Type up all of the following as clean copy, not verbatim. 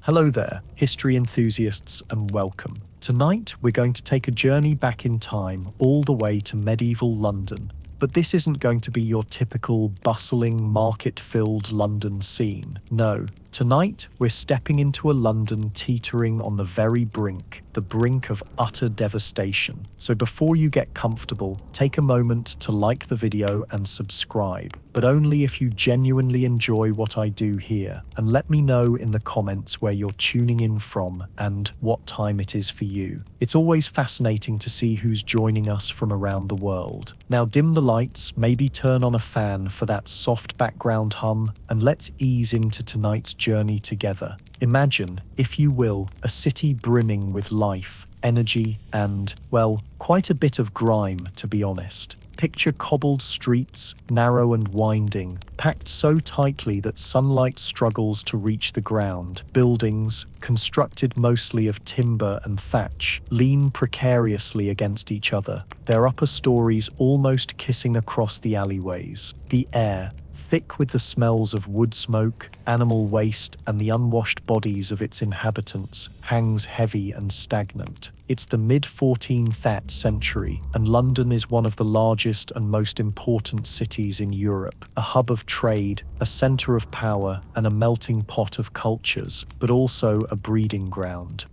Hello there, history enthusiasts, and welcome. Tonight, we're going to take a journey back in time all the way to medieval London. But this isn't going to be your typical bustling, market-filled London scene. No, tonight we're stepping into a London teetering on the very brink, the brink of utter devastation. So before you get comfortable, take a moment to like the video and subscribe, but only if you genuinely enjoy what I do here. And let me know in the comments where you're tuning in from and what time it is for you. It's always fascinating to see who's joining us from around the world. Now dim the lights, maybe turn on a fan for that soft background hum, and let's ease into tonight's journey together. Imagine, if you will, a city brimming with life, energy, and, well, quite a bit of grime, to be honest. Picture cobbled streets, narrow and winding, packed so tightly that sunlight struggles to reach the ground. Buildings, constructed mostly of timber and thatch, lean precariously against each other, their upper stories almost kissing across the alleyways. The air, thick with the smells of wood smoke, animal waste, and the unwashed bodies of its inhabitants, hangs heavy and stagnant. It's the mid-14th century, and London is one of the largest and most important cities in Europe, a hub of trade, a centre of power, and a melting pot of cultures, but also a breeding ground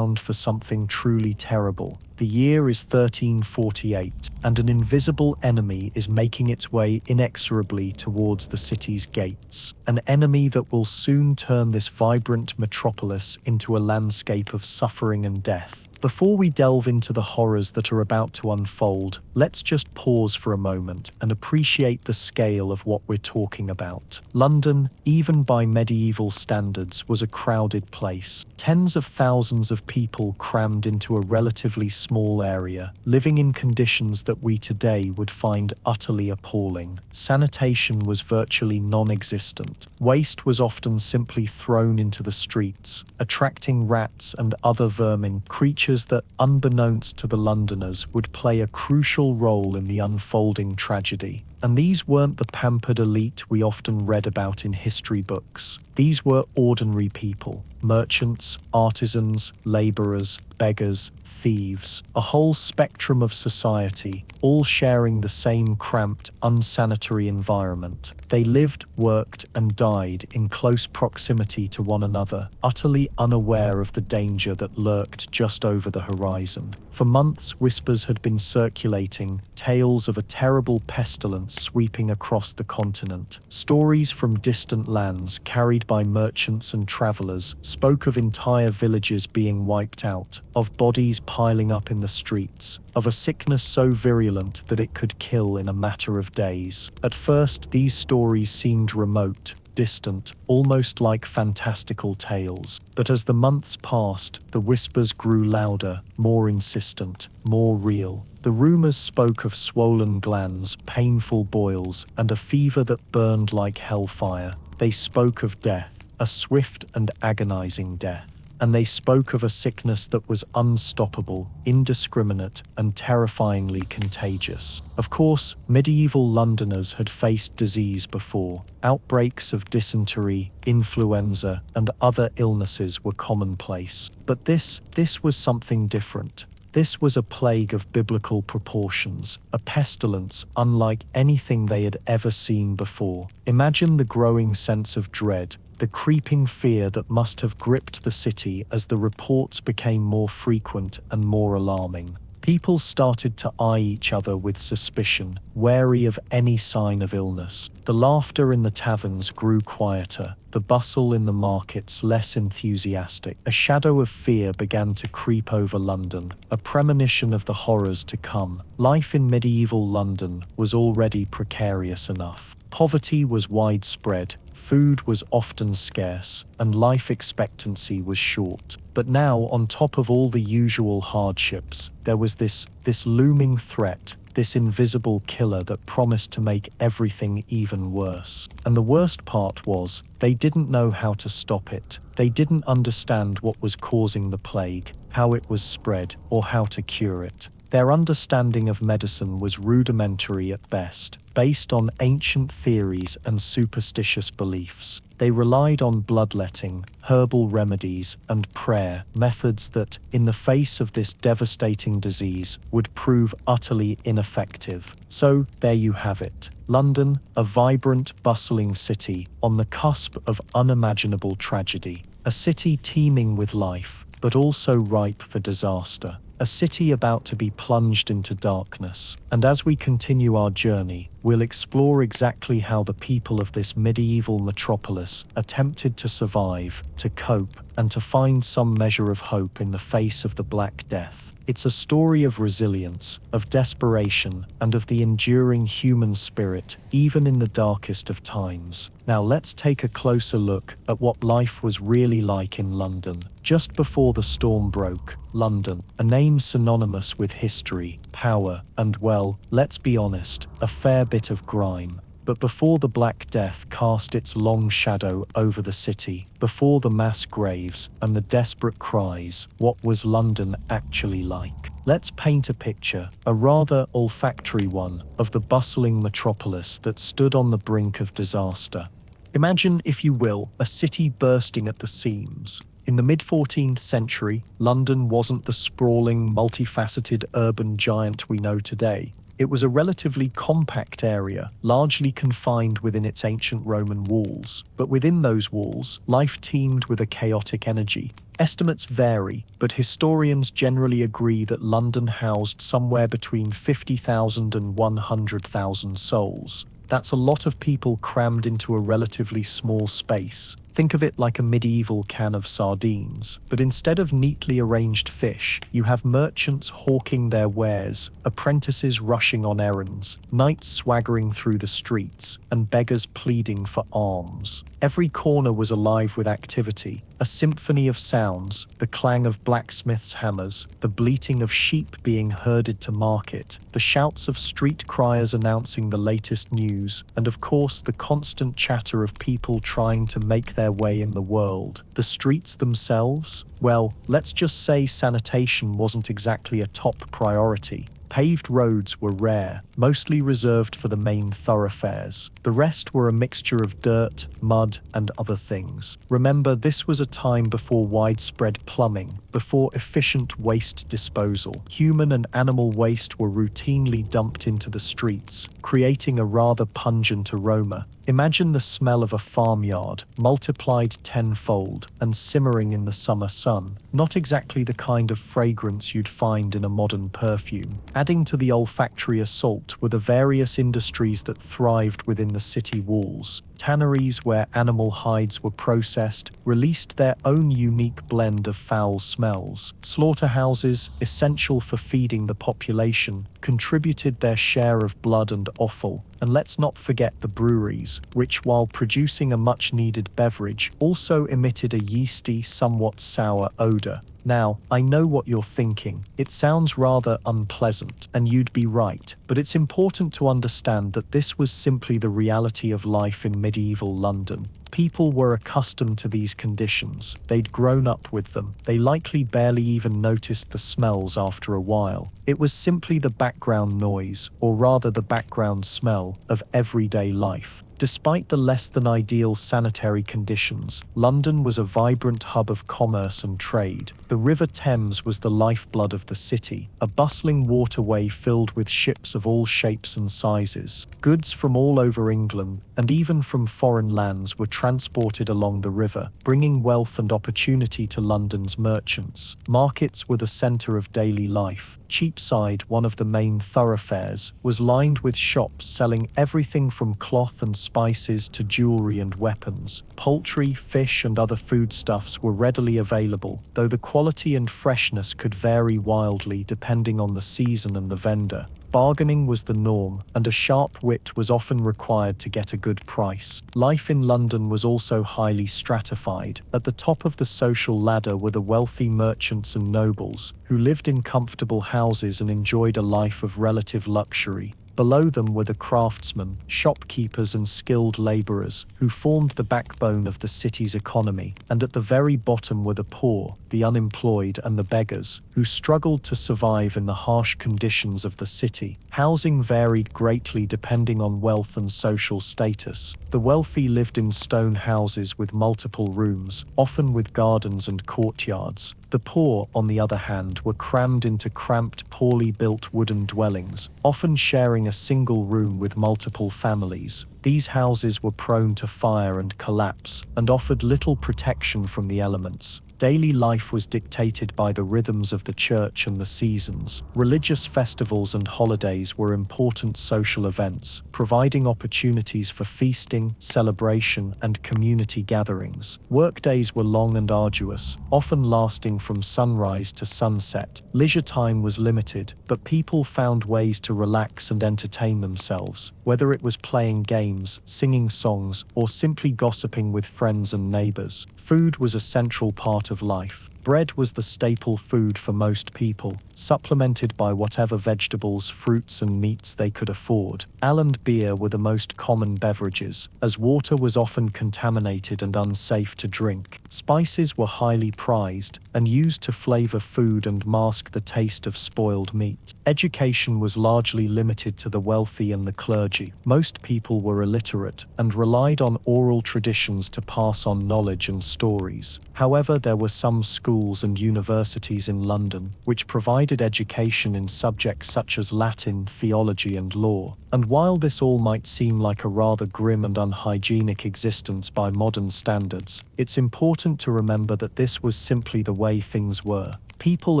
for something truly terrible. The year is 1348, and an invisible enemy is making its way inexorably towards the city's gates. An enemy that will soon turn this vibrant metropolis into a landscape of suffering and death. Before we delve into the horrors that are about to unfold, let's just pause for a moment and appreciate the scale of what we're talking about. London, even by medieval standards, was a crowded place. Tens of thousands of people crammed into a relatively small area, living in conditions that we today would find utterly appalling. Sanitation was virtually non-existent. Waste was often simply thrown into the streets, attracting rats and other vermin, creatures that, unbeknownst to the Londoners, would play a crucial role in the unfolding tragedy. And these weren't the pampered elite we often read about in history books. These were ordinary people, merchants, artisans, labourers, beggars, thieves, a whole spectrum of society, all sharing the same cramped, unsanitary environment. They lived, worked, and died in close proximity to one another, utterly unaware of the danger that lurked just over the horizon. For months, whispers had been circulating, tales of a terrible pestilence sweeping across the continent. Stories from distant lands, carried by merchants and travellers, spoke of entire villages being wiped out, of bodies piling up in the streets, of a sickness so virulent that it could kill in a matter of days. At first, these stories seemed remote, distant, almost like fantastical tales. But as the months passed, the whispers grew louder, more insistent, more real. The rumors spoke of swollen glands, painful boils, and a fever that burned like hellfire. They spoke of death, a swift and agonizing death. And they spoke of a sickness that was unstoppable, indiscriminate, and terrifyingly contagious. Of course, medieval Londoners had faced disease before. Outbreaks of dysentery, influenza, and other illnesses were commonplace. But this was something different. This was a plague of biblical proportions, a pestilence unlike anything they had ever seen before. Imagine the growing sense of dread, the creeping fear that must have gripped the city as the reports became more frequent and more alarming. People started to eye each other with suspicion, wary of any sign of illness. The laughter in the taverns grew quieter, the bustle in the markets less enthusiastic. A shadow of fear began to creep over London, a premonition of the horrors to come. Life in medieval London was already precarious enough. Poverty was widespread, food was often scarce, and life expectancy was short. But now, on top of all the usual hardships, there was this looming threat, this invisible killer that promised to make everything even worse. And the worst part was, they didn't know how to stop it. They didn't understand what was causing the plague, how it was spread, or how to cure it. Their understanding of medicine was rudimentary at best, based on ancient theories and superstitious beliefs. They relied on bloodletting, herbal remedies, and prayer, methods that, in the face of this devastating disease, would prove utterly ineffective. So, there you have it. London, a vibrant, bustling city on the cusp of unimaginable tragedy. A city teeming with life, but also ripe for disaster. A city about to be plunged into darkness. And as we continue our journey, we'll explore exactly how the people of this medieval metropolis attempted to survive, to cope, and to find some measure of hope in the face of the Black Death. It's a story of resilience, of desperation, and of the enduring human spirit, even in the darkest of times. Now let's take a closer look at what life was really like in London. Just before the storm broke, London, a name synonymous with history, power, and well, let's be honest, a fair bit of grime. But before the Black Death cast its long shadow over the city, before the mass graves and the desperate cries, what was London actually like? Let's paint a picture, a rather olfactory one, of the bustling metropolis that stood on the brink of disaster. Imagine, if you will, a city bursting at the seams. In the mid-14th century, London wasn't the sprawling, multifaceted urban giant we know today. It was a relatively compact area, largely confined within its ancient Roman walls. But within those walls, life teemed with a chaotic energy. Estimates vary, but historians generally agree that London housed somewhere between 50,000 and 100,000 souls. That's a lot of people crammed into a relatively small space. Think of it like a medieval can of sardines. But instead of neatly arranged fish, you have merchants hawking their wares, apprentices rushing on errands, knights swaggering through the streets, and beggars pleading for alms. Every corner was alive with activity, a symphony of sounds, the clang of blacksmiths' hammers, the bleating of sheep being herded to market, the shouts of street criers announcing the latest news, and of course the constant chatter of people trying to make their way in the world. The streets themselves? Well, let's just say sanitation wasn't exactly a top priority. Paved roads were rare, mostly reserved for the main thoroughfares. The rest were a mixture of dirt, mud, and other things. Remember, this was a time before widespread plumbing, before efficient waste disposal. Human and animal waste were routinely dumped into the streets, creating a rather pungent aroma. Imagine the smell of a farmyard, multiplied tenfold and simmering in the summer sun. Not exactly the kind of fragrance you'd find in a modern perfume. Adding to the olfactory assault were the various industries that thrived within the city walls. Tanneries where animal hides were processed released their own unique blend of foul smells. Slaughterhouses, essential for feeding the population, contributed their share of blood and offal. And let's not forget the breweries, which, while producing a much-needed beverage, also emitted a yeasty, somewhat sour odor. Now, I know what you're thinking. It sounds rather unpleasant, and you'd be right. But it's important to understand that this was simply the reality of life in medieval London. People were accustomed to these conditions. They'd grown up with them. They likely barely even noticed the smells after a while. It was simply the background noise, or rather the background smell, of everyday life. Despite the less than ideal sanitary conditions, London was a vibrant hub of commerce and trade. The River Thames was the lifeblood of the city, a bustling waterway filled with ships of all shapes and sizes. Goods from all over England, and even from foreign lands, were transported along the river, bringing wealth and opportunity to London's merchants. Markets were the centre of daily life. Cheapside, one of the main thoroughfares, was lined with shops selling everything from cloth and spices to jewelry and weapons. Poultry, fish, and other foodstuffs were readily available, though the quality and freshness could vary wildly depending on the season and the vendor. Bargaining was the norm, and a sharp wit was often required to get a good price. Life in London was also highly stratified. At the top of the social ladder were the wealthy merchants and nobles, who lived in comfortable houses and enjoyed a life of relative luxury. Below them were the craftsmen, shopkeepers and skilled laborers who formed the backbone of the city's economy, and at the very bottom were the poor, the unemployed and the beggars, who struggled to survive in the harsh conditions of the city. Housing varied greatly depending on wealth and social status. The wealthy lived in stone houses with multiple rooms, often with gardens and courtyards. The poor, on the other hand, were crammed into cramped, poorly built wooden dwellings, often sharing a single room with multiple families. These houses were prone to fire and collapse, and offered little protection from the elements. Daily life was dictated by the rhythms of the church and the seasons. Religious festivals and holidays were important social events, providing opportunities for feasting, celebration, and community gatherings. Workdays were long and arduous, often lasting from sunrise to sunset. Leisure time was limited, but people found ways to relax and entertain themselves, whether it was playing games, singing songs, or simply gossiping with friends and neighbors. Food was a central part of life. Bread was the staple food for most people, supplemented by whatever vegetables, fruits and meats they could afford. Ale and beer were the most common beverages, as water was often contaminated and unsafe to drink. Spices were highly prized, and used to flavor food and mask the taste of spoiled meat. Education was largely limited to the wealthy and the clergy. Most people were illiterate, and relied on oral traditions to pass on knowledge and stories. However, there were some schools and universities in London, which provided education in subjects such as Latin, theology and law. And while this all might seem like a rather grim and unhygienic existence by modern standards, it's important to remember that this was simply the way things were. People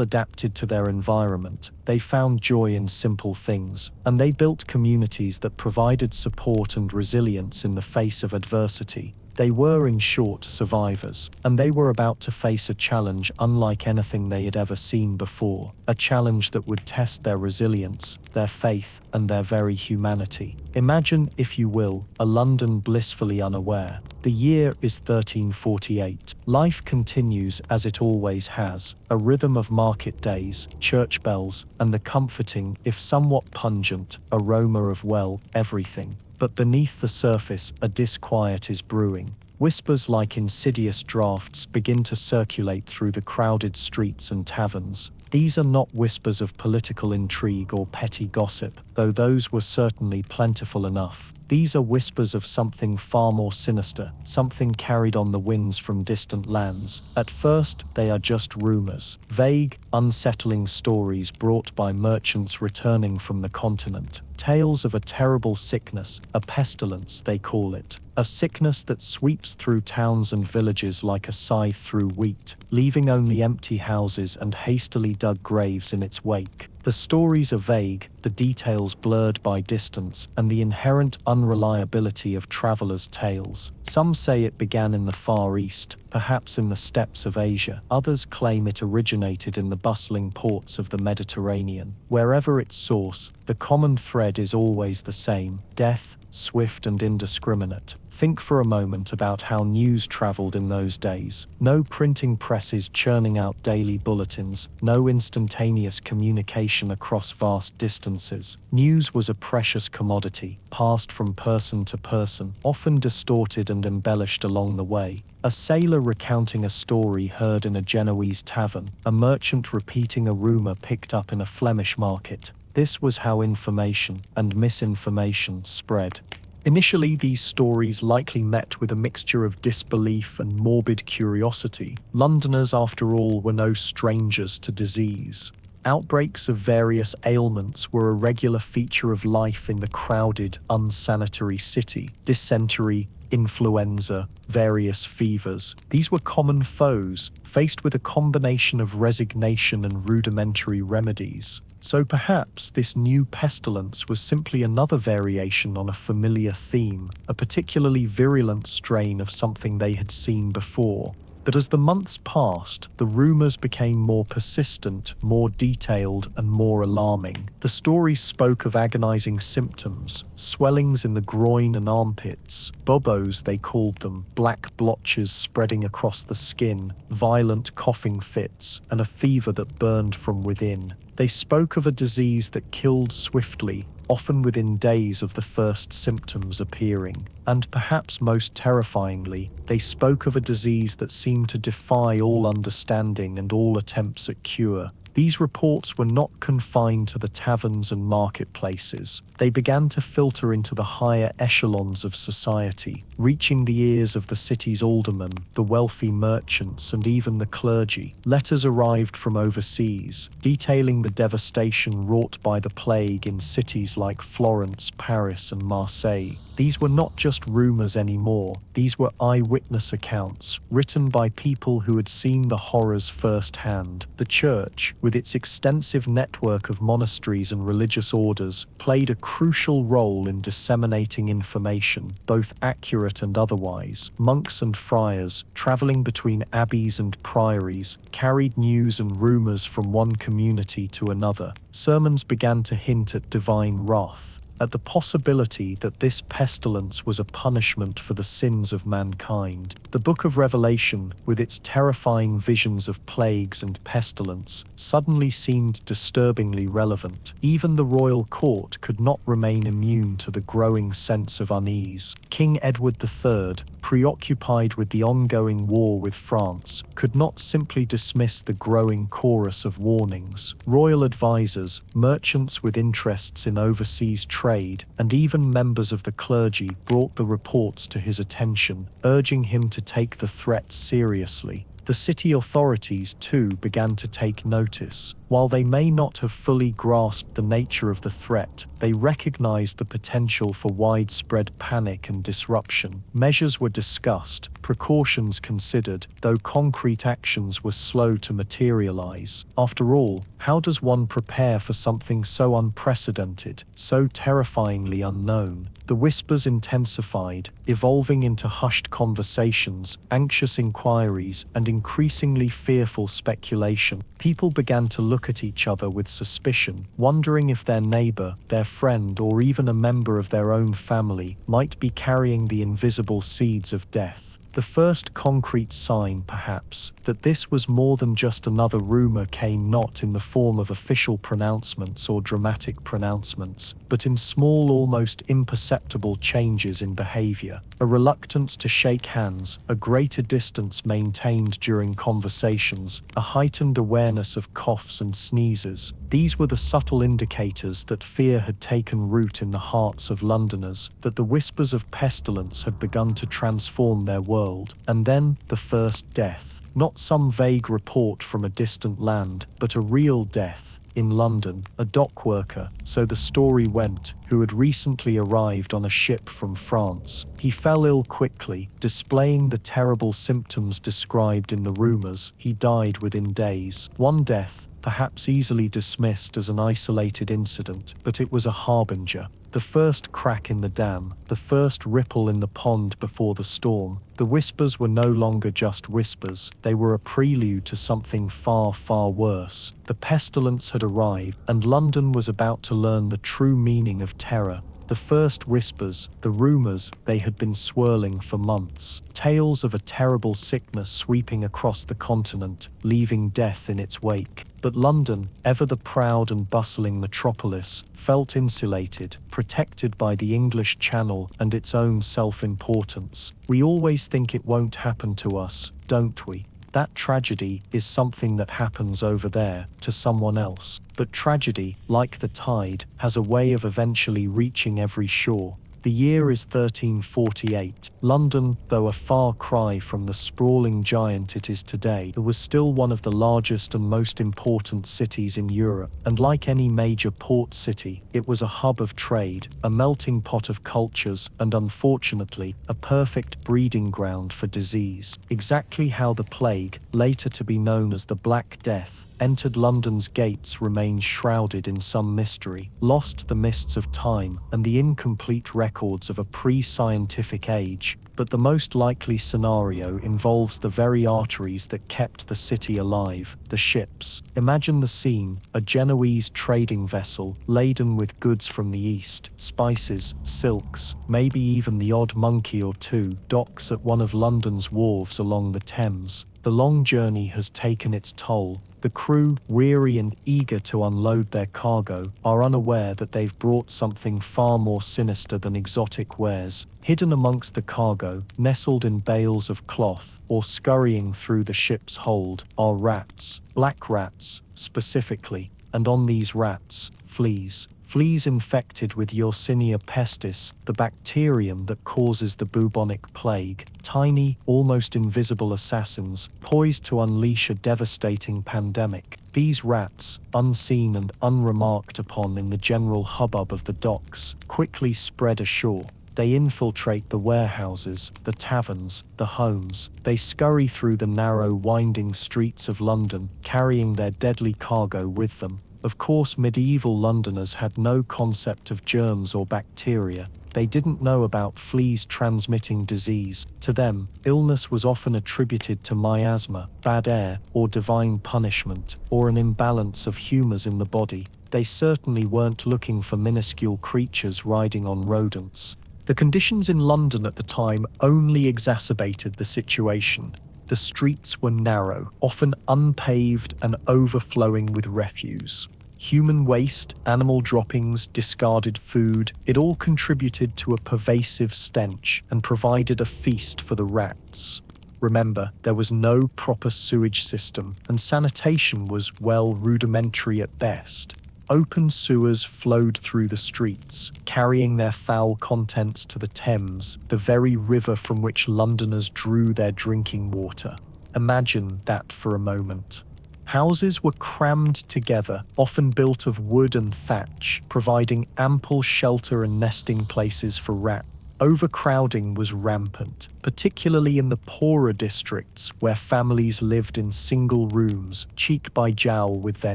adapted to their environment, they found joy in simple things, and they built communities that provided support and resilience in the face of adversity. They were, in short, survivors, and they were about to face a challenge unlike anything they had ever seen before, a challenge that would test their resilience, their faith, and their very humanity. Imagine, if you will, a London blissfully unaware. The year is 1348. Life continues as it always has, a rhythm of market days, church bells, and the comforting, if somewhat pungent, aroma of, well, everything. But beneath the surface, a disquiet is brewing. Whispers like insidious draughts begin to circulate through the crowded streets and taverns. These are not whispers of political intrigue or petty gossip, though those were certainly plentiful enough. These are whispers of something far more sinister, something carried on the winds from distant lands. At first, they are just rumors, vague, unsettling stories brought by merchants returning from the continent. Tales of a terrible sickness, a pestilence they call it. A sickness that sweeps through towns and villages like a scythe through wheat, leaving only empty houses and hastily dug graves in its wake. The stories are vague, the details blurred by distance, and the inherent unreliability of travelers' tales. Some say it began in the Far East, perhaps in the steppes of Asia. Others claim it originated in the bustling ports of the Mediterranean. Wherever its source, the common thread is always the same: death, swift and indiscriminate. Think for a moment about how news traveled in those days. No printing presses churning out daily bulletins, no instantaneous communication across vast distances. News was a precious commodity, passed from person to person, often distorted and embellished along the way. A sailor recounting a story heard in a Genoese tavern, a merchant repeating a rumor picked up in a Flemish market. This was how information and misinformation spread. Initially, these stories likely met with a mixture of disbelief and morbid curiosity. Londoners, after all, were no strangers to disease. Outbreaks of various ailments were a regular feature of life in the crowded, unsanitary city. Dysentery, influenza, various fevers. These were common foes, faced with a combination of resignation and rudimentary remedies. So perhaps this new pestilence was simply another variation on a familiar theme, a particularly virulent strain of something they had seen before. But as the months passed, the rumors became more persistent, more detailed, and more alarming. The stories spoke of agonizing symptoms, swellings in the groin and armpits, bobos they called them, black blotches spreading across the skin, violent coughing fits, and a fever that burned from within. They spoke of a disease that killed swiftly, often within days of the first symptoms appearing. And perhaps most terrifyingly, they spoke of a disease that seemed to defy all understanding and all attempts at cure. These reports were not confined to the taverns and marketplaces. They began to filter into the higher echelons of society, reaching the ears of the city's aldermen, the wealthy merchants, and even the clergy. Letters arrived from overseas, detailing the devastation wrought by the plague in cities like Florence, Paris, and Marseille. These were not just rumors anymore. These were eyewitness accounts, written by people who had seen the horrors firsthand. The church, with its extensive network of monasteries and religious orders, played a crucial role in disseminating information, both accurate and otherwise. Monks and friars, traveling between abbeys and priories, carried news and rumors from one community to another. Sermons began to hint at divine wrath, at the possibility that this pestilence was a punishment for the sins of mankind. The Book of Revelation, with its terrifying visions of plagues and pestilence, suddenly seemed disturbingly relevant. Even the royal court could not remain immune to the growing sense of unease. King Edward III, preoccupied with the ongoing war with France, could not simply dismiss the growing chorus of warnings. Royal advisors, merchants with interests in overseas trade, and even members of the clergy brought the reports to his attention, urging him to take the threat seriously. The city authorities, too, began to take notice. While they may not have fully grasped the nature of the threat, they recognized the potential for widespread panic and disruption. Measures were discussed, precautions considered, though concrete actions were slow to materialize. After all, how does one prepare for something so unprecedented, so terrifyingly unknown? The whispers intensified, evolving into hushed conversations, anxious inquiries, and increasingly fearful speculation. People began to look at each other with suspicion, wondering if their neighbor, their friend, or even a member of their own family might be carrying the invisible seeds of death. The first concrete sign, perhaps, that this was more than just another rumor came not in the form of official pronouncements or dramatic pronouncements, but in small, almost imperceptible changes in behavior. A reluctance to shake hands, a greater distance maintained during conversations, a heightened awareness of coughs and sneezes. These were the subtle indicators that fear had taken root in the hearts of Londoners, that the whispers of pestilence had begun to transform their world. And then, the first death. Not some vague report from a distant land, but a real death. In London, a dock worker, so the story went, who had recently arrived on a ship from France. He fell ill quickly, displaying the terrible symptoms described in the rumors. He died within days. One death, perhaps easily dismissed as an isolated incident, but it was a harbinger. The first crack in the dam, the first ripple in the pond before the storm. The whispers were no longer just whispers, they were a prelude to something far, far worse. The pestilence had arrived, and London was about to learn the true meaning of terror. The first whispers, the rumors, they had been swirling for months. Tales of a terrible sickness sweeping across the continent, leaving death in its wake. But London, ever the proud and bustling metropolis, felt insulated, protected by the English Channel and its own self-importance. We always think it won't happen to us, don't we? That tragedy is something that happens over there, to someone else. But tragedy, like the tide, has a way of eventually reaching every shore. The year is 1348. London, though a far cry from the sprawling giant it is today, was still one of the largest and most important cities in Europe. And like any major port city, it was a hub of trade, a melting pot of cultures, and unfortunately, a perfect breeding ground for disease. Exactly how the plague, later to be known as the Black Death, entered London's gates remains shrouded in some mystery, lost the mists of time and the incomplete records of a pre-scientific age. But the most likely scenario involves the very arteries that kept the city alive, the ships. Imagine the scene, a Genoese trading vessel laden with goods from the east, spices, silks, maybe even the odd monkey or two, docks at one of London's wharves along the Thames. The long journey has taken its toll. The crew, weary and eager to unload their cargo, are unaware that they've brought something far more sinister than exotic wares. Hidden amongst the cargo, nestled in bales of cloth, or scurrying through the ship's hold, are rats, black rats, specifically, and on these rats, fleas. Fleas infected with Yersinia pestis, the bacterium that causes the bubonic plague, tiny, almost invisible assassins, poised to unleash a devastating pandemic. These rats, unseen and unremarked upon in the general hubbub of the docks, quickly spread ashore. They infiltrate the warehouses, the taverns, the homes. They scurry through the narrow, winding streets of London, carrying their deadly cargo with them. Of course, medieval Londoners had no concept of germs or bacteria. They didn't know about fleas transmitting disease. To them, illness was often attributed to miasma, bad air, or divine punishment, or an imbalance of humors in the body. They certainly weren't looking for minuscule creatures riding on rodents. The conditions in London at the time only exacerbated the situation. The streets were narrow, often unpaved and overflowing with refuse. Human waste, animal droppings, discarded food, it all contributed to a pervasive stench and provided a feast for the rats. Remember, there was no proper sewage system, and sanitation was, well, rudimentary at best. Open sewers flowed through the streets, carrying their foul contents to the Thames, the very river from which Londoners drew their drinking water. Imagine that for a moment. Houses were crammed together, often built of wood and thatch, providing ample shelter and nesting places for rats. Overcrowding was rampant, particularly in the poorer districts where families lived in single rooms, cheek by jowl with their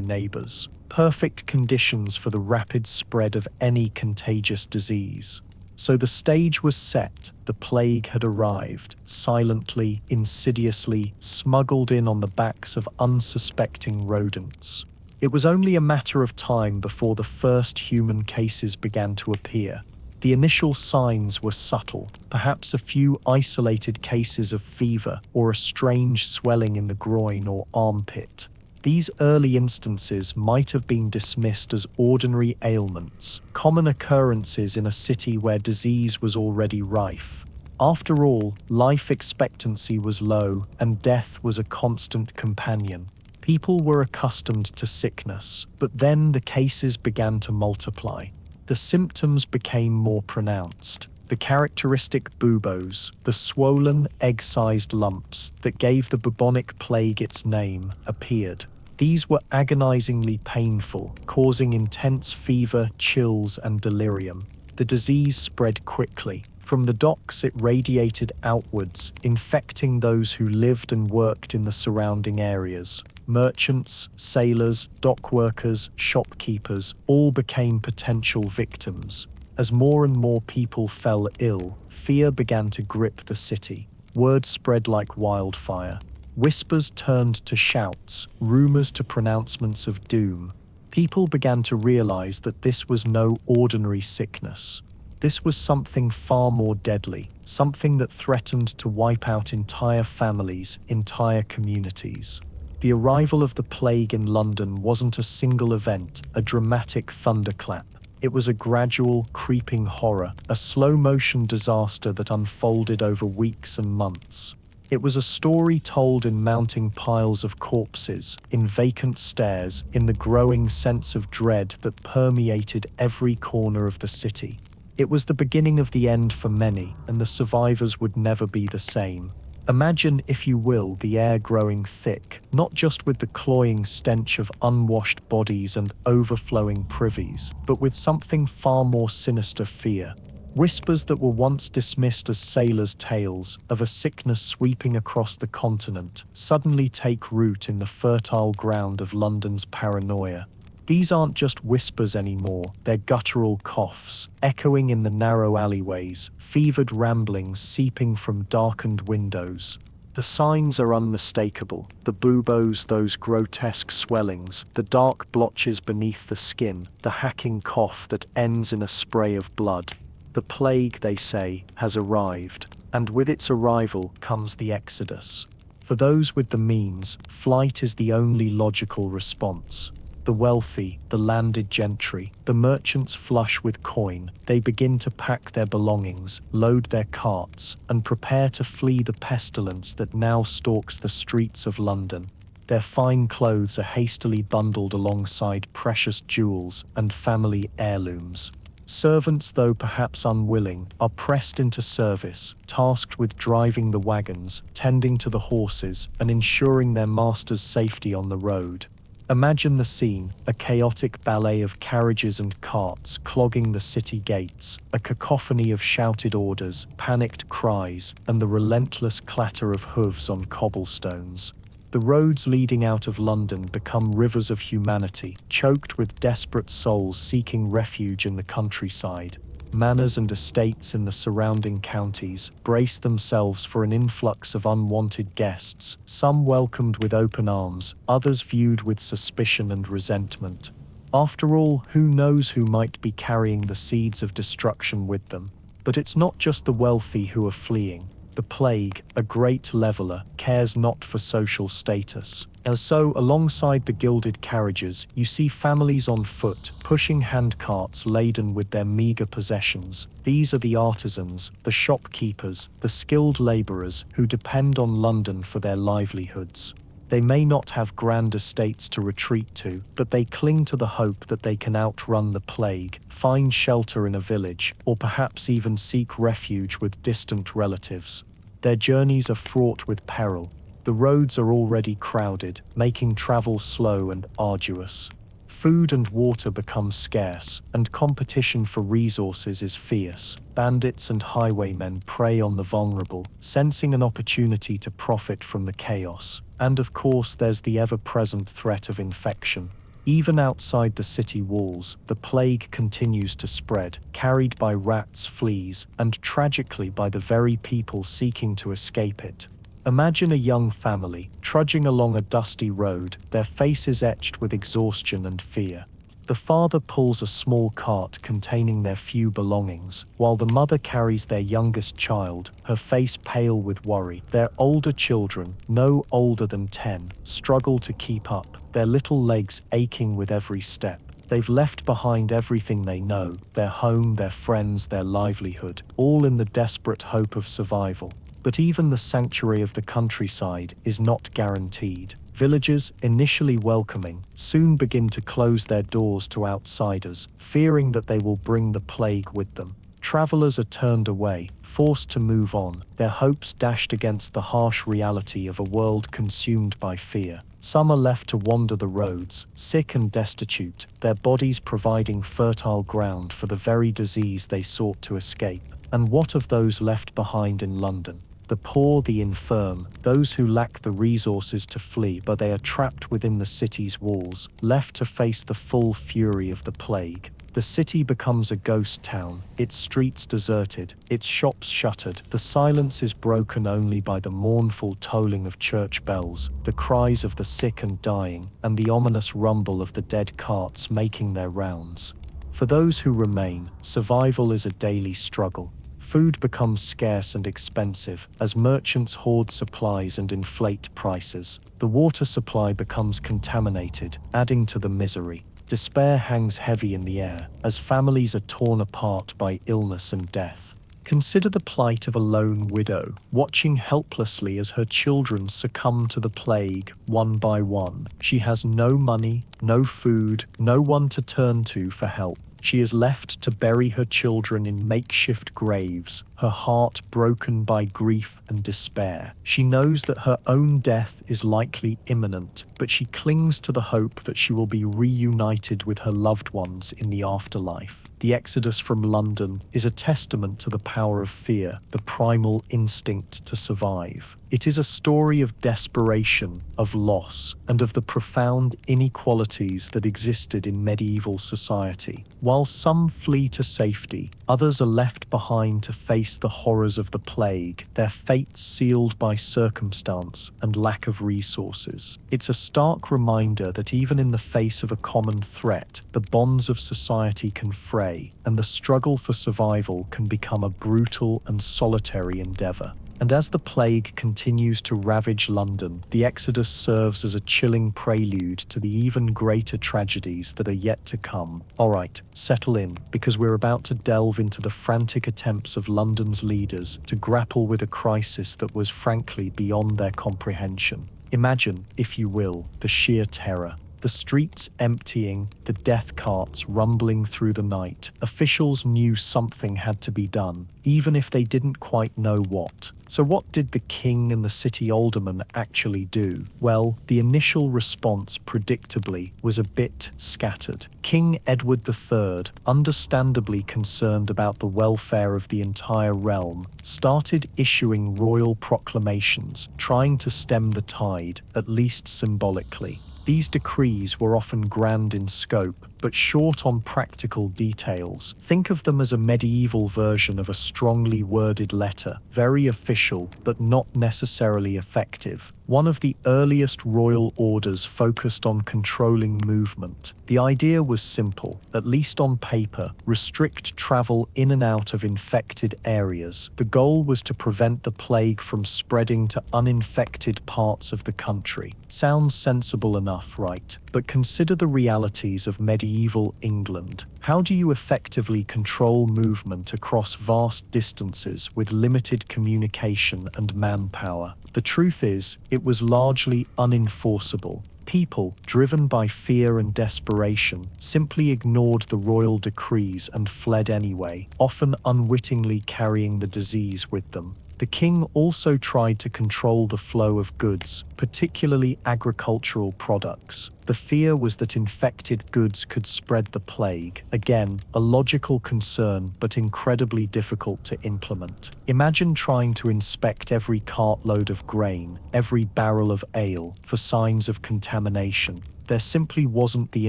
neighbors. Perfect conditions for the rapid spread of any contagious disease. So the stage was set. The plague had arrived, silently, insidiously, smuggled in on the backs of unsuspecting rodents. It was only a matter of time before the first human cases began to appear. The initial signs were subtle, perhaps a few isolated cases of fever or a strange swelling in the groin or armpit. These early instances might have been dismissed as ordinary ailments, common occurrences in a city where disease was already rife. After all, life expectancy was low and death was a constant companion. People were accustomed to sickness, but then the cases began to multiply. The symptoms became more pronounced. The characteristic buboes, the swollen, egg-sized lumps that gave the bubonic plague its name, appeared. These were agonizingly painful, causing intense fever, chills, and delirium. The disease spread quickly. From the docks, it radiated outwards, infecting those who lived and worked in the surrounding areas. Merchants, sailors, dock workers, shopkeepers all became potential victims. As more and more people fell ill, fear began to grip the city. Word spread like wildfire. Whispers turned to shouts, rumors to pronouncements of doom. People began to realize that this was no ordinary sickness. This was something far more deadly, something that threatened to wipe out entire families, entire communities. The arrival of the plague in London wasn't a single event, a dramatic thunderclap. It was a gradual, creeping horror, a slow-motion disaster that unfolded over weeks and months. It was a story told in mounting piles of corpses, in vacant stares, in the growing sense of dread that permeated every corner of the city. It was the beginning of the end for many, and the survivors would never be the same. Imagine, if you will, the air growing thick, not just with the cloying stench of unwashed bodies and overflowing privies, but with something far more sinister fear. Whispers that were once dismissed as sailors' tales of a sickness sweeping across the continent suddenly take root in the fertile ground of London's paranoia. These aren't just whispers anymore, they're guttural coughs, echoing in the narrow alleyways, fevered ramblings seeping from darkened windows. The signs are unmistakable. The buboes, those grotesque swellings, the dark blotches beneath the skin, the hacking cough that ends in a spray of blood. The plague, they say, has arrived, and with its arrival comes the exodus. For those with the means, flight is the only logical response. The wealthy, the landed gentry, the merchants flush with coin, they begin to pack their belongings, load their carts, and prepare to flee the pestilence that now stalks the streets of London. Their fine clothes are hastily bundled alongside precious jewels and family heirlooms. Servants, though perhaps unwilling, are pressed into service, tasked with driving the wagons, tending to the horses, and ensuring their master's safety on the road. Imagine the scene, a chaotic ballet of carriages and carts clogging the city gates, a cacophony of shouted orders, panicked cries, and the relentless clatter of hooves on cobblestones. The roads leading out of London become rivers of humanity, choked with desperate souls seeking refuge in the countryside. Manors and estates in the surrounding counties brace themselves for an influx of unwanted guests, some welcomed with open arms, others viewed with suspicion and resentment. After all, who knows who might be carrying the seeds of destruction with them? But it's not just the wealthy who are fleeing. The plague, a great leveler, cares not for social status. And so, alongside the gilded carriages, you see families on foot, pushing handcarts laden with their meager possessions. These are the artisans, the shopkeepers, the skilled labourers who depend on London for their livelihoods. They may not have grand estates to retreat to, but they cling to the hope that they can outrun the plague, find shelter in a village, or perhaps even seek refuge with distant relatives. Their journeys are fraught with peril. The roads are already crowded, making travel slow and arduous. Food and water become scarce, and competition for resources is fierce. Bandits and highwaymen prey on the vulnerable, sensing an opportunity to profit from the chaos. And of course, there's the ever-present threat of infection. Even outside the city walls, the plague continues to spread, carried by rats, fleas, and tragically by the very people seeking to escape it. Imagine a young family, trudging along a dusty road, their faces etched with exhaustion and fear. The father pulls a small cart containing their few belongings, while the mother carries their youngest child, her face pale with worry. Their older children, no older than 10, struggle to keep up, their little legs aching with every step. They've left behind everything they know, their home, their friends, their livelihood, all in the desperate hope of survival. But even the sanctuary of the countryside is not guaranteed. Villages, initially welcoming, soon begin to close their doors to outsiders, fearing that they will bring the plague with them. Travelers are turned away, forced to move on, their hopes dashed against the harsh reality of a world consumed by fear. Some are left to wander the roads, sick and destitute, their bodies providing fertile ground for the very disease they sought to escape. And what of those left behind in London? The poor, the infirm, those who lack the resources to flee, but they are trapped within the city's walls, left to face the full fury of the plague. The city becomes a ghost town, its streets deserted, its shops shuttered. The silence is broken only by the mournful tolling of church bells, the cries of the sick and dying, and the ominous rumble of the dead carts making their rounds. For those who remain, survival is a daily struggle. Food becomes scarce and expensive as merchants hoard supplies and inflate prices. The water supply becomes contaminated, adding to the misery. Despair hangs heavy in the air as families are torn apart by illness and death. Consider the plight of a lone widow, watching helplessly as her children succumb to the plague one by one. She has no money, no food, no one to turn to for help. She is left to bury her children in makeshift graves, her heart broken by grief and despair. She knows that her own death is likely imminent, but she clings to the hope that she will be reunited with her loved ones in the afterlife. The exodus from London is a testament to the power of fear, the primal instinct to survive. It is a story of desperation, of loss, and of the profound inequalities that existed in medieval society. While some flee to safety, others are left behind to face the horrors of the plague, their fates sealed by circumstance and lack of resources. It's a stark reminder that even in the face of a common threat, the bonds of society can fray, and the struggle for survival can become a brutal and solitary endeavor. And as the plague continues to ravage London, the exodus serves as a chilling prelude to the even greater tragedies that are yet to come. Alright, settle in, because we're about to delve into the frantic attempts of London's leaders to grapple with a crisis that was frankly beyond their comprehension. Imagine, if you will, the sheer terror. The streets emptying, the death carts rumbling through the night. Officials knew something had to be done, even if they didn't quite know what. So what did the king and the city aldermen actually do? Well, the initial response, predictably, was a bit scattered. King Edward III, understandably concerned about the welfare of the entire realm, started issuing royal proclamations, trying to stem the tide, at least symbolically. These decrees were often grand in scope, but short on practical details. Think of them as a medieval version of a strongly worded letter, very official, but not necessarily effective. One of the earliest royal orders focused on controlling movement. The idea was simple, at least on paper: restrict travel in and out of infected areas. The goal was to prevent the plague from spreading to uninfected parts of the country. Sounds sensible enough, right? But consider the realities of medieval England. How do you effectively control movement across vast distances with limited communication and manpower? The truth is, it was largely unenforceable. People, driven by fear and desperation, simply ignored the royal decrees and fled anyway, often unwittingly carrying the disease with them. The king also tried to control the flow of goods, particularly agricultural products. The fear was that infected goods could spread the plague. Again, a logical concern, but incredibly difficult to implement. Imagine trying to inspect every cartload of grain, every barrel of ale, for signs of contamination. There simply wasn't the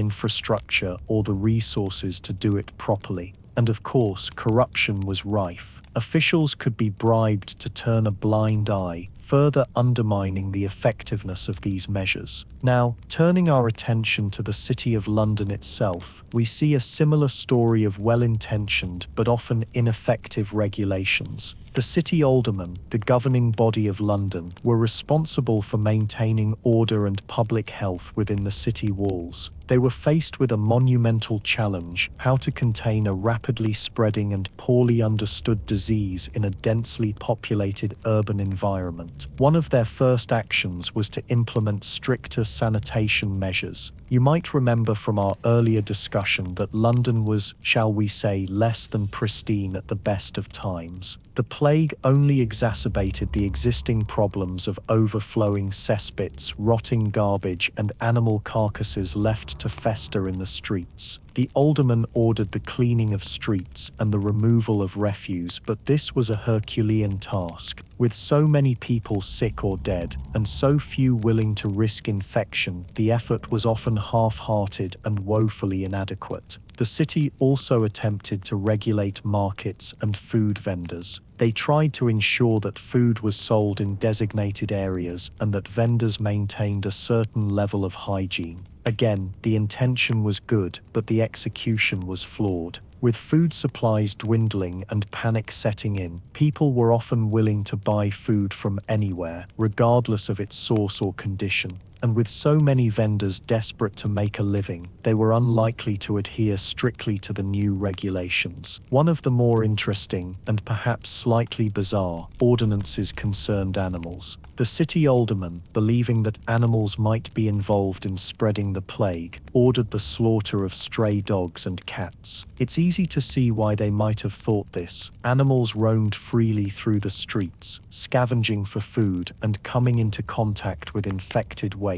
infrastructure or the resources to do it properly. And of course, corruption was rife. Officials could be bribed to turn a blind eye, further undermining the effectiveness of these measures. Now, turning our attention to the City of London itself, we see a similar story of well-intentioned but often ineffective regulations. The city aldermen, the governing body of London, were responsible for maintaining order and public health within the city walls. They were faced with a monumental challenge: how to contain a rapidly spreading and poorly understood disease in a densely populated urban environment. One of their first actions was to implement stricter sanitation measures. You might remember from our earlier discussion that London was, shall we say, less than pristine at the best of times. The plague only exacerbated the existing problems of overflowing cesspits, rotting garbage, and animal carcasses left to fester in the streets. The aldermen ordered the cleaning of streets and the removal of refuse, but this was a Herculean task. With so many people sick or dead, and so few willing to risk infection, the effort was often half-hearted and woefully inadequate. The city also attempted to regulate markets and food vendors. They tried to ensure that food was sold in designated areas and that vendors maintained a certain level of hygiene. Again, the intention was good, but the execution was flawed. With food supplies dwindling and panic setting in, people were often willing to buy food from anywhere, regardless of its source or condition. And with so many vendors desperate to make a living, they were unlikely to adhere strictly to the new regulations. One of the more interesting, and perhaps slightly bizarre, ordinances concerned animals. The city aldermen, believing that animals might be involved in spreading the plague, ordered the slaughter of stray dogs and cats. It's easy to see why they might have thought this. Animals roamed freely through the streets, scavenging for food and coming into contact with infected waste.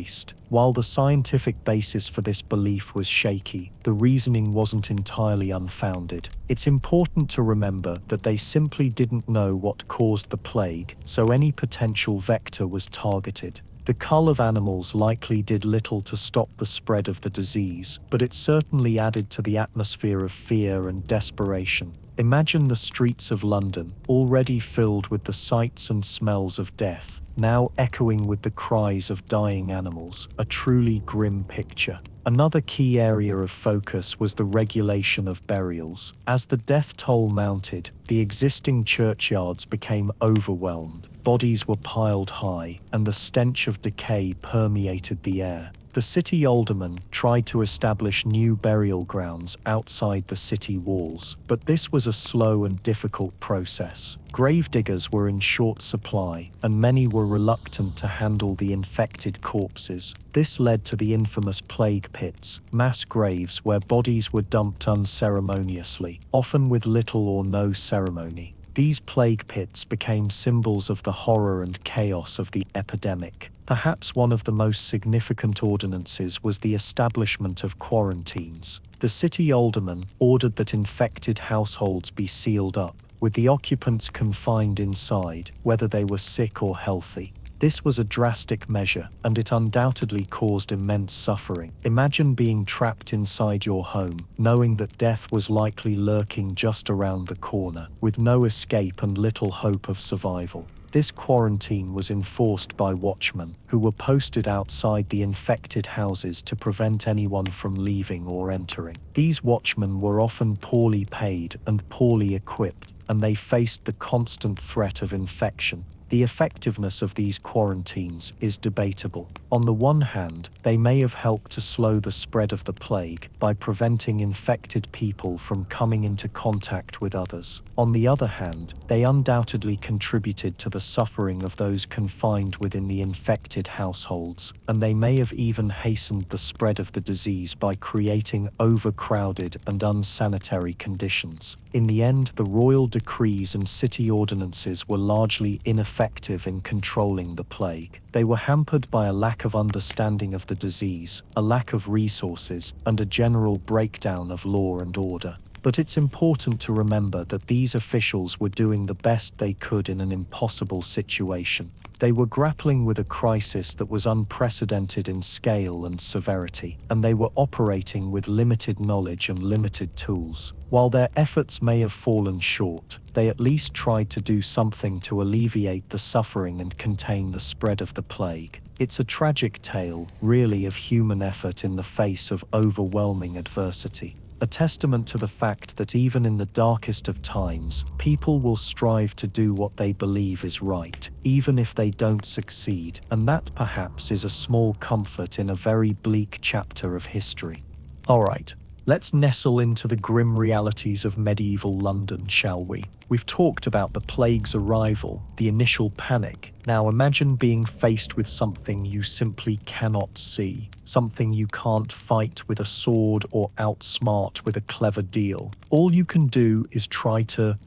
While the scientific basis for this belief was shaky, the reasoning wasn't entirely unfounded. It's important to remember that they simply didn't know what caused the plague, so any potential vector was targeted. The cull of animals likely did little to stop the spread of the disease, but it certainly added to the atmosphere of fear and desperation. Imagine the streets of London, already filled with the sights and smells of death, now echoing with the cries of dying animals, a truly grim picture. Another key area of focus was the regulation of burials. As the death toll mounted, the existing churchyards became overwhelmed. Bodies were piled high, and the stench of decay permeated the air. The city aldermen tried to establish new burial grounds outside the city walls, but this was a slow and difficult process. Gravediggers were in short supply, and many were reluctant to handle the infected corpses. This led to the infamous plague pits, mass graves where bodies were dumped unceremoniously, often with little or no ceremony. These plague pits became symbols of the horror and chaos of the epidemic. Perhaps one of the most significant ordinances was the establishment of quarantines. The city alderman ordered that infected households be sealed up, with the occupants confined inside, whether they were sick or healthy. This was a drastic measure, and it undoubtedly caused immense suffering. Imagine being trapped inside your home, knowing that death was likely lurking just around the corner, with no escape and little hope of survival. This quarantine was enforced by watchmen, who were posted outside the infected houses to prevent anyone from leaving or entering. These watchmen were often poorly paid and poorly equipped, and they faced the constant threat of infection. The effectiveness of these quarantines is debatable. On the one hand, they may have helped to slow the spread of the plague by preventing infected people from coming into contact with others. On the other hand, they undoubtedly contributed to the suffering of those confined within the infected households, and they may have even hastened the spread of the disease by creating overcrowded and unsanitary conditions. In the end, the royal decrees and city ordinances were largely ineffective in controlling the plague. They were hampered by a lack of understanding of the disease, a lack of resources, and a general breakdown of law and order. But it's important to remember that these officials were doing the best they could in an impossible situation. They were grappling with a crisis that was unprecedented in scale and severity, and they were operating with limited knowledge and limited tools. While their efforts may have fallen short, they at least tried to do something to alleviate the suffering and contain the spread of the plague. It's a tragic tale, really, of human effort in the face of overwhelming adversity. A testament to the fact that even in the darkest of times, people will strive to do what they believe is right, even if they don't succeed, and that perhaps is a small comfort in a very bleak chapter of history. Alright, let's nestle into the grim realities of medieval London, shall we? We've talked about the plague's arrival, the initial panic. Now imagine being faced with something you simply cannot see, something you can't fight with a sword or outsmart with a clever deal. All you can do is try to,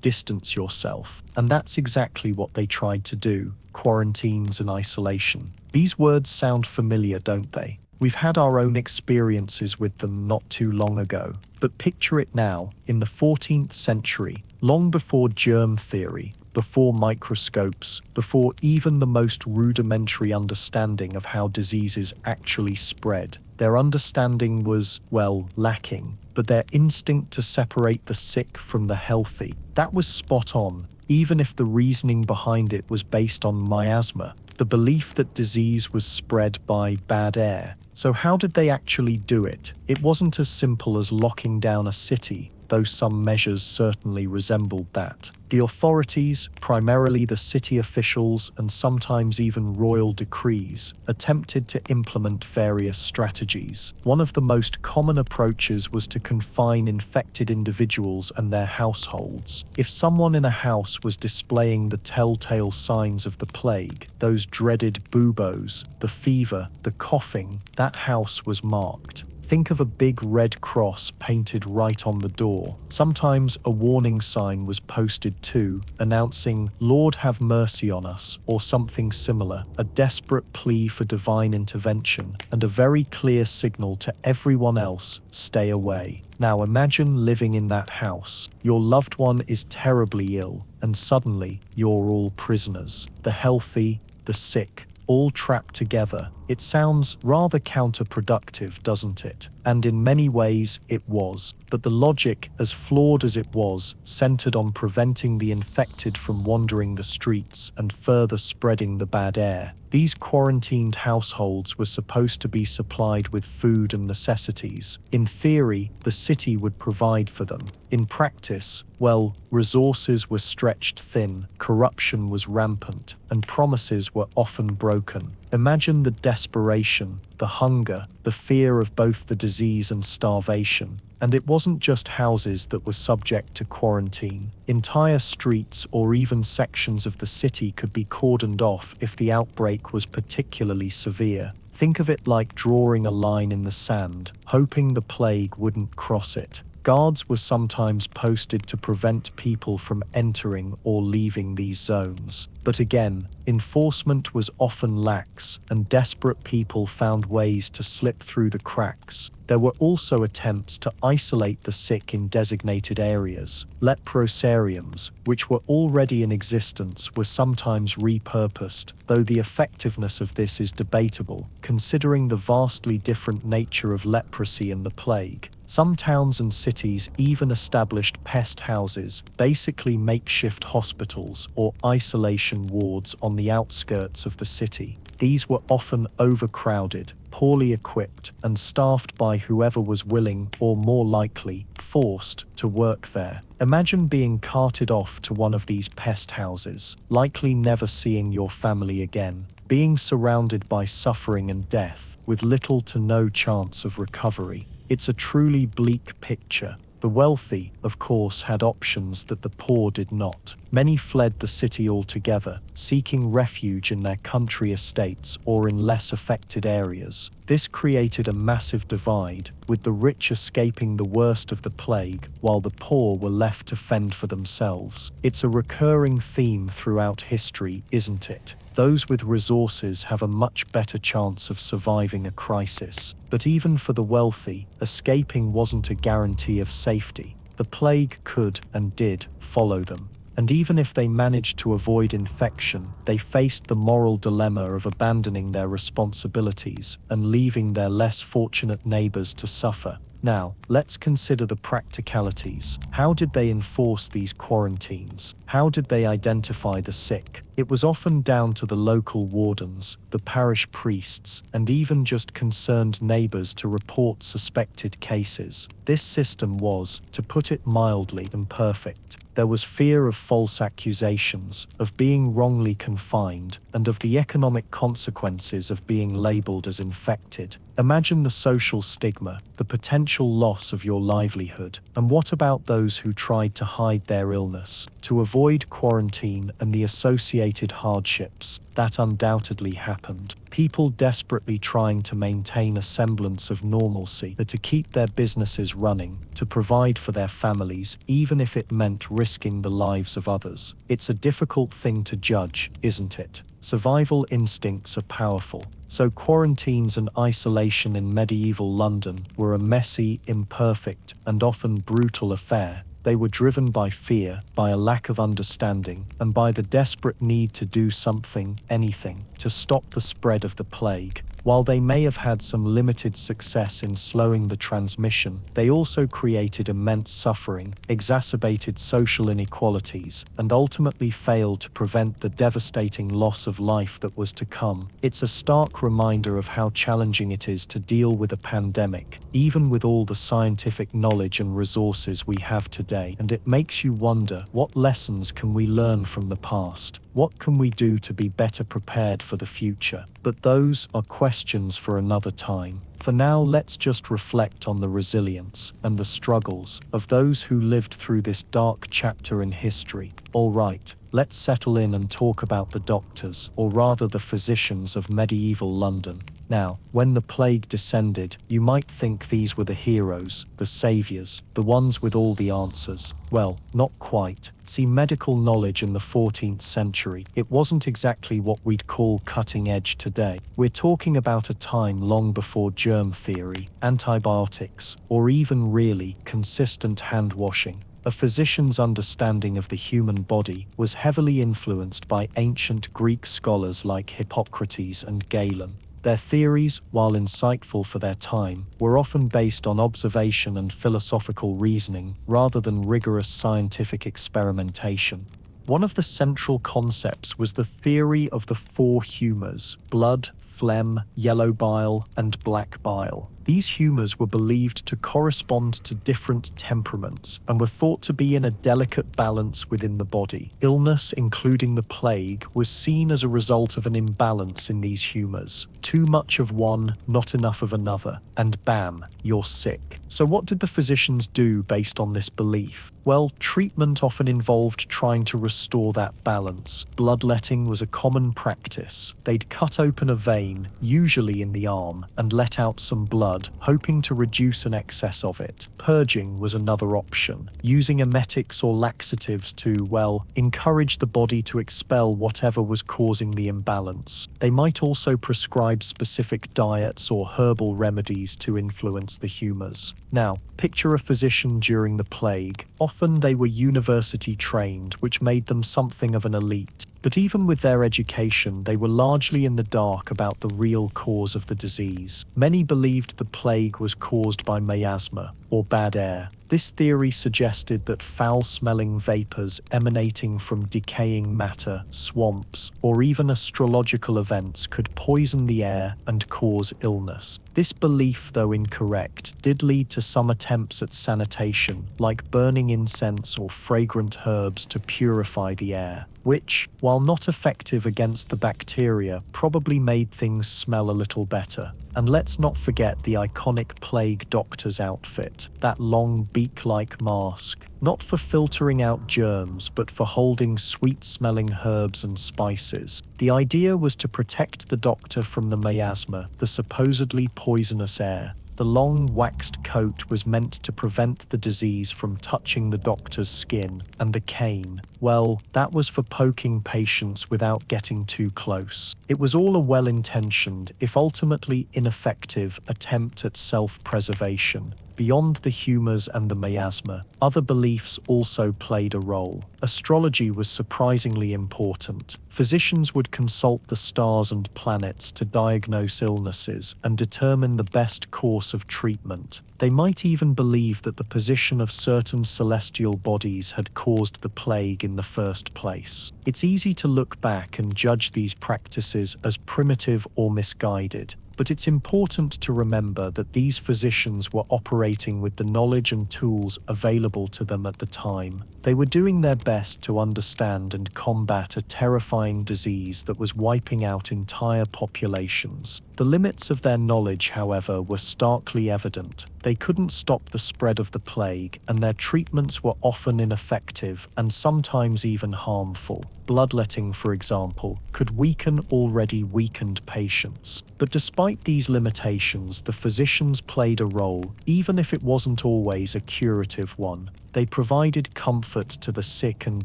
distance yourself. And that's exactly what they tried to do: quarantines and isolation. These words sound familiar, don't they? We've had our own experiences with them not too long ago. But picture it now, in the 14th century, long before germ theory, before microscopes, before even the most rudimentary understanding of how diseases actually spread. Their understanding was, lacking, but their instinct to separate the sick from the healthy, that was spot on, even if the reasoning behind it was based on miasma, the belief that disease was spread by bad air. So how did they actually do it? It wasn't as simple as locking down a city, though some measures certainly resembled that. The authorities, primarily the city officials and sometimes even royal decrees, attempted to implement various strategies. One of the most common approaches was to confine infected individuals and their households. If someone in a house was displaying the telltale signs of the plague, those dreaded buboes, the fever, the coughing, that house was marked. Think of a big red cross painted right on the door. Sometimes a warning sign was posted too, announcing, "Lord have mercy on us," or something similar, a desperate plea for divine intervention, and a very clear signal to everyone else, stay away. Now imagine living in that house. Your loved one is terribly ill, and suddenly, you're all prisoners. The healthy, the sick, all trapped together. It sounds rather counterproductive, doesn't it? And in many ways it was. But the logic, as flawed as it was, centered on preventing the infected from wandering the streets and further spreading the bad air. These quarantined households were supposed to be supplied with food and necessities. In theory, the city would provide for them. In practice, well, resources were stretched thin, corruption was rampant, and promises were often broken. Imagine the desperation, the hunger, the fear of both the disease and starvation. And it wasn't just houses that were subject to quarantine. Entire streets or even sections of the city could be cordoned off if the outbreak was particularly severe. Think of it like drawing a line in the sand, hoping the plague wouldn't cross it. Guards were sometimes posted to prevent people from entering or leaving these zones. But again, enforcement was often lax, and desperate people found ways to slip through the cracks. There were also attempts to isolate the sick in designated areas. Leprosariums, which were already in existence, were sometimes repurposed, though the effectiveness of this is debatable, considering the vastly different nature of leprosy and the plague. Some towns and cities even established pest houses, basically makeshift hospitals or isolation wards on the outskirts of the city. These were often overcrowded, poorly equipped, and staffed by whoever was willing or, more likely, forced to work there. Imagine being carted off to one of these pest houses, likely never seeing your family again, being surrounded by suffering and death, with little to no chance of recovery. It's a truly bleak picture. The wealthy, of course, had options that the poor did not. Many fled the city altogether, seeking refuge in their country estates or in less affected areas. This created a massive divide, with the rich escaping the worst of the plague, while the poor were left to fend for themselves. It's a recurring theme throughout history, isn't it? Those with resources have a much better chance of surviving a crisis. But even for the wealthy, escaping wasn't a guarantee of safety. The plague could and did follow them. And even if they managed to avoid infection, they faced the moral dilemma of abandoning their responsibilities and leaving their less fortunate neighbors to suffer. Now, let's consider the practicalities. How did they enforce these quarantines? How did they identify the sick? It was often down to the local wardens, the parish priests, and even just concerned neighbors to report suspected cases. This system was, to put it mildly, imperfect. There was fear of false accusations, of being wrongly confined, and of the economic consequences of being labeled as infected. Imagine the social stigma, the potential loss of your livelihood. And what about those who tried to hide their illness, to avoid quarantine and the associated hardships? That undoubtedly happened. People desperately trying to maintain a semblance of normalcy, to keep their businesses running, to provide for their families, even if it meant risking the lives of others. It's a difficult thing to judge, isn't it? Survival instincts are powerful. So quarantines and isolation in medieval London were a messy, imperfect, and often brutal affair. They were driven by fear, by a lack of understanding, and by the desperate need to do something, anything, to stop the spread of the plague. While they may have had some limited success in slowing the transmission, they also created immense suffering, exacerbated social inequalities, and ultimately failed to prevent the devastating loss of life that was to come. It's a stark reminder of how challenging it is to deal with a pandemic, even with all the scientific knowledge and resources we have today. And it makes you wonder, what lessons can we learn from the past? What can we do to be better prepared for the future? But those are questions for another time. For now, let's just reflect on the resilience and the struggles of those who lived through this dark chapter in history. All right, let's settle in and talk about the doctors, or rather the physicians of medieval London. Now, when the plague descended, you might think these were the heroes, the saviors, the ones with all the answers. Well, not quite. See, medical knowledge in the 14th century, it wasn't exactly what we'd call cutting edge today. We're talking about a time long before germ theory, antibiotics, or even really consistent hand washing. A physician's understanding of the human body was heavily influenced by ancient Greek scholars like Hippocrates and Galen. Their theories, while insightful for their time, were often based on observation and philosophical reasoning rather than rigorous scientific experimentation. One of the central concepts was the theory of the four humours: blood, phlegm, yellow bile, and black bile. These humours were believed to correspond to different temperaments and were thought to be in a delicate balance within the body. Illness, including the plague, was seen as a result of an imbalance in these humours. Too much of one, not enough of another, and bam, you're sick. So what did the physicians do based on this belief? Well, treatment often involved trying to restore that balance. Bloodletting was a common practice. They'd cut open a vein, usually in the arm, and let out some blood, hoping to reduce an excess of it. Purging was another option, using emetics or laxatives to, well, encourage the body to expel whatever was causing the imbalance. They might also prescribe specific diets or herbal remedies to influence the humours. Now, picture a physician during the plague. Often they were university trained, which made them something of an elite. But even with their education, they were largely in the dark about the real cause of the disease. Many believed the plague was caused by miasma, or bad air. This theory suggested that foul-smelling vapors emanating from decaying matter, swamps, or even astrological events could poison the air and cause illness. This belief, though incorrect, did lead to some attempts at sanitation, like burning incense or fragrant herbs to purify the air, which, while not effective against the bacteria, probably made things smell a little better. And let's not forget the iconic plague doctor's outfit, that long beak-like mask, not for filtering out germs, but for holding sweet-smelling herbs and spices. The idea was to protect the doctor from the miasma, the supposedly poisonous air. The long waxed coat was meant to prevent the disease from touching the doctor's skin, and the cane, well, that was for poking patients without getting too close. It was all a well-intentioned, if ultimately ineffective, attempt at self-preservation. Beyond the humours and the miasma, other beliefs also played a role. Astrology was surprisingly important. Physicians would consult the stars and planets to diagnose illnesses and determine the best course of treatment. They might even believe that the position of certain celestial bodies had caused the plague in the first place. It's easy to look back and judge these practices as primitive or misguided. But it's important to remember that these physicians were operating with the knowledge and tools available to them at the time. They were doing their best to understand and combat a terrifying disease that was wiping out entire populations. The limits of their knowledge, however, were starkly evident. They couldn't stop the spread of the plague, and their treatments were often ineffective and sometimes even harmful. Bloodletting, for example, could weaken already weakened patients. But despite these limitations, the physicians played a role, even if it wasn't always a curative one. They provided comfort to the sick and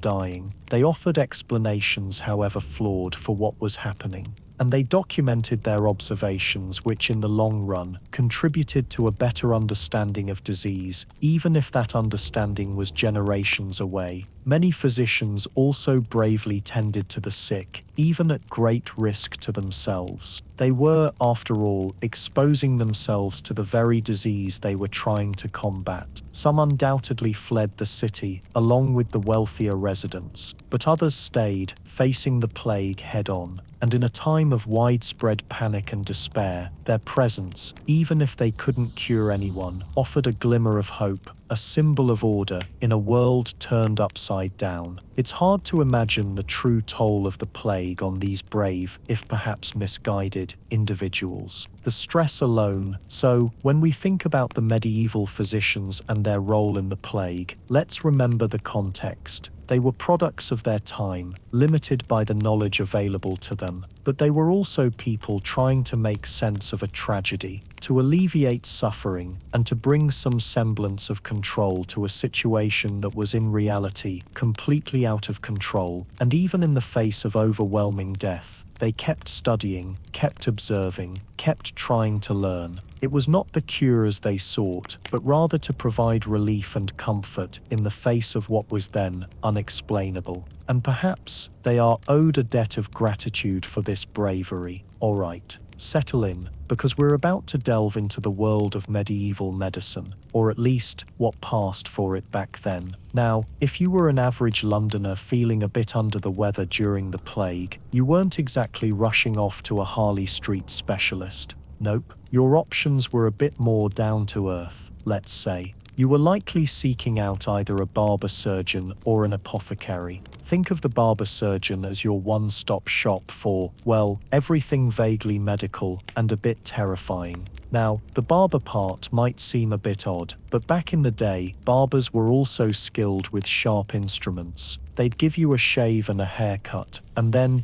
dying. They offered explanations, however flawed, for what was happening. And they documented their observations, which in the long run contributed to a better understanding of disease, even if that understanding was generations away. Many physicians also bravely tended to the sick, even at great risk to themselves. They were, after all, exposing themselves to the very disease they were trying to combat. Some undoubtedly fled the city, along with the wealthier residents, but others stayed, facing the plague head-on. And in a time of widespread panic and despair, their presence, even if they couldn't cure anyone, offered a glimmer of hope, a symbol of order in a world turned upside down. It's hard to imagine the true toll of the plague on these brave, if perhaps misguided, individuals. The stress alone. So, when we think about the medieval physicians and their role in the plague, let's remember the context. They were products of their time, limited by the knowledge available to them, but they were also people trying to make sense of a tragedy, to alleviate suffering, and to bring some semblance of control to a situation that was in reality completely out of control. And even in the face of overwhelming death, they kept studying, kept observing, kept trying to learn. It was not the cures they sought, but rather to provide relief and comfort in the face of what was then unexplainable. And perhaps they are owed a debt of gratitude for this bravery. Alright, settle in, because we're about to delve into the world of medieval medicine, or at least what passed for it back then. Now, if you were an average Londoner feeling a bit under the weather during the plague, you weren't exactly rushing off to a Harley Street specialist. Nope, your options were a bit more down to earth, let's say. You were likely seeking out either a barber surgeon or an apothecary. Think of the barber surgeon as your one-stop shop for, well, everything vaguely medical and a bit terrifying. Now, the barber part might seem a bit odd, but back in the day, barbers were also skilled with sharp instruments. They'd give you a shave and a haircut, and then,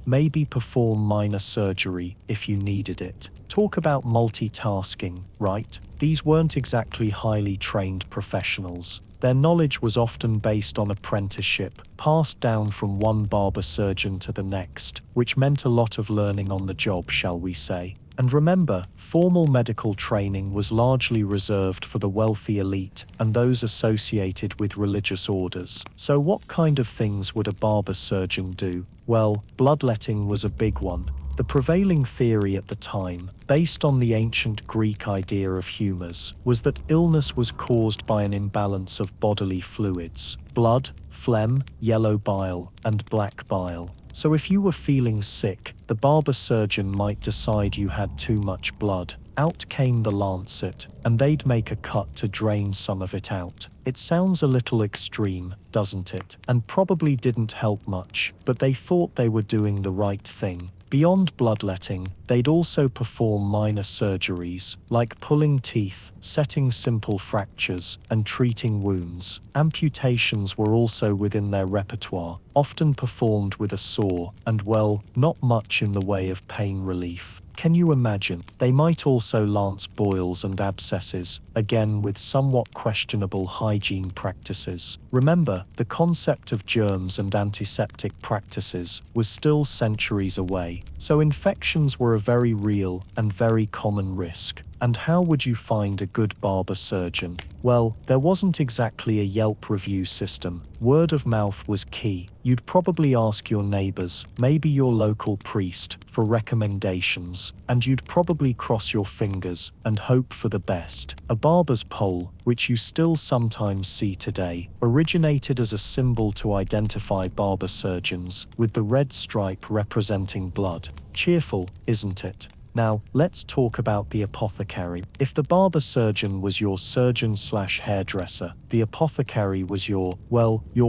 maybe perform minor surgery if you needed it. Talk about multitasking, right? These weren't exactly highly trained professionals. Their knowledge was often based on apprenticeship, passed down from one barber surgeon to the next, which meant a lot of learning on the job, shall we say. And remember, formal medical training was largely reserved for the wealthy elite and those associated with religious orders. So what kind of things would a barber surgeon do? Well, bloodletting was a big one. The prevailing theory at the time, based on the ancient Greek idea of humours, was that illness was caused by an imbalance of bodily fluids: blood, phlegm, yellow bile, and black bile. So if you were feeling sick, the barber surgeon might decide you had too much blood. Out came the lancet, and they'd make a cut to drain some of it out. It sounds a little extreme, doesn't it? And probably didn't help much, but they thought they were doing the right thing. Beyond bloodletting, they'd also perform minor surgeries, like pulling teeth, setting simple fractures, and treating wounds. Amputations were also within their repertoire, often performed with a saw, and well, not much in the way of pain relief. Can you imagine? They might also lance boils and abscesses, again with somewhat questionable hygiene practices. Remember, the concept of germs and antiseptic practices was still centuries away, so infections were a very real and very common risk. And how would you find a good barber surgeon? Well, there wasn't exactly a Yelp review system. Word of mouth was key. You'd probably ask your neighbors, maybe your local priest, for recommendations, and you'd probably cross your fingers and hope for the best. A barber's pole, which you still sometimes see today, originated as a symbol to identify barber surgeons, with the red stripe representing blood. Cheerful, isn't it? Now, let's talk about the apothecary. If the barber surgeon was your surgeon/hairdresser, the apothecary was your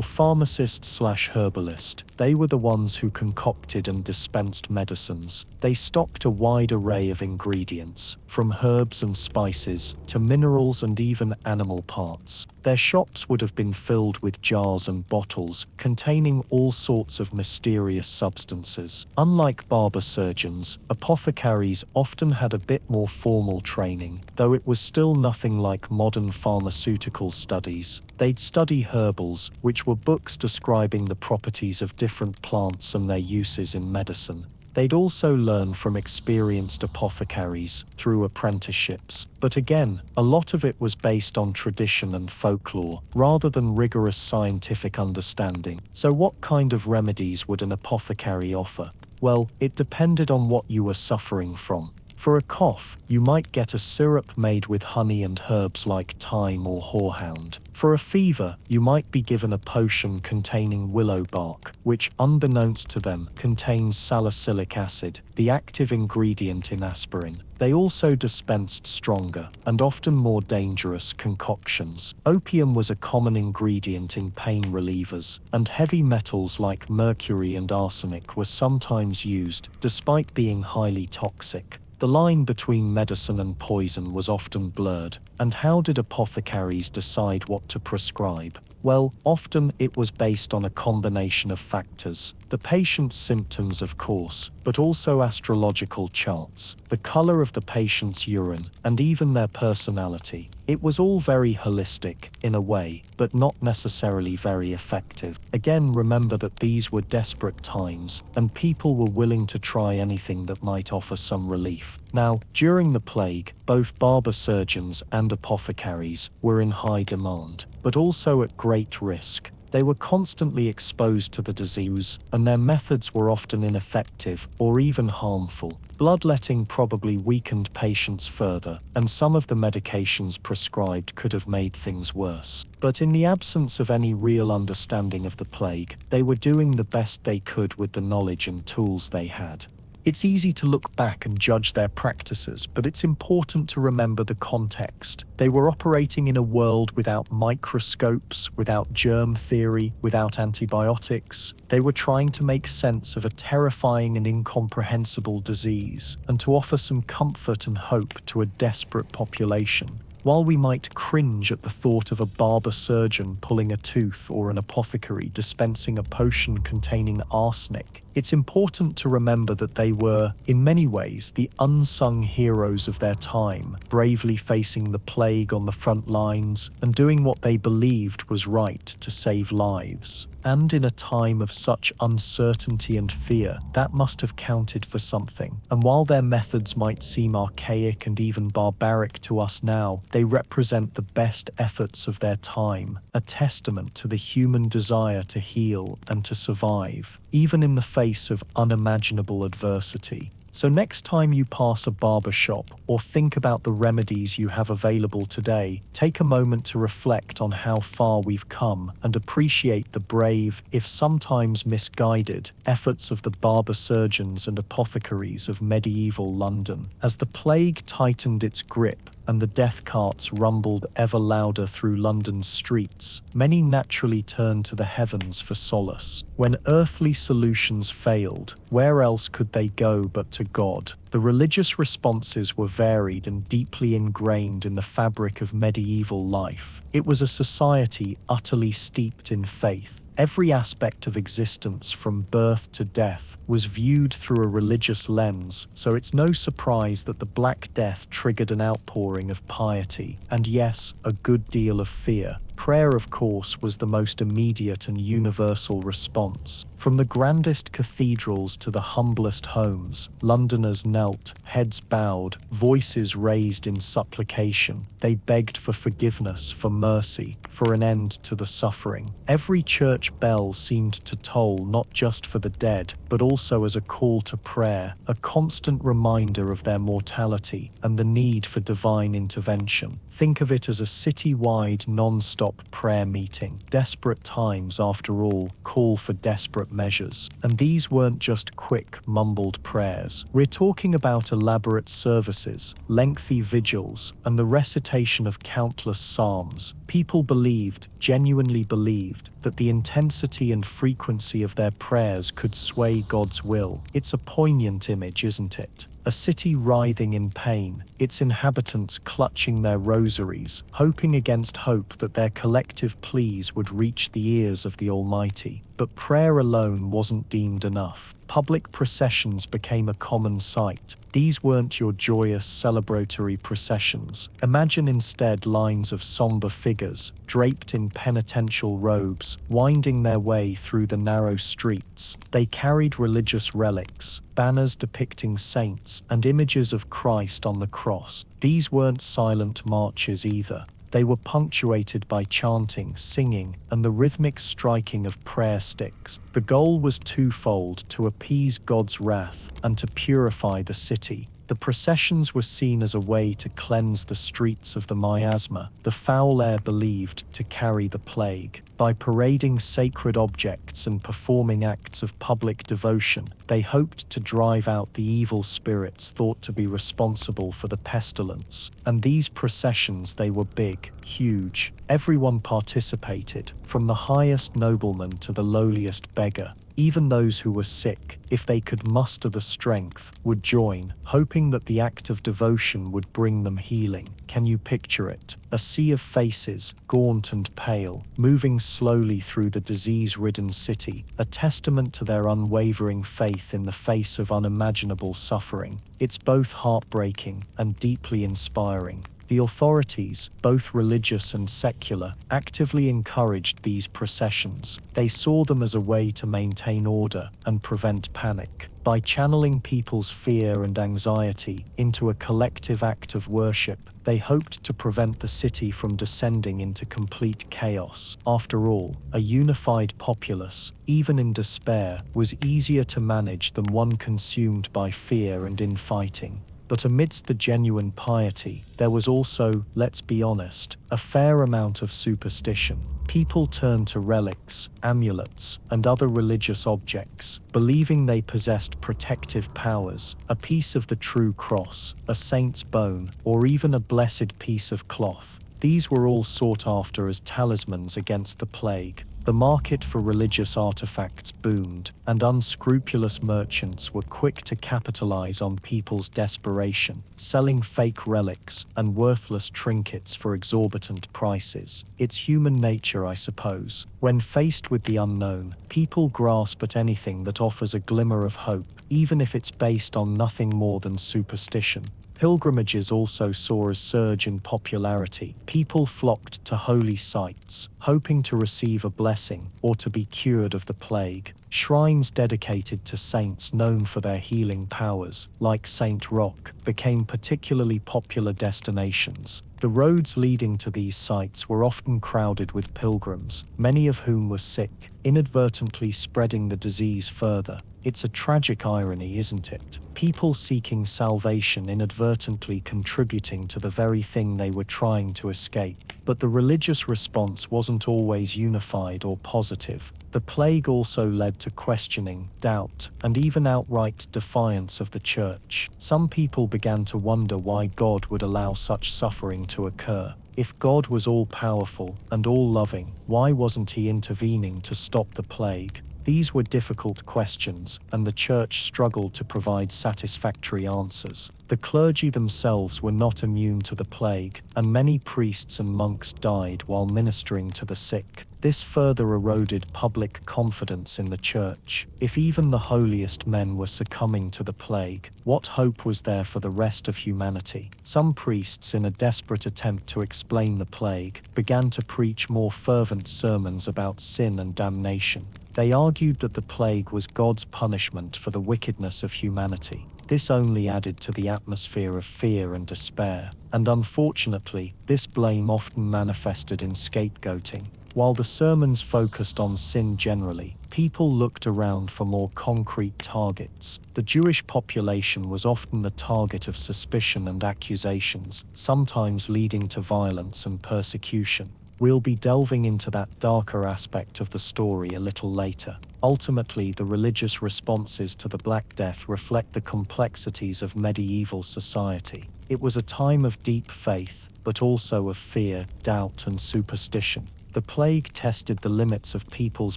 pharmacist/herbalist. They were the ones who concocted and dispensed medicines. They stocked a wide array of ingredients, from herbs and spices to minerals and even animal parts. Their shops would have been filled with jars and bottles containing all sorts of mysterious substances. Unlike barber surgeons, apothecaries often had a bit more formal training, though it was still nothing like modern pharmaceutical studies. They'd study herbals, which were books describing the properties of different plants and their uses in medicine. They'd also learn from experienced apothecaries through apprenticeships. But again, a lot of it was based on tradition and folklore, rather than rigorous scientific understanding. So what kind of remedies would an apothecary offer? Well, it depended on what you were suffering from. For a cough, you might get a syrup made with honey and herbs like thyme or horehound. For a fever, you might be given a potion containing willow bark, which, unbeknownst to them, contains salicylic acid, the active ingredient in aspirin. They also dispensed stronger, and often more dangerous, concoctions. Opium was a common ingredient in pain relievers, and heavy metals like mercury and arsenic were sometimes used, despite being highly toxic. The line between medicine and poison was often blurred, and how did apothecaries decide what to prescribe? Well, often it was based on a combination of factors. The patient's symptoms, of course, but also astrological charts, the color of the patient's urine, and even their personality. It was all very holistic, in a way, but not necessarily very effective. Again, remember that these were desperate times, and people were willing to try anything that might offer some relief. Now, during the plague, both barber surgeons and apothecaries were in high demand, but also at great risk. They were constantly exposed to the disease, and their methods were often ineffective or even harmful. Bloodletting probably weakened patients further, and some of the medications prescribed could have made things worse. But in the absence of any real understanding of the plague, they were doing the best they could with the knowledge and tools they had. It's easy to look back and judge their practices, but it's important to remember the context. They were operating in a world without microscopes, without germ theory, without antibiotics. They were trying to make sense of a terrifying and incomprehensible disease, and to offer some comfort and hope to a desperate population. While we might cringe at the thought of a barber surgeon pulling a tooth or an apothecary dispensing a potion containing arsenic, it's important to remember that they were, in many ways, the unsung heroes of their time, bravely facing the plague on the front lines and doing what they believed was right to save lives. And in a time of such uncertainty and fear, that must have counted for something. And while their methods might seem archaic and even barbaric to us now, they represent the best efforts of their time, a testament to the human desire to heal and to survive, even in the face of unimaginable adversity. So next time you pass a barber shop or think about the remedies you have available today, take a moment to reflect on how far we've come and appreciate the brave, if sometimes misguided, efforts of the barber surgeons and apothecaries of medieval London. As the plague tightened its grip and the death carts rumbled ever louder through London's streets, many naturally turned to the heavens for solace. When earthly solutions failed, where else could they go but to God? The religious responses were varied and deeply ingrained in the fabric of medieval life. It was a society utterly steeped in faith. Every aspect of existence, from birth to death, was viewed through a religious lens, so it's no surprise that the Black Death triggered an outpouring of piety, and yes, a good deal of fear. Prayer, of course, was the most immediate and universal response. From the grandest cathedrals to the humblest homes, Londoners knelt, heads bowed, voices raised in supplication. They begged for forgiveness, for mercy, for an end to the suffering. Every church bell seemed to toll not just for the dead, but also as a call to prayer, a constant reminder of their mortality and the need for divine intervention. Think of it as a city-wide, non-stop prayer meeting. Desperate times, after all, call for desperate measures. And these weren't just quick, mumbled prayers. We're talking about elaborate services, lengthy vigils, and the recitation of countless psalms. People believed, genuinely believed, that the intensity and frequency of their prayers could sway God's will. It's a poignant image, isn't it? A city writhing in pain, its inhabitants clutching their rosaries, hoping against hope that their collective pleas would reach the ears of the Almighty. But prayer alone wasn't deemed enough. Public processions became a common sight. These weren't your joyous celebratory processions. Imagine instead lines of somber figures, draped in penitential robes, winding their way through the narrow streets. They carried religious relics, banners depicting saints, and images of Christ on the cross. These weren't silent marches either. They were punctuated by chanting, singing, and the rhythmic striking of prayer sticks. The goal was twofold: to appease God's wrath and to purify the city. The processions were seen as a way to cleanse the streets of the miasma, the foul air believed to carry the plague. By parading sacred objects and performing acts of public devotion, they hoped to drive out the evil spirits thought to be responsible for the pestilence. And these processions, they were big, huge. Everyone participated, from the highest nobleman to the lowliest beggar. Even those who were sick, if they could muster the strength, would join, hoping that the act of devotion would bring them healing. Can you picture it? A sea of faces, gaunt and pale, moving slowly through the disease-ridden city, a testament to their unwavering faith in the face of unimaginable suffering. It's both heartbreaking and deeply inspiring. The authorities, both religious and secular, actively encouraged these processions. They saw them as a way to maintain order and prevent panic. By channeling people's fear and anxiety into a collective act of worship, they hoped to prevent the city from descending into complete chaos. After all, a unified populace, even in despair, was easier to manage than one consumed by fear and infighting. But amidst the genuine piety, there was also, let's be honest, a fair amount of superstition. People turned to relics, amulets, and other religious objects, believing they possessed protective powers, a piece of the true cross, a saint's bone, or even a blessed piece of cloth. These were all sought after as talismans against the plague. The market for religious artifacts boomed, and unscrupulous merchants were quick to capitalize on people's desperation, selling fake relics and worthless trinkets for exorbitant prices. It's human nature, I suppose. When faced with the unknown, people grasp at anything that offers a glimmer of hope, even if it's based on nothing more than superstition. Pilgrimages also saw a surge in popularity. People flocked to holy sites, hoping to receive a blessing or to be cured of the plague. Shrines dedicated to saints known for their healing powers, like Saint Roch, became particularly popular destinations. The roads leading to these sites were often crowded with pilgrims, many of whom were sick, inadvertently spreading the disease further. It's a tragic irony, isn't it? People seeking salvation inadvertently contributing to the very thing they were trying to escape. But the religious response wasn't always unified or positive. The plague also led to questioning, doubt, and even outright defiance of the church. Some people began to wonder why God would allow such suffering to occur. If God was all-powerful and all-loving, why wasn't he intervening to stop the plague? These were difficult questions, and the church struggled to provide satisfactory answers. The clergy themselves were not immune to the plague, and many priests and monks died while ministering to the sick. This further eroded public confidence in the church. If even the holiest men were succumbing to the plague, what hope was there for the rest of humanity? Some priests, in a desperate attempt to explain the plague, began to preach more fervent sermons about sin and damnation. They argued that the plague was God's punishment for the wickedness of humanity. This only added to the atmosphere of fear and despair, and unfortunately, this blame often manifested in scapegoating. While the sermons focused on sin generally, people looked around for more concrete targets. The Jewish population was often the target of suspicion and accusations, sometimes leading to violence and persecution. We'll be delving into that darker aspect of the story a little later. Ultimately, the religious responses to the Black Death reflect the complexities of medieval society. It was a time of deep faith, but also of fear, doubt, and superstition. The plague tested the limits of people's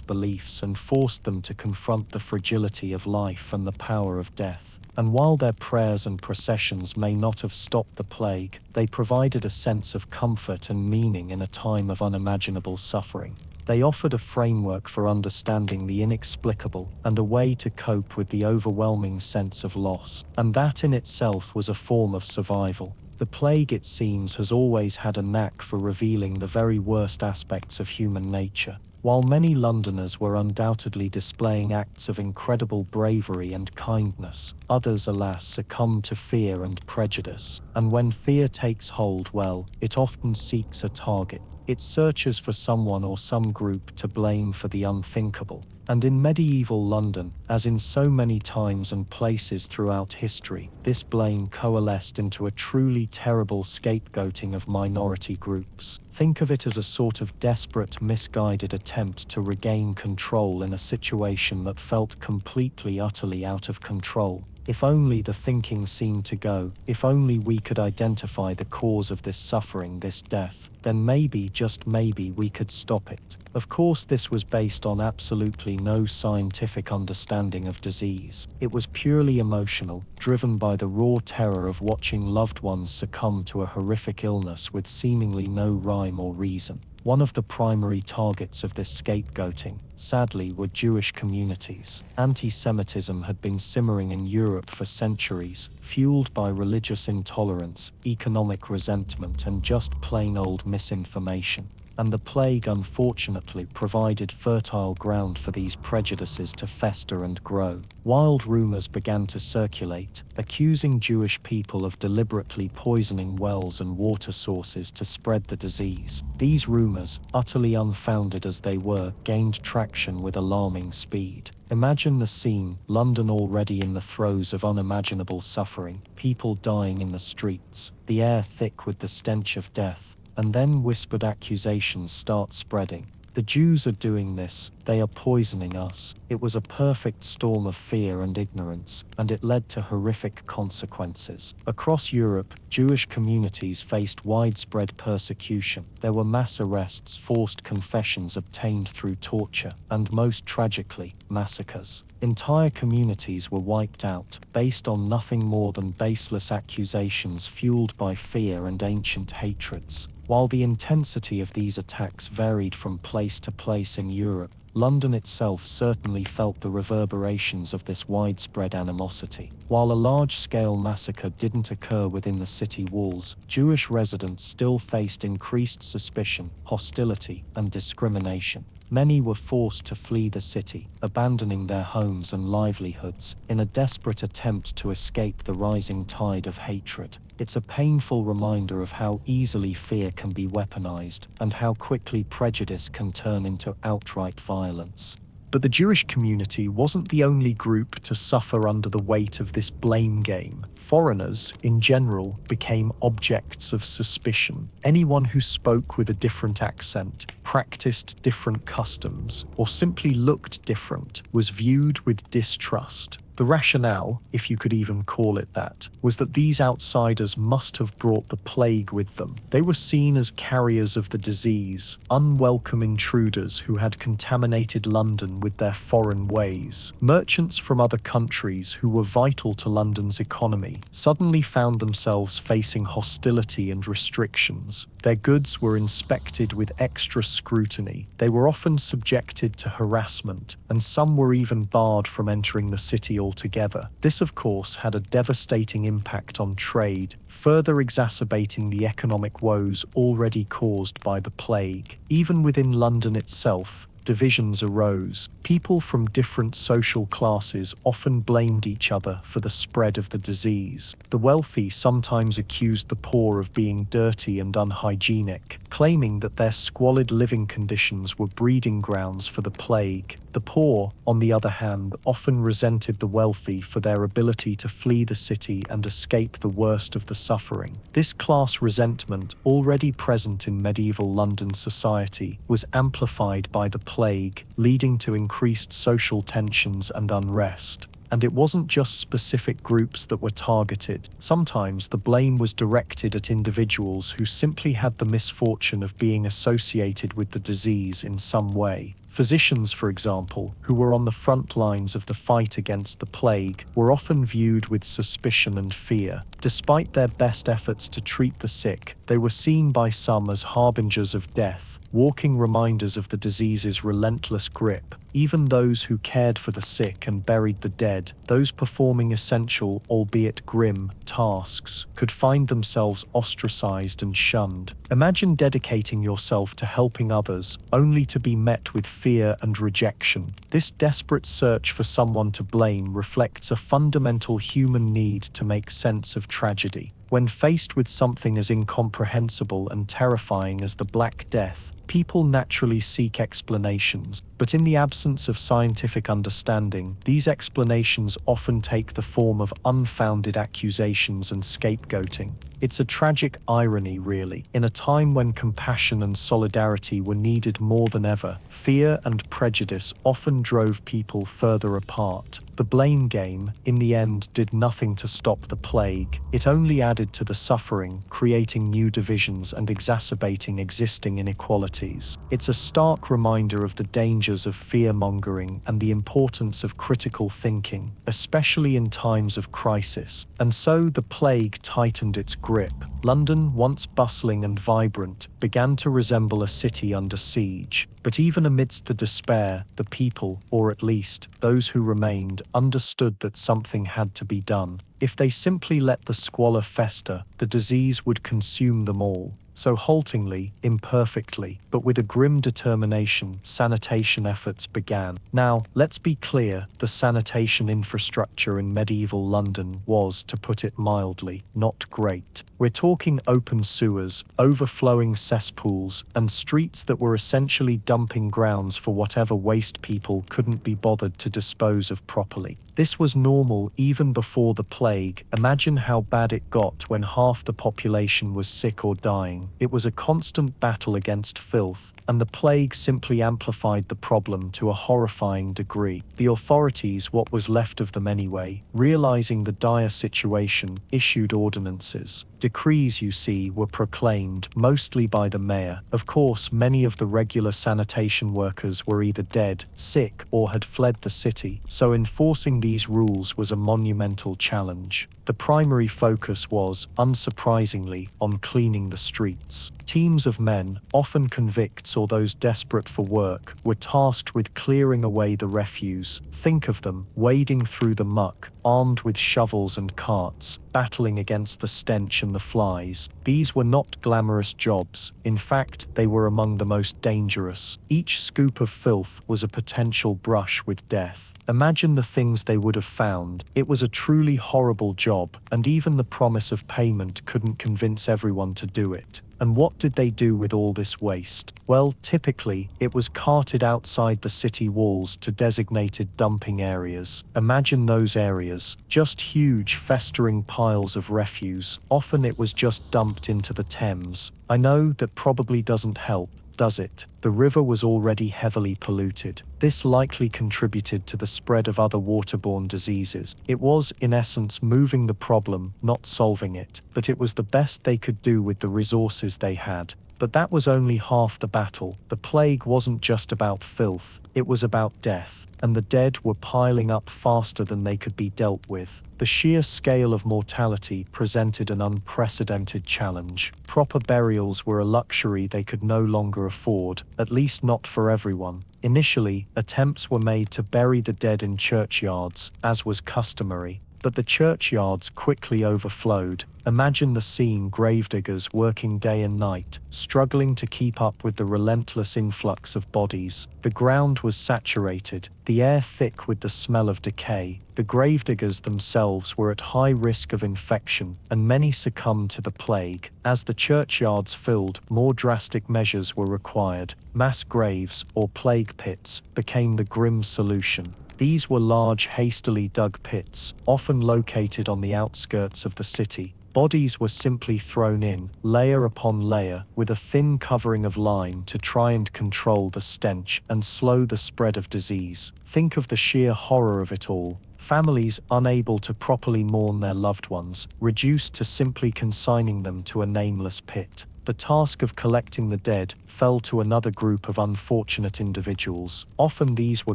beliefs and forced them to confront the fragility of life and the power of death. And while their prayers and processions may not have stopped the plague, they provided a sense of comfort and meaning in a time of unimaginable suffering. They offered a framework for understanding the inexplicable and a way to cope with the overwhelming sense of loss. And that in itself was a form of survival. The plague, it seems, has always had a knack for revealing the very worst aspects of human nature. While many Londoners were undoubtedly displaying acts of incredible bravery and kindness, others, alas, succumbed to fear and prejudice. And when fear takes hold, well, it often seeks a target. It searches for someone or some group to blame for the unthinkable. And in medieval London, as in so many times and places throughout history, this blame coalesced into a truly terrible scapegoating of minority groups. Think of it as a sort of desperate, misguided attempt to regain control in a situation that felt completely, utterly out of control. If only the thinking seemed to go, if only we could identify the cause of this suffering, this death, then maybe, just maybe, we could stop it. Of course, this was based on absolutely no scientific understanding of disease. It was purely emotional, driven by the raw terror of watching loved ones succumb to a horrific illness with seemingly no rhyme or reason. One of the primary targets of this scapegoating, sadly, were Jewish communities. Anti-Semitism had been simmering in Europe for centuries, fueled by religious intolerance, economic resentment, and just plain old misinformation. And the plague unfortunately provided fertile ground for these prejudices to fester and grow. Wild rumors began to circulate, accusing Jewish people of deliberately poisoning wells and water sources to spread the disease. These rumors, utterly unfounded as they were, gained traction with alarming speed. Imagine the scene: London already in the throes of unimaginable suffering, people dying in the streets, the air thick with the stench of death. And then whispered accusations start spreading. The Jews are doing this, they are poisoning us. It was a perfect storm of fear and ignorance, and it led to horrific consequences. Across Europe, Jewish communities faced widespread persecution. There were mass arrests, forced confessions obtained through torture, and most tragically, massacres. Entire communities were wiped out, based on nothing more than baseless accusations fueled by fear and ancient hatreds. While the intensity of these attacks varied from place to place in Europe, London itself certainly felt the reverberations of this widespread animosity. While a large-scale massacre didn't occur within the city walls, Jewish residents still faced increased suspicion, hostility, and discrimination. Many were forced to flee the city, abandoning their homes and livelihoods, in a desperate attempt to escape the rising tide of hatred. It's a painful reminder of how easily fear can be weaponized, and how quickly prejudice can turn into outright violence. But the Jewish community wasn't the only group to suffer under the weight of this blame game. Foreigners, in general, became objects of suspicion. Anyone who spoke with a different accent, practiced different customs, or simply looked different was viewed with distrust. The rationale, if you could even call it that, was that these outsiders must have brought the plague with them. They were seen as carriers of the disease, unwelcome intruders who had contaminated London with their foreign ways. Merchants from other countries who were vital to London's economy suddenly found themselves facing hostility and restrictions. Their goods were inspected with extra scrutiny. They were often subjected to harassment, and some were even barred from entering the city altogether. This, of course, had a devastating impact on trade, further exacerbating the economic woes already caused by the plague. Even within London itself, divisions arose. People from different social classes often blamed each other for the spread of the disease. The wealthy sometimes accused the poor of being dirty and unhygienic, claiming that their squalid living conditions were breeding grounds for the plague. The poor, on the other hand, often resented the wealthy for their ability to flee the city and escape the worst of the suffering. This class resentment, already present in medieval London society, was amplified by the plague, leading to increased social tensions and unrest. And it wasn't just specific groups that were targeted. Sometimes the blame was directed at individuals who simply had the misfortune of being associated with the disease in some way. Physicians, for example, who were on the front lines of the fight against the plague, were often viewed with suspicion and fear. Despite their best efforts to treat the sick, they were seen by some as harbingers of death, walking reminders of the disease's relentless grip. Even those who cared for the sick and buried the dead, those performing essential, albeit grim, tasks, could find themselves ostracized and shunned. Imagine dedicating yourself to helping others, only to be met with fear and rejection. This desperate search for someone to blame reflects a fundamental human need to make sense of tragedy. When faced with something as incomprehensible and terrifying as the Black Death, people naturally seek explanations, but in the absence of scientific understanding, these explanations often take the form of unfounded accusations and scapegoating. It's a tragic irony, really. In a time when compassion and solidarity were needed more than ever, fear and prejudice often drove people further apart. The blame game, in the end, did nothing to stop the plague. It only added to the suffering, creating new divisions and exacerbating existing inequalities. authorities. It's a stark reminder of the dangers of fear-mongering and the importance of critical thinking, especially in times of crisis. And so the plague tightened its grip. London, once bustling and vibrant, began to resemble a city under siege. But even amidst the despair, the people, or at least those who remained, understood that something had to be done. If they simply let the squalor fester, the disease would consume them all. So haltingly, imperfectly, but with a grim determination, sanitation efforts began. Now, let's be clear, the sanitation infrastructure in medieval London was, to put it mildly, not great. We're talking open sewers, overflowing cesspools, and streets that were essentially dumping grounds for whatever waste people couldn't be bothered to dispose of properly. This was normal even before the plague. Imagine how bad it got when half the population was sick or dying. It was a constant battle against filth, and the plague simply amplified the problem to a horrifying degree. The authorities, what was left of them anyway, realizing the dire situation, issued ordinances. Decrees, you see, were proclaimed, mostly by the mayor. Of course, many of the regular sanitation workers were either dead, sick, or had fled the city, so enforcing these rules was a monumental challenge. The primary focus was, unsurprisingly, on cleaning the streets. Teams of men, often convicts or those desperate for work, were tasked with clearing away the refuse. Think of them, wading through the muck, armed with shovels and carts, battling against the stench and the flies. These were not glamorous jobs. In fact, they were among the most dangerous. Each scoop of filth was a potential brush with death. Imagine the things they would have found. It was a truly horrible job, and even the promise of payment couldn't convince everyone to do it. And what did they do with all this waste? Well, typically, it was carted outside the city walls to designated dumping areas. Imagine those areas, just huge, festering piles of refuse. Often it was just dumped into the Thames. I know that probably doesn't help, does it? The river was already heavily polluted. This likely contributed to the spread of other waterborne diseases. It was, in essence, moving the problem, not solving it, but it was the best they could do with the resources they had. But that was only half the battle. The plague wasn't just about filth, it was about death, and the dead were piling up faster than they could be dealt with. The sheer scale of mortality presented an unprecedented challenge. Proper burials were a luxury they could no longer afford, at least not for everyone. Initially, attempts were made to bury the dead in churchyards, as was customary. But the churchyards quickly overflowed. Imagine the scene: gravediggers working day and night, struggling to keep up with the relentless influx of bodies. The ground was saturated, the air thick with the smell of decay. The gravediggers themselves were at high risk of infection, and many succumbed to the plague. As the churchyards filled, more drastic measures were required. Mass graves, or plague pits, became the grim solution. These were large, hastily dug pits, often located on the outskirts of the city. Bodies were simply thrown in, layer upon layer, with a thin covering of lime to try and control the stench and slow the spread of disease. Think of the sheer horror of it all. Families unable to properly mourn their loved ones, reduced to simply consigning them to a nameless pit. The task of collecting the dead fell to another group of unfortunate individuals. Often these were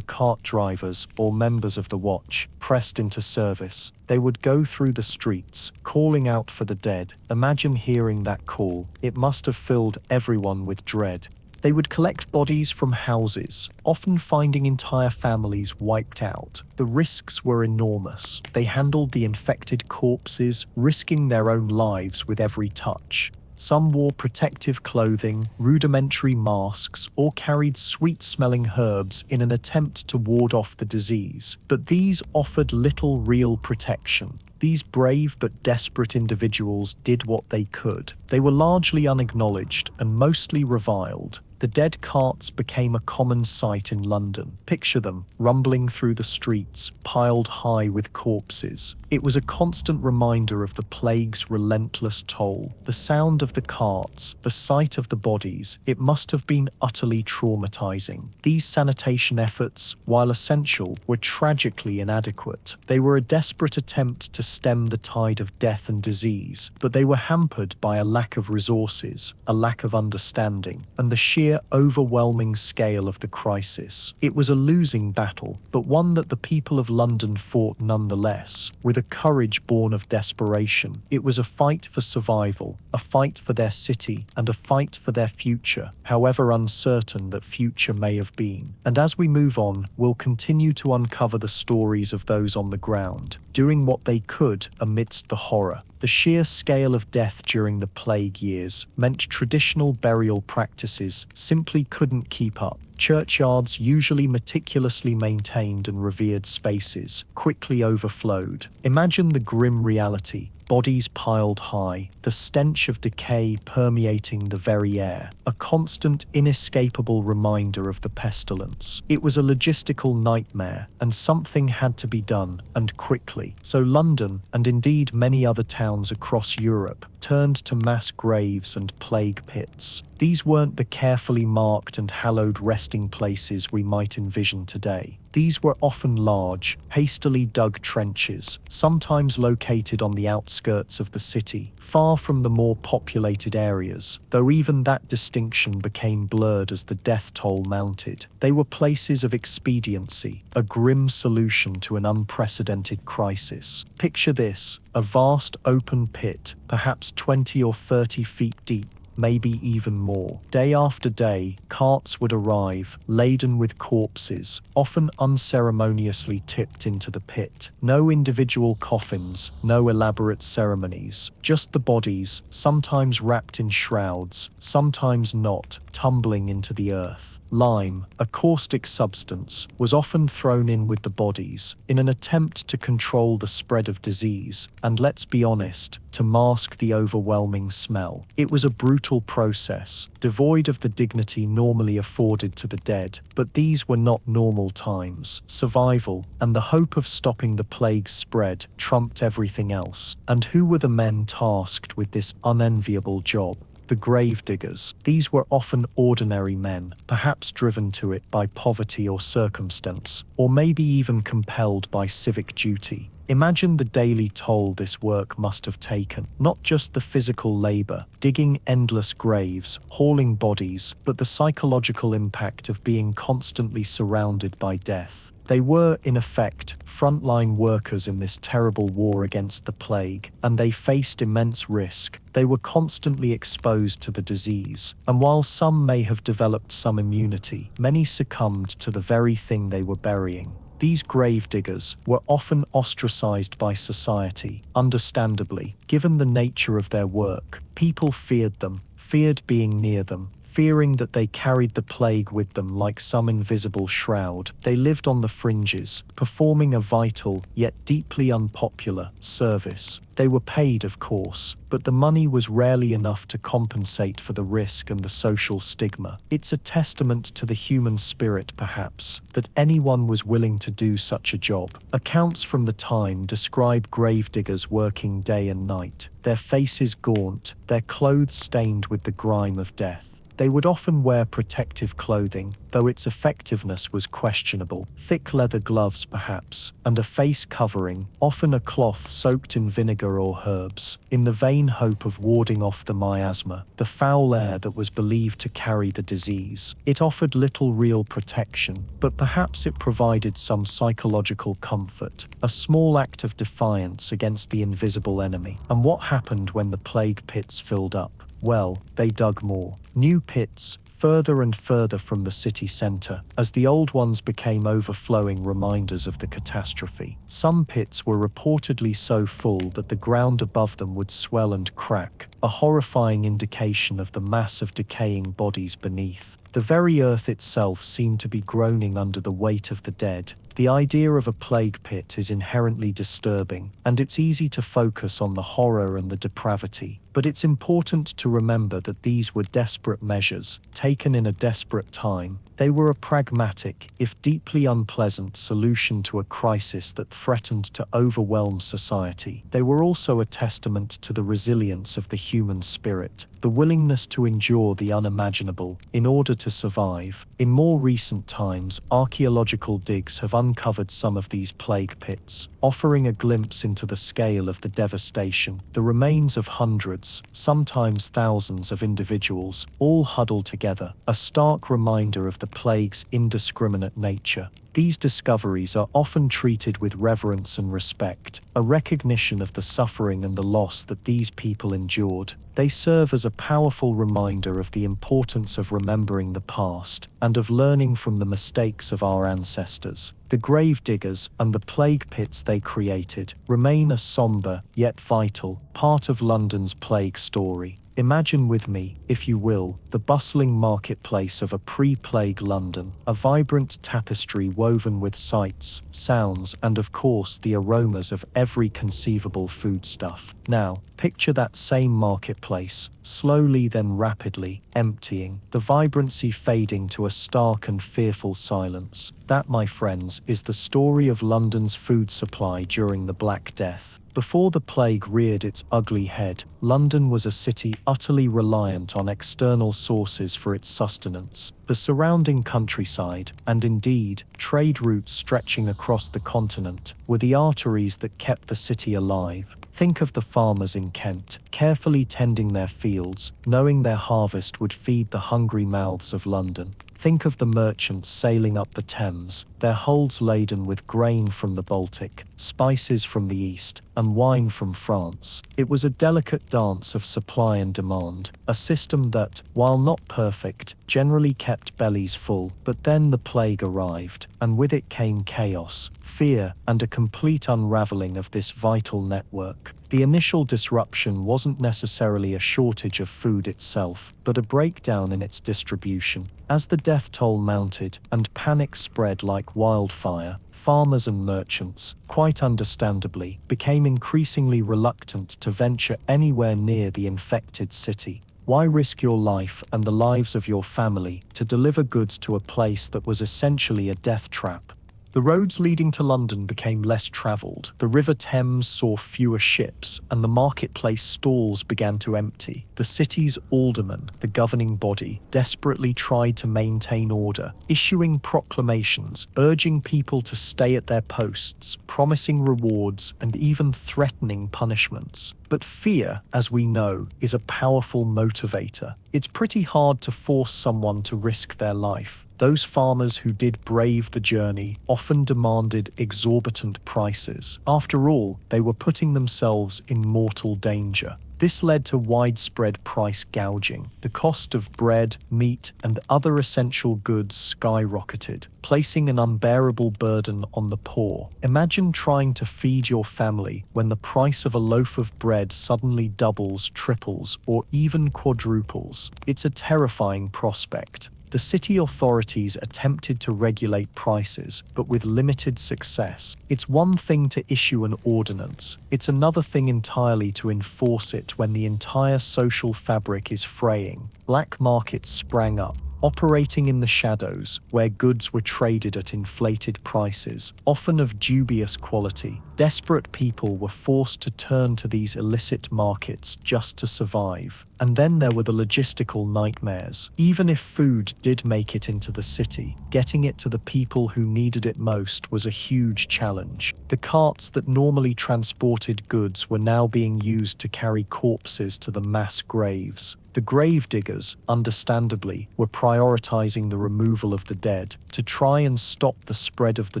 cart drivers or members of the watch, pressed into service. They would go through the streets, calling out for the dead. Imagine hearing that call. It must have filled everyone with dread. They would collect bodies from houses, often finding entire families wiped out. The risks were enormous. They handled the infected corpses, risking their own lives with every touch. Some wore protective clothing, rudimentary masks, or carried sweet-smelling herbs in an attempt to ward off the disease. But these offered little real protection. These brave but desperate individuals did what they could. They were largely unacknowledged and mostly reviled. The dead carts became a common sight in London. Picture them, rumbling through the streets, piled high with corpses. It was a constant reminder of the plague's relentless toll. The sound of the carts, the sight of the bodies, it must have been utterly traumatizing. These sanitation efforts, while essential, were tragically inadequate. They were a desperate attempt to stem the tide of death and disease, but they were hampered by a lack of resources, a lack of understanding, and the sheer sheer overwhelming scale of the crisis. It was a losing battle, but one that the people of London fought nonetheless, with a courage born of desperation. It was a fight for survival, a fight for their city, and a fight for their future, however uncertain that future may have been. And as we move on, we'll continue to uncover the stories of those on the ground, doing what they could amidst the horror. The sheer scale of death during the plague years meant traditional burial practices simply couldn't keep up. Churchyards, usually meticulously maintained and revered spaces, quickly overflowed. Imagine the grim reality. Bodies piled high, the stench of decay permeating the very air, a constant, inescapable reminder of the pestilence. It was a logistical nightmare, and something had to be done, and quickly. So London, and indeed many other towns across Europe, turned to mass graves and plague pits. These weren't the carefully marked and hallowed resting places we might envision today. These were often large, hastily dug trenches, sometimes located on the outskirts of the city, far from the more populated areas, though even that distinction became blurred as the death toll mounted. They were places of expediency, a grim solution to an unprecedented crisis. Picture this, a vast open pit, perhaps 20 or 30 feet deep, maybe even more. Day after day, carts would arrive, laden with corpses, often unceremoniously tipped into the pit. No individual coffins, no elaborate ceremonies, just the bodies, sometimes wrapped in shrouds, sometimes not, tumbling into the earth. Lime, a caustic substance, was often thrown in with the bodies, in an attempt to control the spread of disease, and let's be honest, to mask the overwhelming smell. It was a brutal process, devoid of the dignity normally afforded to the dead, but these were not normal times. Survival, and the hope of stopping the plague's spread, trumped everything else. And who were the men tasked with this unenviable job? The gravediggers. These were often ordinary men, perhaps driven to it by poverty or circumstance, or maybe even compelled by civic duty. Imagine the daily toll this work must have taken. Not just the physical labor, digging endless graves, hauling bodies, but the psychological impact of being constantly surrounded by death. They were, in effect, frontline workers in this terrible war against the plague, and they faced immense risk. They were constantly exposed to the disease, and while some may have developed some immunity, many succumbed to the very thing they were burying. These gravediggers were often ostracized by society, understandably, given the nature of their work. People feared them, feared being near them, fearing that they carried the plague with them like some invisible shroud. They lived on the fringes, performing a vital, yet deeply unpopular, service. They were paid, of course, but the money was rarely enough to compensate for the risk and the social stigma. It's a testament to the human spirit, perhaps, that anyone was willing to do such a job. Accounts from the time describe gravediggers working day and night, their faces gaunt, their clothes stained with the grime of death. They would often wear protective clothing, though its effectiveness was questionable. Thick leather gloves, perhaps, and a face covering, often a cloth soaked in vinegar or herbs, in the vain hope of warding off the miasma, the foul air that was believed to carry the disease. It offered little real protection, but perhaps it provided some psychological comfort, a small act of defiance against the invisible enemy. And what happened when the plague pits filled up? Well, they dug more. New pits, further and further from the city centre, as the old ones became overflowing reminders of the catastrophe. Some pits were reportedly so full that the ground above them would swell and crack, a horrifying indication of the mass of decaying bodies beneath. The very earth itself seemed to be groaning under the weight of the dead. The idea of a plague pit is inherently disturbing, and it's easy to focus on the horror and the depravity. But it's important to remember that these were desperate measures, taken in a desperate time. They were a pragmatic, if deeply unpleasant, solution to a crisis that threatened to overwhelm society. They were also a testament to the resilience of the human spirit, the willingness to endure the unimaginable in order to survive. In more recent times, archaeological digs have uncovered some of these plague pits, offering a glimpse into the scale of the devastation. The remains of hundreds, hundreds, sometimes thousands of individuals, all huddled together, a stark reminder of the plague's indiscriminate nature. These discoveries are often treated with reverence and respect, a recognition of the suffering and the loss that these people endured. They serve as a powerful reminder of the importance of remembering the past and of learning from the mistakes of our ancestors. The grave diggers and the plague pits they created remain a somber, yet vital, part of London's plague story. Imagine with me, if you will, the bustling marketplace of a pre-plague London, a vibrant tapestry woven with sights, sounds, and of course the aromas of every conceivable foodstuff. Now, picture that same marketplace, slowly then rapidly, emptying, the vibrancy fading to a stark and fearful silence. That, my friends, is the story of London's food supply during the Black Death. Before the plague reared its ugly head, London was a city utterly reliant on external sources for its sustenance. The surrounding countryside, and indeed, trade routes stretching across the continent, were the arteries that kept the city alive. Think of the farmers in Kent, carefully tending their fields, knowing their harvest would feed the hungry mouths of London. Think of the merchants sailing up the Thames, their holds laden with grain from the Baltic, spices from the East, and wine from France. It was a delicate dance of supply and demand, a system that, while not perfect, generally kept bellies full. But then the plague arrived, and with it came chaos, fear, and a complete unraveling of this vital network. The initial disruption wasn't necessarily a shortage of food itself, but a breakdown in its distribution. As the death toll mounted and panic spread like wildfire, farmers and merchants, quite understandably, became increasingly reluctant to venture anywhere near the infected city. Why risk your life and the lives of your family to deliver goods to a place that was essentially a death trap? The roads leading to London became less travelled, the River Thames saw fewer ships, and the marketplace stalls began to empty. The city's aldermen, the governing body, desperately tried to maintain order, issuing proclamations, urging people to stay at their posts, promising rewards, and even threatening punishments. But fear, as we know, is a powerful motivator. It's pretty hard to force someone to risk their life. Those farmers who did brave the journey often demanded exorbitant prices. After all, they were putting themselves in mortal danger. This led to widespread price gouging. The cost of bread, meat, and other essential goods skyrocketed, placing an unbearable burden on the poor. Imagine trying to feed your family when the price of a loaf of bread suddenly doubles, triples, or even quadruples. It's a terrifying prospect. The city authorities attempted to regulate prices, but with limited success. It's one thing to issue an ordinance, it's another thing entirely to enforce it when the entire social fabric is fraying. Black markets sprang up, operating in the shadows, where goods were traded at inflated prices, often of dubious quality. Desperate people were forced to turn to these illicit markets just to survive. And then there were the logistical nightmares. Even if food did make it into the city, getting it to the people who needed it most was a huge challenge. The carts that normally transported goods were now being used to carry corpses to the mass graves. The grave diggers, understandably, were prioritizing the removal of the dead to try and stop the spread of the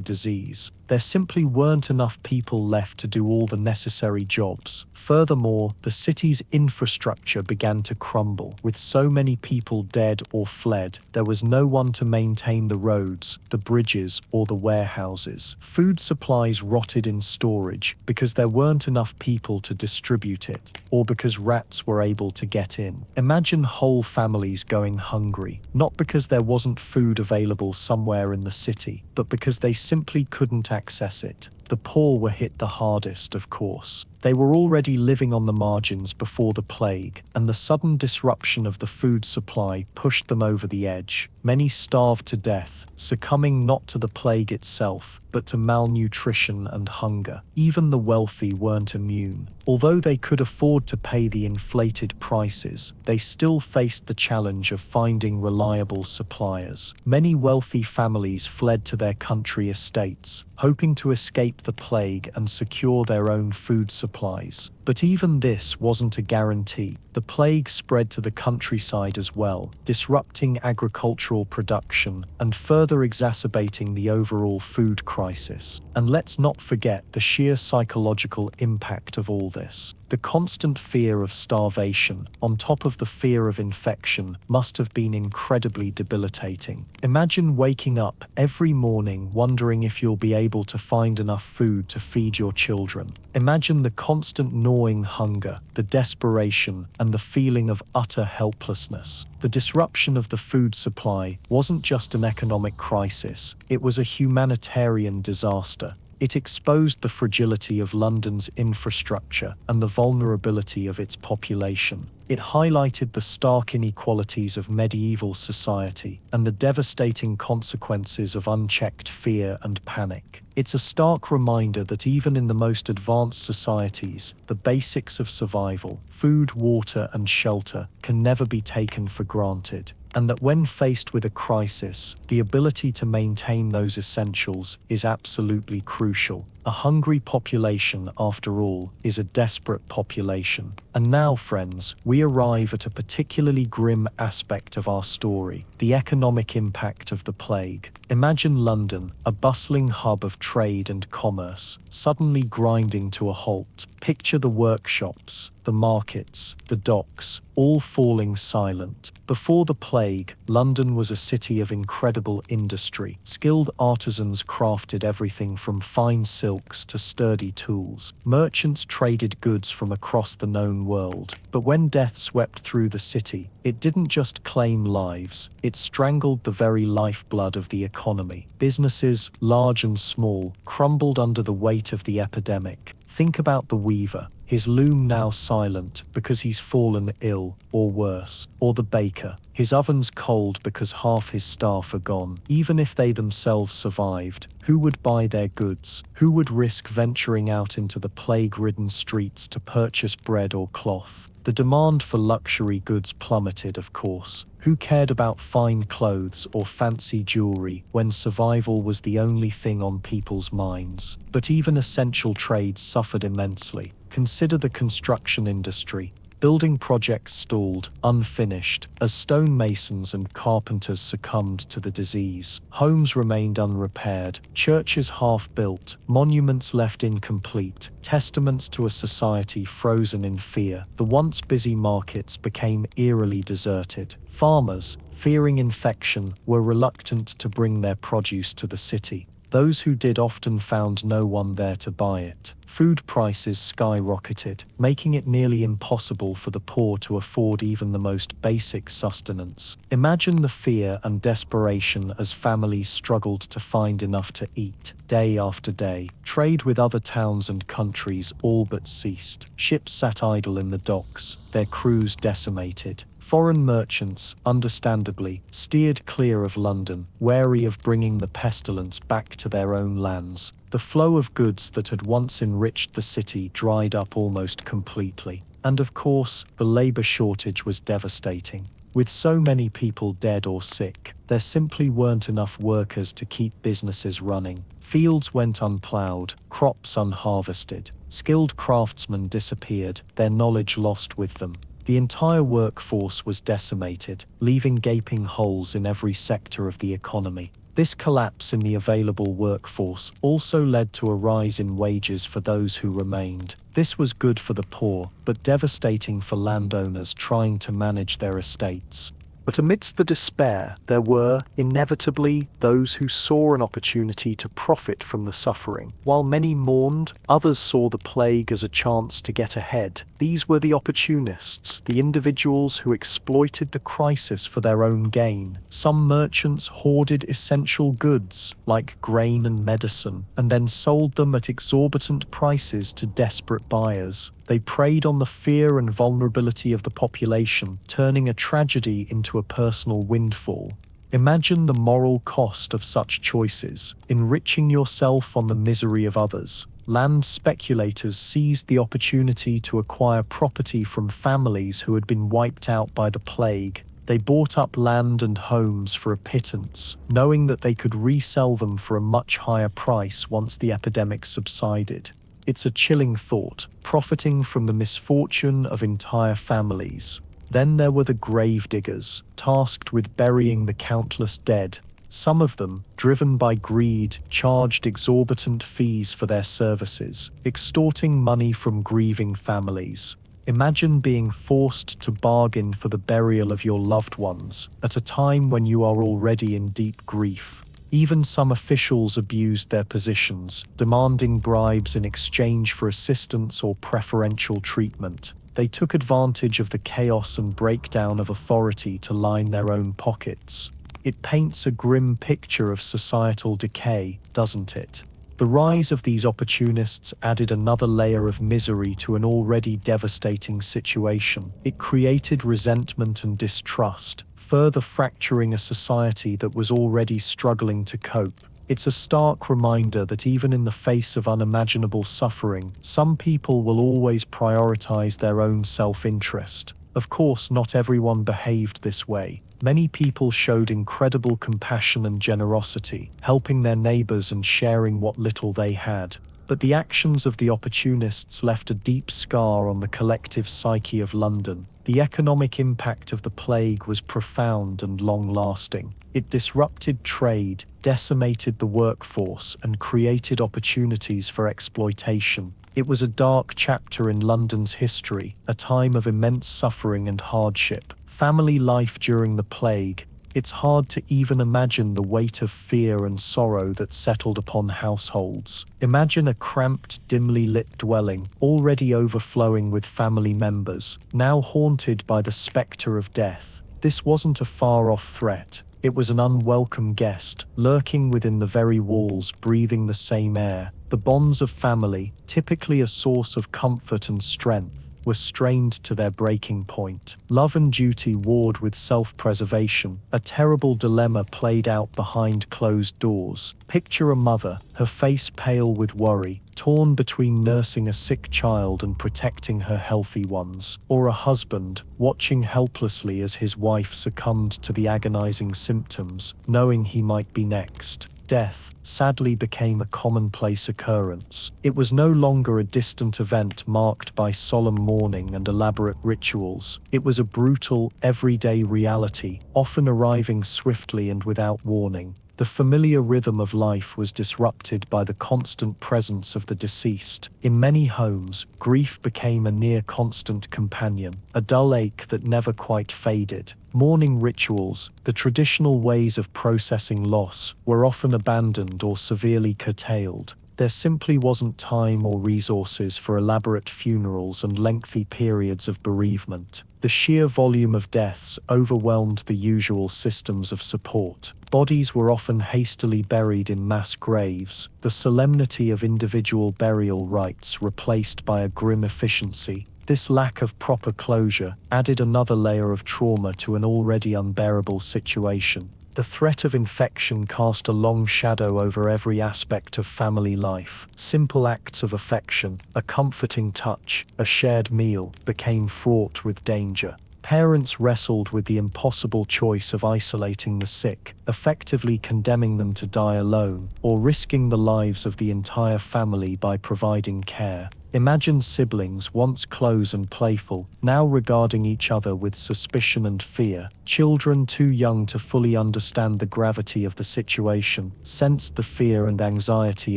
disease. There simply weren't enough people left to do all the necessary jobs. Furthermore, the city's infrastructure began to crumble. With so many people dead or fled, there was no one to maintain the roads, the bridges, or the warehouses. Food supplies rotted in storage because there weren't enough people to distribute it, or because rats were able to get in. Imagine whole families going hungry, not because there wasn't food available somewhere in the city, but because they simply couldn't access it. The poor were hit the hardest, of course. They were already living on the margins before the plague, and the sudden disruption of the food supply pushed them over the edge. Many starved to death, succumbing not to the plague itself, but to malnutrition and hunger. Even the wealthy weren't immune. Although they could afford to pay the inflated prices, they still faced the challenge of finding reliable suppliers. Many wealthy families fled to their country estates, hoping to escape the plague and secure their own food supplies. But even this wasn't a guarantee. The plague spread to the countryside as well, disrupting agricultural production and further exacerbating the overall food crisis. And let's not forget the sheer psychological impact of all this. The constant fear of starvation, on top of the fear of infection, must have been incredibly debilitating. Imagine waking up every morning wondering if you'll be able to find enough food to feed your children. Imagine the constant gnawing hunger, the desperation, and the feeling of utter helplessness. The disruption of the food supply wasn't just an economic crisis, it was a humanitarian disaster. It exposed the fragility of London's infrastructure and the vulnerability of its population. It highlighted the stark inequalities of medieval society and the devastating consequences of unchecked fear and panic. It's a stark reminder that even in the most advanced societies, the basics of survival, food, water, and shelter, can never be taken for granted. And that when faced with a crisis, the ability to maintain those essentials is absolutely crucial. A hungry population, after all, is a desperate population. And now, friends, we arrive at a particularly grim aspect of our story, the economic impact of the plague. Imagine London, a bustling hub of trade and commerce, suddenly grinding to a halt. Picture the workshops, the markets, the docks, all falling silent. Before the plague, London was a city of incredible industry. Skilled artisans crafted everything from fine silks to sturdy tools. Merchants traded goods from across the known world. But when death swept through the city, it didn't just claim lives, it strangled the very lifeblood of the economy. Businesses, large and small, crumbled under the weight of the epidemic. Think about the weaver, his loom now silent because he's fallen ill, or worse. Or the baker, his ovens cold because half his staff are gone. Even if they themselves survived, who would buy their goods? Who would risk venturing out into the plague-ridden streets to purchase bread or cloth? The demand for luxury goods plummeted, of course. Who cared about fine clothes or fancy jewelry when survival was the only thing on people's minds? But even essential trades suffered immensely. Consider the construction industry. Building projects stalled, unfinished, as stonemasons and carpenters succumbed to the disease. Homes remained unrepaired, churches half-built, monuments left incomplete, testaments to a society frozen in fear. The once busy markets became eerily deserted. Farmers, fearing infection, were reluctant to bring their produce to the city. Those who did often found no one there to buy it. Food prices skyrocketed, making it nearly impossible for the poor to afford even the most basic sustenance. Imagine the fear and desperation as families struggled to find enough to eat. Day after day, trade with other towns and countries all but ceased. Ships sat idle in the docks, their crews decimated. Foreign merchants, understandably, steered clear of London, wary of bringing the pestilence back to their own lands. The flow of goods that had once enriched the city dried up almost completely. And of course, the labor shortage was devastating. With so many people dead or sick, there simply weren't enough workers to keep businesses running. Fields went unplowed, crops unharvested. Skilled craftsmen disappeared, their knowledge lost with them. The entire workforce was decimated, leaving gaping holes in every sector of the economy. This collapse in the available workforce also led to a rise in wages for those who remained. This was good for the poor, but devastating for landowners trying to manage their estates. But amidst the despair, there were, inevitably, those who saw an opportunity to profit from the suffering. While many mourned, others saw the plague as a chance to get ahead. These were the opportunists, the individuals who exploited the crisis for their own gain. Some merchants hoarded essential goods, like grain and medicine, and then sold them at exorbitant prices to desperate buyers. They preyed on the fear and vulnerability of the population, turning a tragedy into a personal windfall. Imagine the moral cost of such choices, enriching yourself on the misery of others. Land speculators seized the opportunity to acquire property from families who had been wiped out by the plague. They bought up land and homes for a pittance, knowing that they could resell them for a much higher price once the epidemic subsided. It's a chilling thought, profiting from the misfortune of entire families. Then there were the grave diggers, tasked with burying the countless dead. Some of them, driven by greed, charged exorbitant fees for their services, extorting money from grieving families. Imagine being forced to bargain for the burial of your loved ones at a time when you are already in deep grief. Even some officials abused their positions, demanding bribes in exchange for assistance or preferential treatment. They took advantage of the chaos and breakdown of authority to line their own pockets. It paints a grim picture of societal decay, doesn't it? The rise of these opportunists added another layer of misery to an already devastating situation. It created resentment and distrust, further fracturing a society that was already struggling to cope. It's a stark reminder that even in the face of unimaginable suffering, some people will always prioritize their own self-interest. Of course, not everyone behaved this way. Many people showed incredible compassion and generosity, helping their neighbors and sharing what little they had. But the actions of the opportunists left a deep scar on the collective psyche of London. The economic impact of the plague was profound and long-lasting. It disrupted trade, decimated the workforce, and created opportunities for exploitation. It was a dark chapter in London's history, a time of immense suffering and hardship. Family life during the plague. It's hard to even imagine the weight of fear and sorrow that settled upon households. Imagine a cramped, dimly lit dwelling, already overflowing with family members, now haunted by the spectre of death. This wasn't a far-off threat. It was an unwelcome guest, lurking within the very walls, breathing the same air. The bonds of family, typically a source of comfort and strength, were strained to their breaking point. Love and duty warred with self-preservation, a terrible dilemma played out behind closed doors. Picture a mother, her face pale with worry, torn between nursing a sick child and protecting her healthy ones, or a husband, watching helplessly as his wife succumbed to the agonizing symptoms, knowing he might be next. Death, sadly, became a commonplace occurrence. It was no longer a distant event marked by solemn mourning and elaborate rituals. It was a brutal, everyday reality, often arriving swiftly and without warning. The familiar rhythm of life was disrupted by the constant presence of the deceased. In many homes, grief became a near-constant companion, a dull ache that never quite faded. Mourning rituals, the traditional ways of processing loss, were often abandoned or severely curtailed. There simply wasn't time or resources for elaborate funerals and lengthy periods of bereavement. The sheer volume of deaths overwhelmed the usual systems of support. Bodies were often hastily buried in mass graves, the solemnity of individual burial rites replaced by a grim efficiency. This lack of proper closure added another layer of trauma to an already unbearable situation. The threat of infection cast a long shadow over every aspect of family life. Simple acts of affection, a comforting touch, a shared meal, became fraught with danger. Parents wrestled with the impossible choice of isolating the sick, effectively condemning them to die alone, or risking the lives of the entire family by providing care. Imagine siblings, once close and playful, now regarding each other with suspicion and fear. Children too young to fully understand the gravity of the situation sensed the fear and anxiety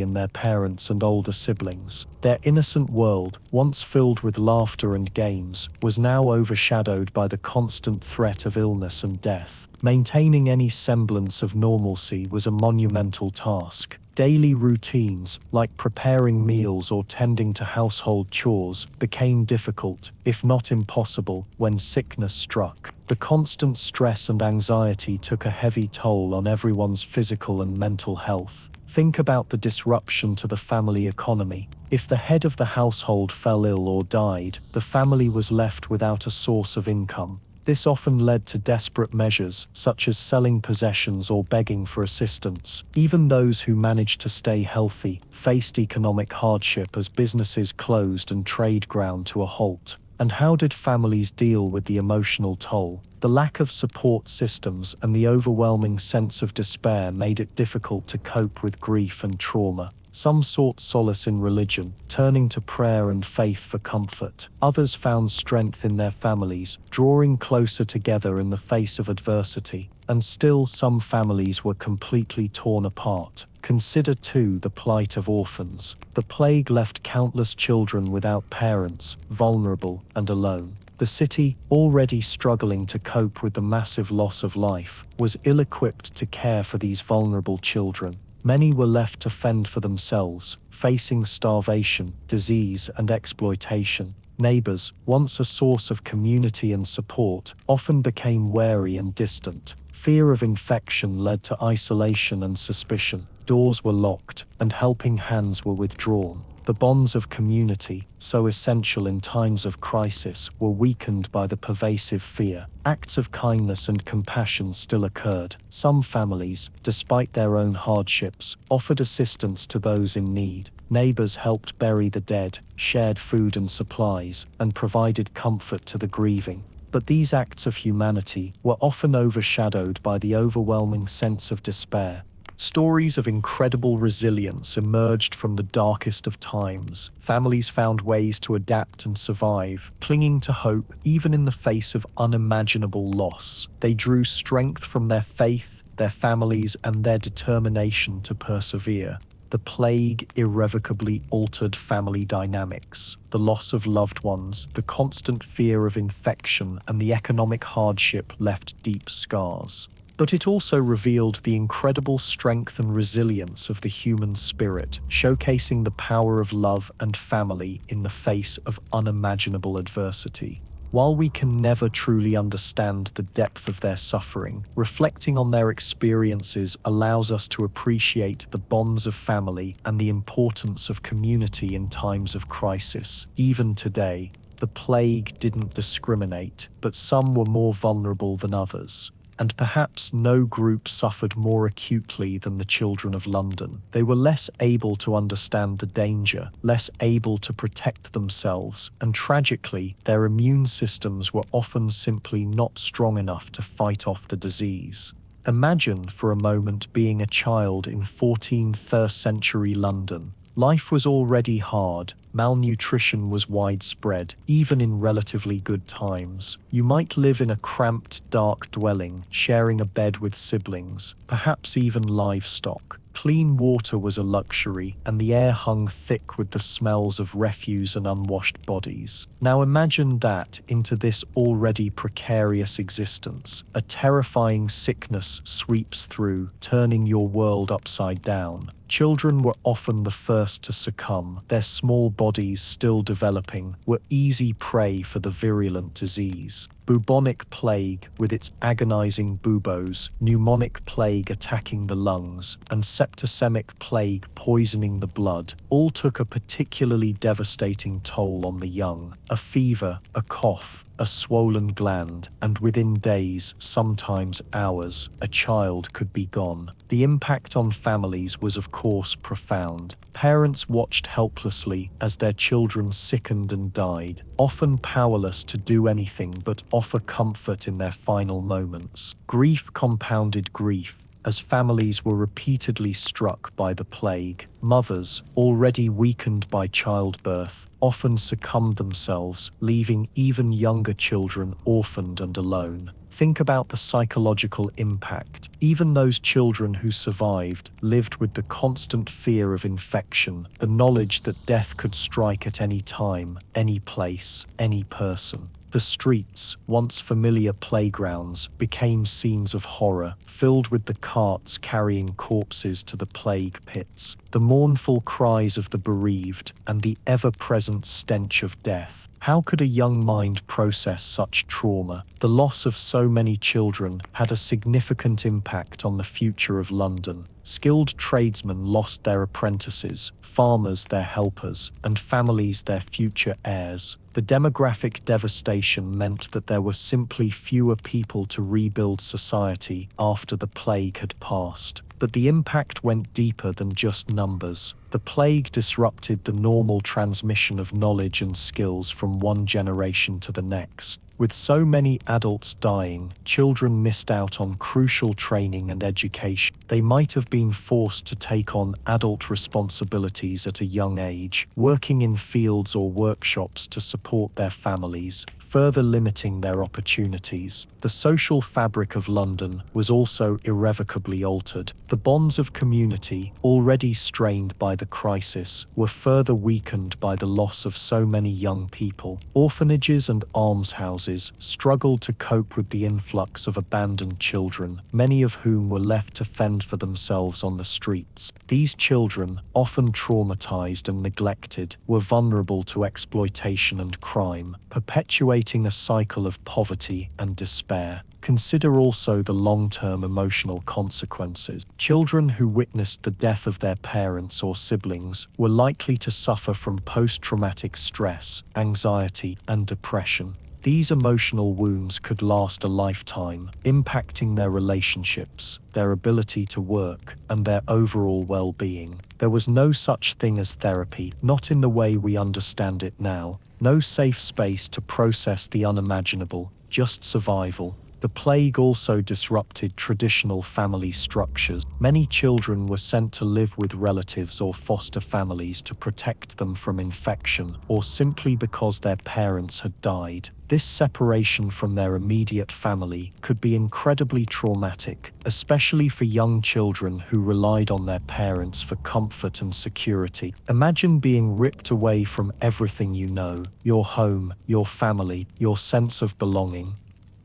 in their parents and older siblings. Their innocent world, once filled with laughter and games, was now overshadowed by the constant threat of illness and death. Maintaining any semblance of normalcy was a monumental task. Daily routines, like preparing meals or tending to household chores, became difficult, if not impossible, when sickness struck. The constant stress and anxiety took a heavy toll on everyone's physical and mental health. Think about the disruption to the family economy. If the head of the household fell ill or died, the family was left without a source of income. This often led to desperate measures, such as selling possessions or begging for assistance. Even those who managed to stay healthy faced economic hardship as businesses closed and trade ground to a halt. And how did families deal with the emotional toll? The lack of support systems and the overwhelming sense of despair made it difficult to cope with grief and trauma. Some sought solace in religion, turning to prayer and faith for comfort. Others found strength in their families, drawing closer together in the face of adversity. And still, some families were completely torn apart. Consider, too, the plight of orphans. The plague left countless children without parents, vulnerable and alone. The city, already struggling to cope with the massive loss of life, was ill-equipped to care for these vulnerable children. Many were left to fend for themselves, facing starvation, disease, and exploitation. Neighbors, once a source of community and support, often became wary and distant. Fear of infection led to isolation and suspicion. Doors were locked, and helping hands were withdrawn. The bonds of community, so essential in times of crisis, were weakened by the pervasive fear. Acts of kindness and compassion still occurred. Some families, despite their own hardships, offered assistance to those in need. Neighbors helped bury the dead, shared food and supplies, and provided comfort to the grieving. But these acts of humanity were often overshadowed by the overwhelming sense of despair. Stories of incredible resilience emerged from the darkest of times. Families found ways to adapt and survive, clinging to hope even in the face of unimaginable loss. They drew strength from their faith, their families, and their determination to persevere. The plague irrevocably altered family dynamics. The loss of loved ones, the constant fear of infection, and the economic hardship left deep scars. But it also revealed the incredible strength and resilience of the human spirit, showcasing the power of love and family in the face of unimaginable adversity. While we can never truly understand the depth of their suffering, reflecting on their experiences allows us to appreciate the bonds of family and the importance of community in times of crisis. Even today, the plague didn't discriminate, but some were more vulnerable than others. And perhaps no group suffered more acutely than the children of London. They were less able to understand the danger, less able to protect themselves, and tragically, their immune systems were often simply not strong enough to fight off the disease. Imagine for a moment being a child in 14th century London. Life was already hard. Malnutrition was widespread, even in relatively good times. You might live in a cramped, dark dwelling, sharing a bed with siblings, perhaps even livestock. Clean water was a luxury, and the air hung thick with the smells of refuse and unwashed bodies. Now imagine that into this already precarious existence. A terrifying sickness sweeps through, turning your world upside down. Children were often the first to succumb. Their small bodies, still developing, were easy prey for the virulent disease. Bubonic plague, with its agonizing buboes, pneumonic plague attacking the lungs, and septicemic plague poisoning the blood, all took a particularly devastating toll on the young. A fever, a cough, a swollen gland, and within days, sometimes hours, a child could be gone. The impact on families was of course profound. Parents watched helplessly as their children sickened and died, often powerless to do anything but offer comfort in their final moments. Grief compounded grief. As families were repeatedly struck by the plague, mothers, already weakened by childbirth, often succumbed themselves, leaving even younger children orphaned and alone. Think about the psychological impact. Even those children who survived lived with the constant fear of infection, the knowledge that death could strike at any time, any place, any person. The streets, once familiar playgrounds, became scenes of horror, filled with the carts carrying corpses to the plague pits, the mournful cries of the bereaved, and the ever-present stench of death. How could a young mind process such trauma? The loss of so many children had a significant impact on the future of London. Skilled tradesmen lost their apprentices, farmers their helpers, and families their future heirs. The demographic devastation meant that there were simply fewer people to rebuild society after the plague had passed. But the impact went deeper than just numbers. The plague disrupted the normal transmission of knowledge and skills from one generation to the next. With so many adults dying, children missed out on crucial training and education. They might have been forced to take on adult responsibilities at a young age, working in fields or workshops to support their families, further limiting their opportunities. The social fabric of London was also irrevocably altered. The bonds of community, already strained by the crisis, were further weakened by the loss of so many young people. Orphanages and almshouses struggled to cope with the influx of abandoned children, many of whom were left to fend for themselves on the streets. These children, often traumatized and neglected, were vulnerable to exploitation and crime, perpetuating a cycle of poverty and despair. Consider also the long-term emotional consequences. Children who witnessed the death of their parents or siblings were likely to suffer from post-traumatic stress, anxiety, and depression. These emotional wounds could last a lifetime, impacting their relationships, their ability to work, and their overall well-being. There was no such thing as therapy, not in the way we understand it now. No safe space to process the unimaginable, just survival. The plague also disrupted traditional family structures. Many children were sent to live with relatives or foster families to protect them from infection, or simply because their parents had died. This separation from their immediate family could be incredibly traumatic, especially for young children who relied on their parents for comfort and security. Imagine being ripped away from everything you know, your home, your family, your sense of belonging,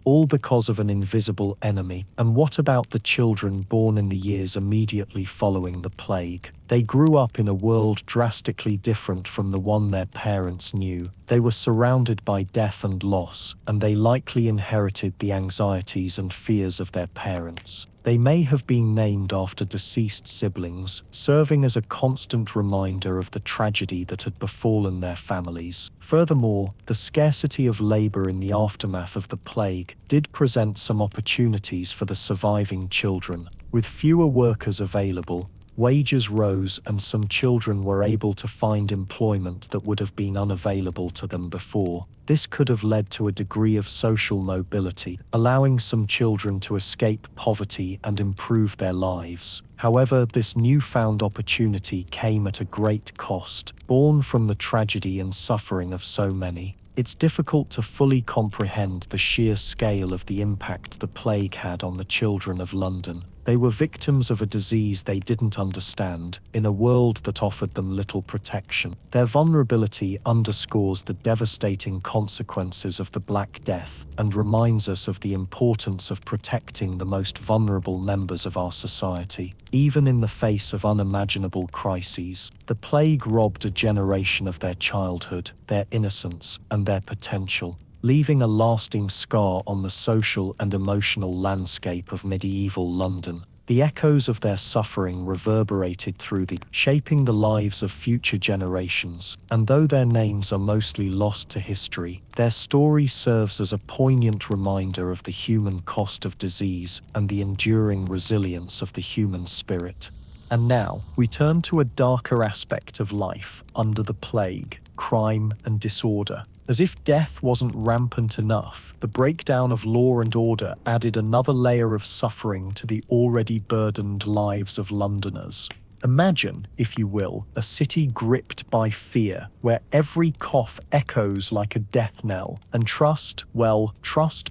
all because of an invisible enemy. And what about the children born in the years immediately following the plague? They grew up in a world drastically different from the one their parents knew. They were surrounded by death and loss, and they likely inherited the anxieties and fears of their parents. They may have been named after deceased siblings, serving as a constant reminder of the tragedy that had befallen their families. Furthermore, the scarcity of labor in the aftermath of the plague did present some opportunities for the surviving children. With fewer workers available, wages rose and some children were able to find employment that would have been unavailable to them before. This could have led to a degree of social mobility, allowing some children to escape poverty and improve their lives. However, this newfound opportunity came at a great cost, born from the tragedy and suffering of so many. It's difficult to fully comprehend the sheer scale of the impact the plague had on the children of London. They were victims of a disease they didn't understand, in a world that offered them little protection. Their vulnerability underscores the devastating consequences of the Black Death and reminds us of the importance of protecting the most vulnerable members of our society. Even in the face of unimaginable crises, the plague robbed a generation of their childhood, their innocence, and their potential, leaving a lasting scar on the social and emotional landscape of medieval London. The echoes of their suffering reverberated through shaping the lives of future generations, and though their names are mostly lost to history, their story serves as a poignant reminder of the human cost of disease and the enduring resilience of the human spirit. And now, we turn to a darker aspect of life under the plague: crime and disorder. As if death wasn't rampant enough, the breakdown of law and order added another layer of suffering to the already burdened lives of Londoners. Imagine, if you will, a city gripped by fear, where every cough echoes like a death knell, and trust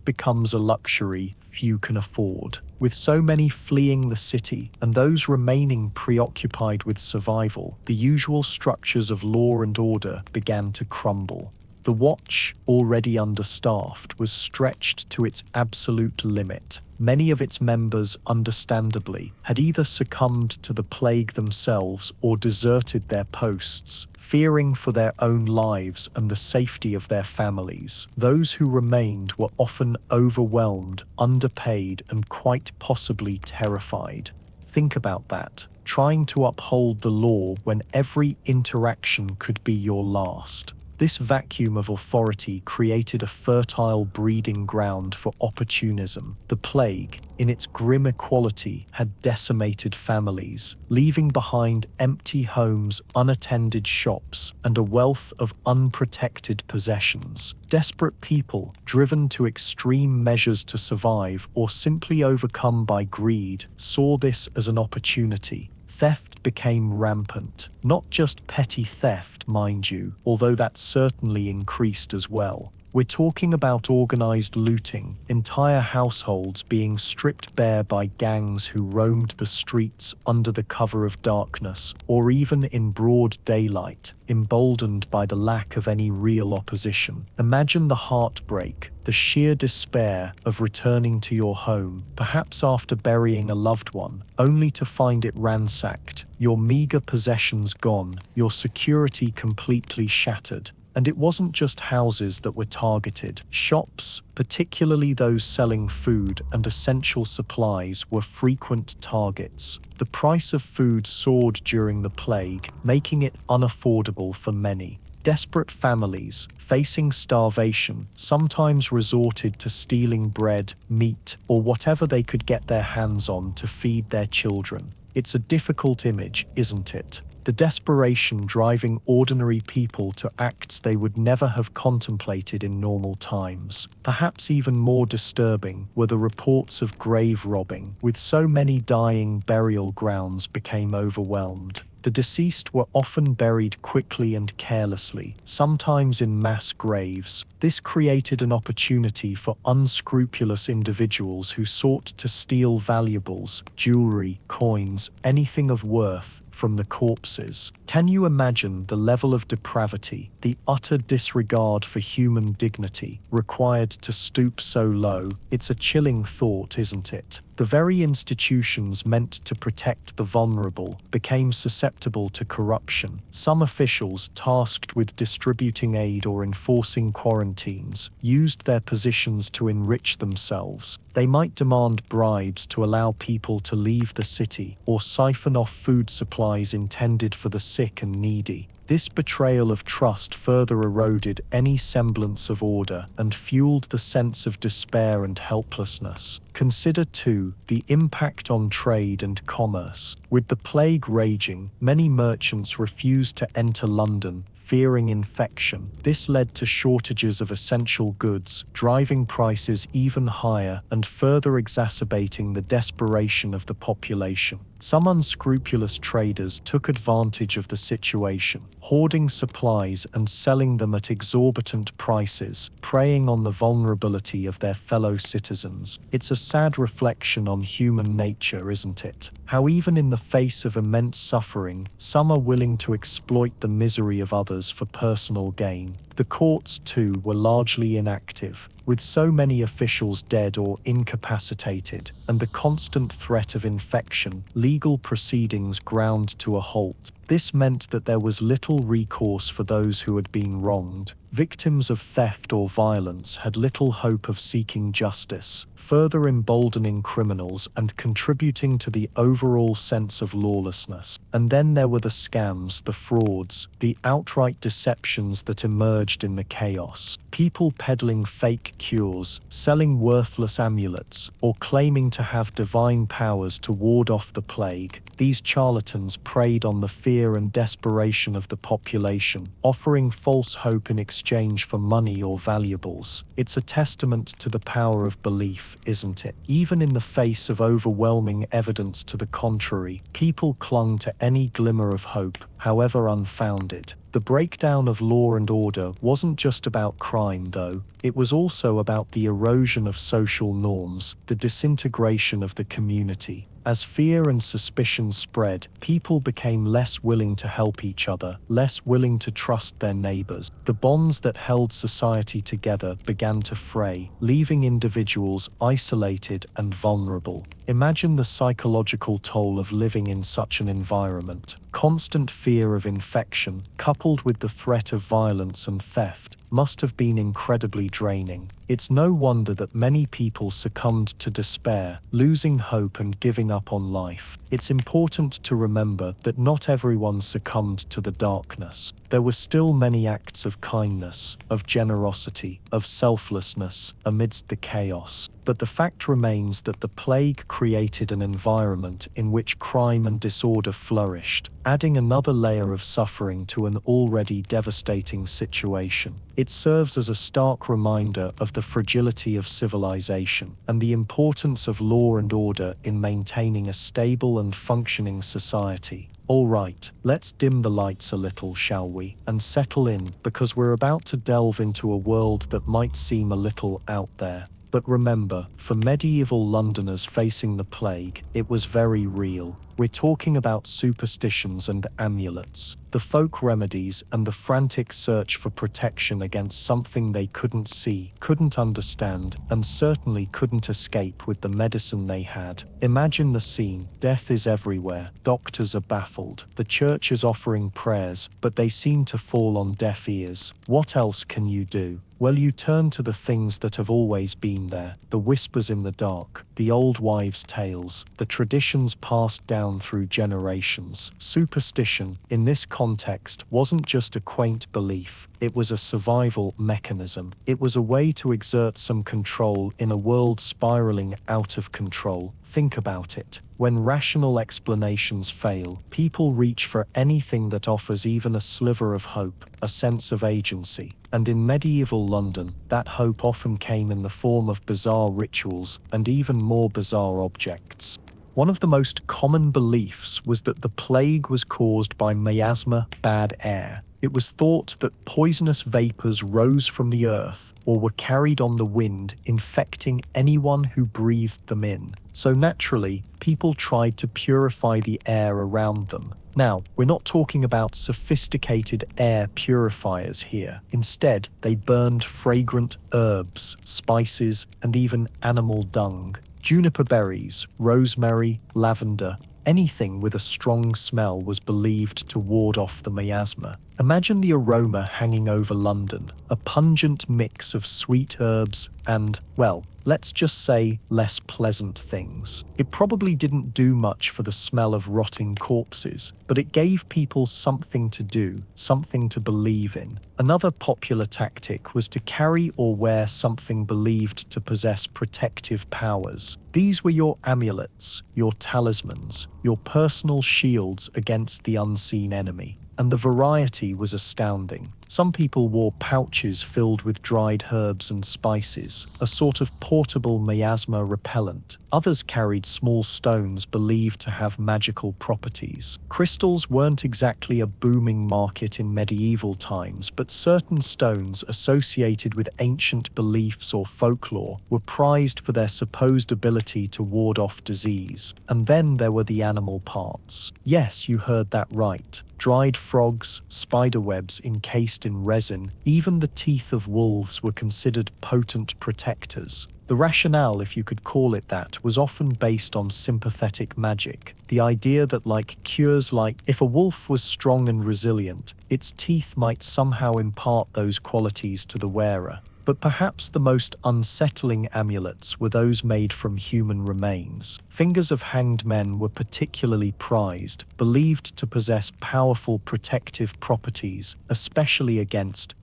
becomes a luxury few can afford. With so many fleeing the city, and those remaining preoccupied with survival, the usual structures of law and order began to crumble. The watch, already understaffed, was stretched to its absolute limit. Many of its members, understandably, had either succumbed to the plague themselves or deserted their posts, fearing for their own lives and the safety of their families. Those who remained were often overwhelmed, underpaid, and quite possibly terrified. Think about that. Trying to uphold the law when every interaction could be your last. This vacuum of authority created a fertile breeding ground for opportunism. The plague, in its grim equality, had decimated families, leaving behind empty homes, unattended shops, and a wealth of unprotected possessions. Desperate people, driven to extreme measures to survive or simply overcome by greed, saw this as an opportunity. Theft became rampant. Not just petty theft, mind you, although that certainly increased as well. We're talking about organized looting, entire households being stripped bare by gangs who roamed the streets under the cover of darkness, or even in broad daylight, emboldened by the lack of any real opposition. Imagine the heartbreak, the sheer despair of returning to your home, perhaps after burying a loved one, only to find it ransacked, your meager possessions gone, your security completely shattered. And it wasn't just houses that were targeted. Shops, particularly those selling food and essential supplies, were frequent targets. The price of food soared during the plague, making it unaffordable for many. Desperate families, facing starvation, sometimes resorted to stealing bread, meat, or whatever they could get their hands on to feed their children. It's a difficult image, isn't it? The desperation driving ordinary people to acts they would never have contemplated in normal times. Perhaps even more disturbing were the reports of grave robbing. With so many dying, burial grounds became overwhelmed. The deceased were often buried quickly and carelessly, sometimes in mass graves. This created an opportunity for unscrupulous individuals who sought to steal valuables, jewelry, coins, anything of worth from the corpses. Can you imagine the level of depravity, the utter disregard for human dignity required to stoop so low? It's a chilling thought, isn't it? The very institutions meant to protect the vulnerable became susceptible to corruption. Some officials tasked with distributing aid or enforcing quarantines used their positions to enrich themselves. They might demand bribes to allow people to leave the city or siphon off food supplies intended for the sick and needy. This betrayal of trust further eroded any semblance of order and fueled the sense of despair and helplessness. Consider, too, the impact on trade and commerce. With the plague raging, many merchants refused to enter London, fearing infection. This led to shortages of essential goods, driving prices even higher and further exacerbating the desperation of the population. Some unscrupulous traders took advantage of the situation, hoarding supplies and selling them at exorbitant prices, preying on the vulnerability of their fellow citizens. It's a sad reflection on human nature, isn't it? How even in the face of immense suffering, some are willing to exploit the misery of others for personal gain. The courts, too, were largely inactive, with so many officials dead or incapacitated, and the constant threat of infection, legal proceedings ground to a halt. This meant that there was little recourse for those who had been wronged. Victims of theft or violence had little hope of seeking justice, further emboldening criminals and contributing to the overall sense of lawlessness. And then there were the scams, the frauds, the outright deceptions that emerged in the chaos. People peddling fake cures, selling worthless amulets, or claiming to have divine powers to ward off the plague. These charlatans preyed on the fear and desperation of the population, offering false hope in exchange for money or valuables. It's a testament to the power of belief, isn't it? Even in the face of overwhelming evidence to the contrary, people clung to any glimmer of hope, however unfounded. The breakdown of law and order wasn't just about crime, though. It was also about the erosion of social norms, the disintegration of the community. As fear and suspicion spread, people became less willing to help each other, less willing to trust their neighbors. The bonds that held society together began to fray, leaving individuals isolated and vulnerable. Imagine the psychological toll of living in such an environment. Constant fear of infection, coupled with the threat of violence and theft, must have been incredibly draining. It's no wonder that many people succumbed to despair, losing hope and giving up on life. It's important to remember that not everyone succumbed to the darkness. There were still many acts of kindness, of generosity, of selflessness amidst the chaos. But the fact remains that the plague created an environment in which crime and disorder flourished, adding another layer of suffering to an already devastating situation. It serves as a stark reminder of the fragility of civilization and the importance of law and order in maintaining a stable and functioning society. All right, let's dim the lights a little, shall we, and settle in, because we're about to delve into a world that might seem a little out there. But remember, for medieval Londoners facing the plague, it was very real. We're talking about superstitions and amulets, the folk remedies and the frantic search for protection against something they couldn't see, couldn't understand, and certainly couldn't escape with the medicine they had. Imagine the scene. Death is everywhere. Doctors are baffled. The church is offering prayers, but they seem to fall on deaf ears. What else can you do? Well, you turn to the things that have always been there, the whispers in the dark, the old wives' tales, the traditions passed down through generations. Superstition, in this context, wasn't just a quaint belief. It was a survival mechanism. It was a way to exert some control in a world spiraling out of control. Think about it. When rational explanations fail, people reach for anything that offers even a sliver of hope, a sense of agency. And in medieval London, that hope often came in the form of bizarre rituals and even more bizarre objects. One of the most common beliefs was that the plague was caused by miasma, bad air. It was thought that poisonous vapors rose from the earth or were carried on the wind, infecting anyone who breathed them in. So naturally, people tried to purify the air around them. Now, we're not talking about sophisticated air purifiers here. Instead, they burned fragrant herbs, spices, and even animal dung. Juniper berries, rosemary, lavender, anything with a strong smell was believed to ward off the miasma. Imagine the aroma hanging over London, a pungent mix of sweet herbs and, well, let's just say, less pleasant things. It probably didn't do much for the smell of rotting corpses, but it gave people something to do, something to believe in. Another popular tactic was to carry or wear something believed to possess protective powers. These were your amulets, your talismans, your personal shields against the unseen enemy. And the variety was astounding. Some people wore pouches filled with dried herbs and spices, a sort of portable miasma repellent. Others carried small stones believed to have magical properties. Crystals weren't exactly a booming market in medieval times, but certain stones associated with ancient beliefs or folklore were prized for their supposed ability to ward off disease. And then there were the animal parts. Yes, you heard that right. Dried frogs, spider webs encased in resin, even the teeth of wolves were considered potent protectors. The rationale, if you could call it that, was often based on sympathetic magic. The idea that if a wolf was strong and resilient, its teeth might somehow impart those qualities to the wearer. But perhaps the most unsettling amulets were those made from human remains. Fingers of hanged men were particularly prized, believed to possess powerful protective properties, especially against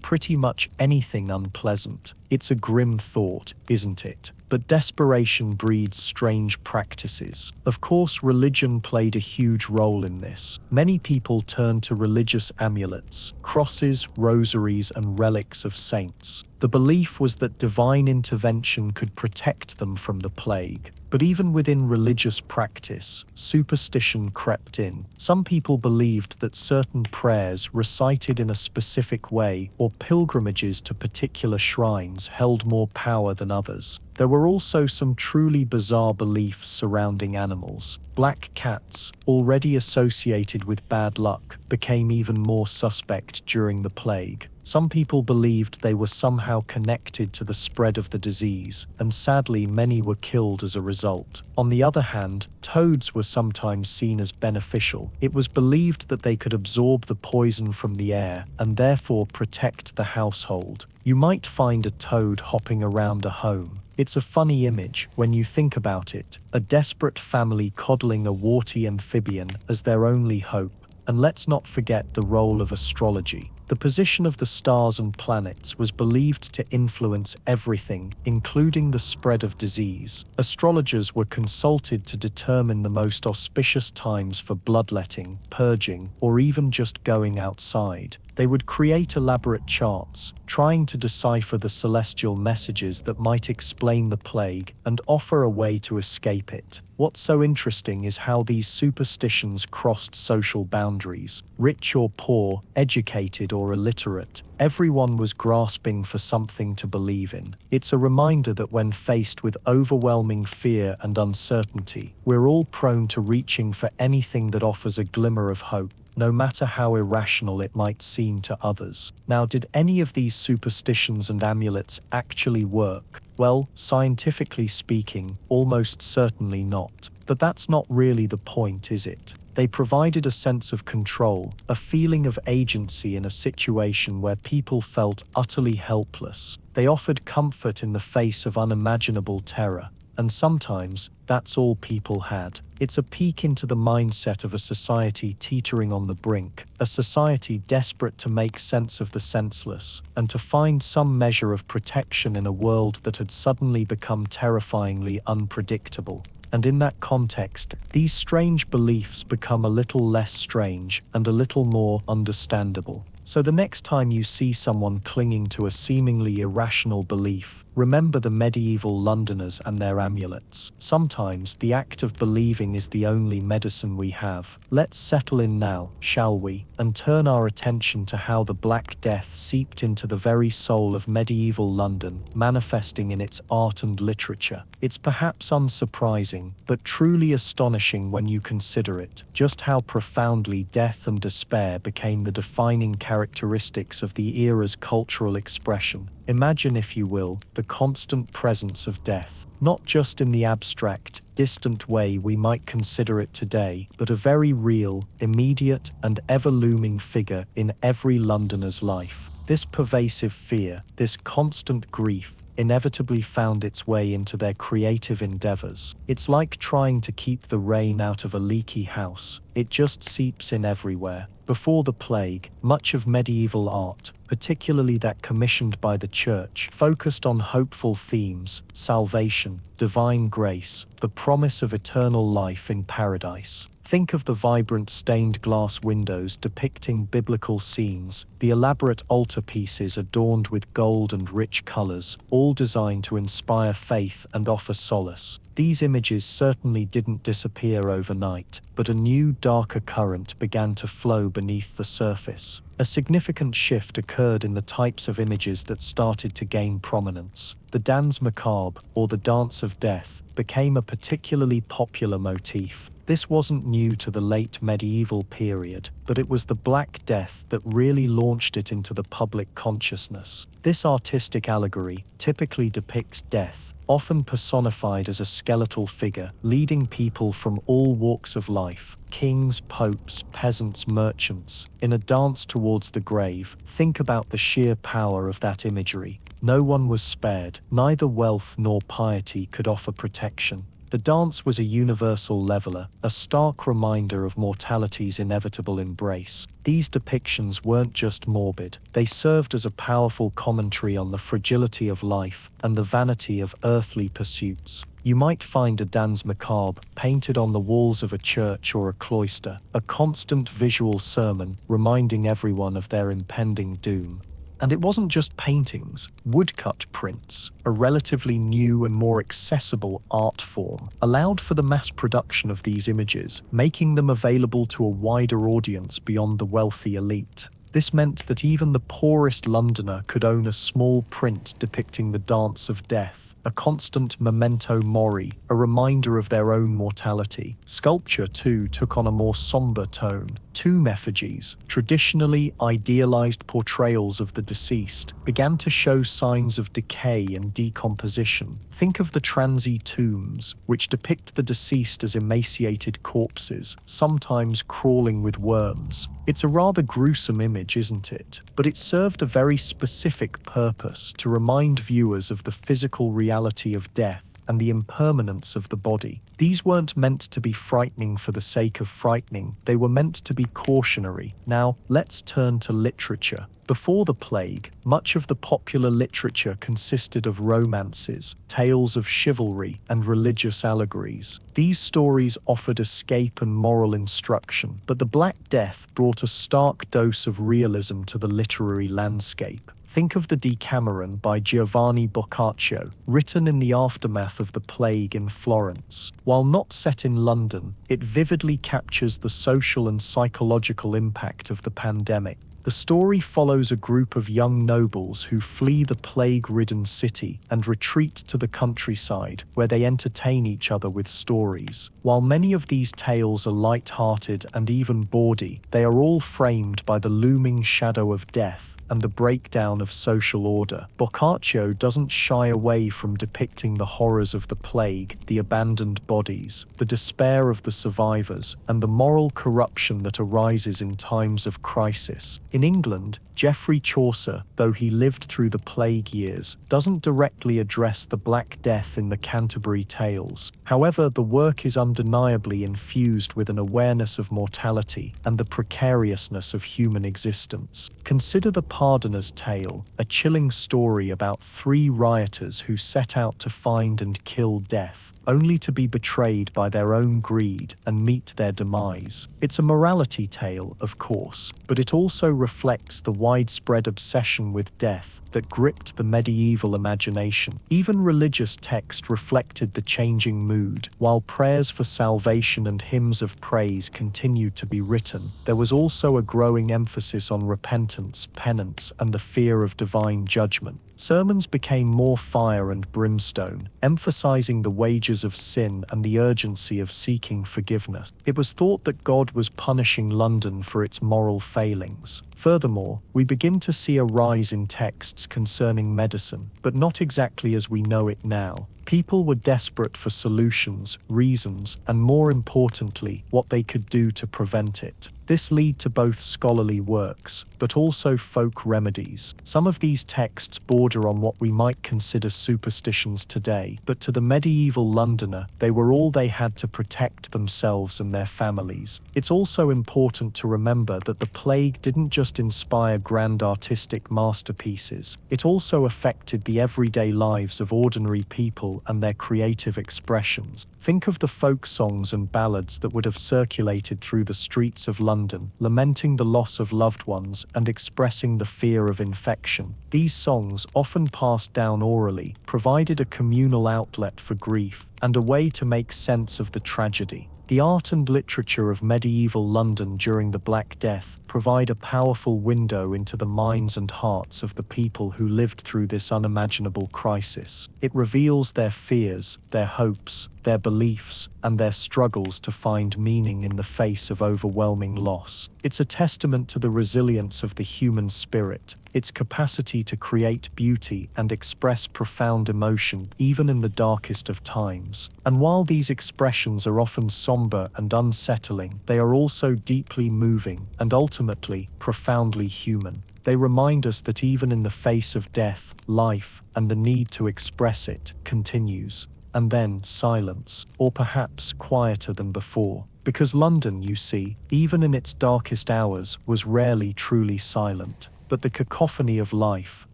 pretty much anything unpleasant. It's a grim thought, isn't it? But desperation breeds strange practices. Of course, religion played a huge role in this. Many people turned to religious amulets, crosses, rosaries, and relics of saints. The belief was that divine intervention could protect them from the plague. But even within religious practice, superstition crept in. Some people believed that certain prayers recited in a specific way or pilgrimages to particular shrines held more power than others. There were also some truly bizarre beliefs surrounding animals. Black cats, already associated with bad luck, became even more suspect during the plague. Some people believed they were somehow connected to the spread of the disease, and sadly many were killed as a result. On the other hand, toads were sometimes seen as beneficial. It was believed that they could absorb the poison from the air and therefore protect the household. You might find a toad hopping around a home. It's a funny image when you think about it, a desperate family coddling a warty amphibian as their only hope. And let's not forget the role of astrology. The position of the stars and planets was believed to influence everything, including the spread of disease. Astrologers were consulted to determine the most auspicious times for bloodletting, purging, or even just going outside. They would create elaborate charts, trying to decipher the celestial messages that might explain the plague and offer a way to escape it. What's so interesting is how these superstitions crossed social boundaries. Rich or poor, educated or illiterate, everyone was grasping for something to believe in. It's a reminder that when faced with overwhelming fear and uncertainty, we're all prone to reaching for anything that offers a glimmer of hope, no matter how irrational it might seem to others. Now, did any of these superstitions and amulets actually work? Well, scientifically speaking, almost certainly not. But that's not really the point, is it? They provided a sense of control, a feeling of agency in a situation where people felt utterly helpless. They offered comfort in the face of unimaginable terror. And sometimes, that's all people had. It's a peek into the mindset of a society teetering on the brink, a society desperate to make sense of the senseless, and to find some measure of protection in a world that had suddenly become terrifyingly unpredictable. And in that context, these strange beliefs become a little less strange and a little more understandable. So the next time you see someone clinging to a seemingly irrational belief, remember the medieval Londoners and their amulets. Sometimes the act of believing is the only medicine we have. Let's settle in now, shall we, and turn our attention to how the Black Death seeped into the very soul of medieval London, manifesting in its art and literature. It's perhaps unsurprising, but truly astonishing when you consider it, just how profoundly death and despair became the defining characteristics of the era's cultural expression. Imagine, if you will, the constant presence of death, not just in the abstract, distant way we might consider it today, but a very real, immediate, and ever-looming figure in every Londoner's life. This pervasive fear, this constant grief, inevitably found its way into their creative endeavors. It's like trying to keep the rain out of a leaky house. It just seeps in everywhere. Before the plague, much of medieval art, particularly that commissioned by the church, focused on hopeful themes: salvation, divine grace, the promise of eternal life in paradise. Think of the vibrant stained glass windows depicting biblical scenes, the elaborate altarpieces adorned with gold and rich colors, all designed to inspire faith and offer solace. These images certainly didn't disappear overnight, but a new, darker current began to flow beneath the surface. A significant shift occurred in the types of images that started to gain prominence. The Danse Macabre, or the Dance of Death, became a particularly popular motif. This wasn't new to the late medieval period, but it was the Black Death that really launched it into the public consciousness. This artistic allegory typically depicts death, often personified as a skeletal figure, leading people from all walks of life, kings, popes, peasants, merchants, in a dance towards the grave. Think about the sheer power of that imagery. No one was spared, neither wealth nor piety could offer protection. The dance was a universal leveler, a stark reminder of mortality's inevitable embrace. These depictions weren't just morbid, they served as a powerful commentary on the fragility of life and the vanity of earthly pursuits. You might find a Danse Macabre painted on the walls of a church or a cloister, a constant visual sermon reminding everyone of their impending doom. And it wasn't just paintings. Woodcut prints, a relatively new and more accessible art form, allowed for the mass production of these images, making them available to a wider audience beyond the wealthy elite. This meant that even the poorest Londoner could own a small print depicting the Dance of Death, a constant memento mori, a reminder of their own mortality. Sculpture, too, took on a more somber tone. Tomb effigies, traditionally idealized portrayals of the deceased, began to show signs of decay and decomposition. Think of the transy tombs, which depict the deceased as emaciated corpses, sometimes crawling with worms. It's a rather gruesome image, isn't it? But it served a very specific purpose: to remind viewers of the physical reality of death and the impermanence of the body. These weren't meant to be frightening for the sake of frightening, they were meant to be cautionary. Now, let's turn to literature. Before the plague, much of the popular literature consisted of romances, tales of chivalry, and religious allegories. These stories offered escape and moral instruction, but the Black Death brought a stark dose of realism to the literary landscape. Think of the Decameron by Giovanni Boccaccio, written in the aftermath of the plague in Florence. While not set in London, it vividly captures the social and psychological impact of the pandemic. The story follows a group of young nobles who flee the plague-ridden city and retreat to the countryside, where they entertain each other with stories. While many of these tales are light-hearted and even bawdy, they are all framed by the looming shadow of death and the breakdown of social order. Boccaccio doesn't shy away from depicting the horrors of the plague, the abandoned bodies, the despair of the survivors, and the moral corruption that arises in times of crisis. In England, Geoffrey Chaucer, though he lived through the plague years, doesn't directly address the Black Death in the Canterbury Tales. However, the work is undeniably infused with an awareness of mortality and the precariousness of human existence. Consider the Pardoner's Tale, a chilling story about three rioters who set out to find and kill death, only to be betrayed by their own greed and meet their demise. It's a morality tale, of course, but it also reflects the widespread obsession with death that gripped the medieval imagination. Even religious text reflected the changing mood. While prayers for salvation and hymns of praise continued to be written, there was also a growing emphasis on repentance, penance, and the fear of divine judgment. Sermons became more fire and brimstone, emphasizing the wages of sin and the urgency of seeking forgiveness. It was thought that God was punishing London for its moral failings. Furthermore, we begin to see a rise in texts concerning medicine, but not exactly as we know it now. People were desperate for solutions, reasons, and more importantly, what they could do to prevent it. This led to both scholarly works, but also folk remedies. Some of these texts border on what we might consider superstitions today, but to the medieval Londoner, they were all they had to protect themselves and their families. It's also important to remember that the plague didn't just inspire grand artistic masterpieces, it also affected the everyday lives of ordinary people and their creative expressions. Think of the folk songs and ballads that would have circulated through the streets of London, lamenting the loss of loved ones and expressing the fear of infection. These songs, often passed down orally, provided a communal outlet for grief and a way to make sense of the tragedy. The art and literature of medieval London during the Black Death provide a powerful window into the minds and hearts of the people who lived through this unimaginable crisis. It reveals their fears, their hopes, their beliefs, and their struggles to find meaning in the face of overwhelming loss. It's a testament to the resilience of the human spirit, its capacity to create beauty and express profound emotion even in the darkest of times. And while these expressions are often somber and unsettling, they are also deeply moving and ultimately profoundly human. They remind us that even in the face of death, life, and the need to express it, continues. And then silence, or perhaps quieter than before. Because London, you see, even in its darkest hours, was rarely truly silent. But the cacophony of life,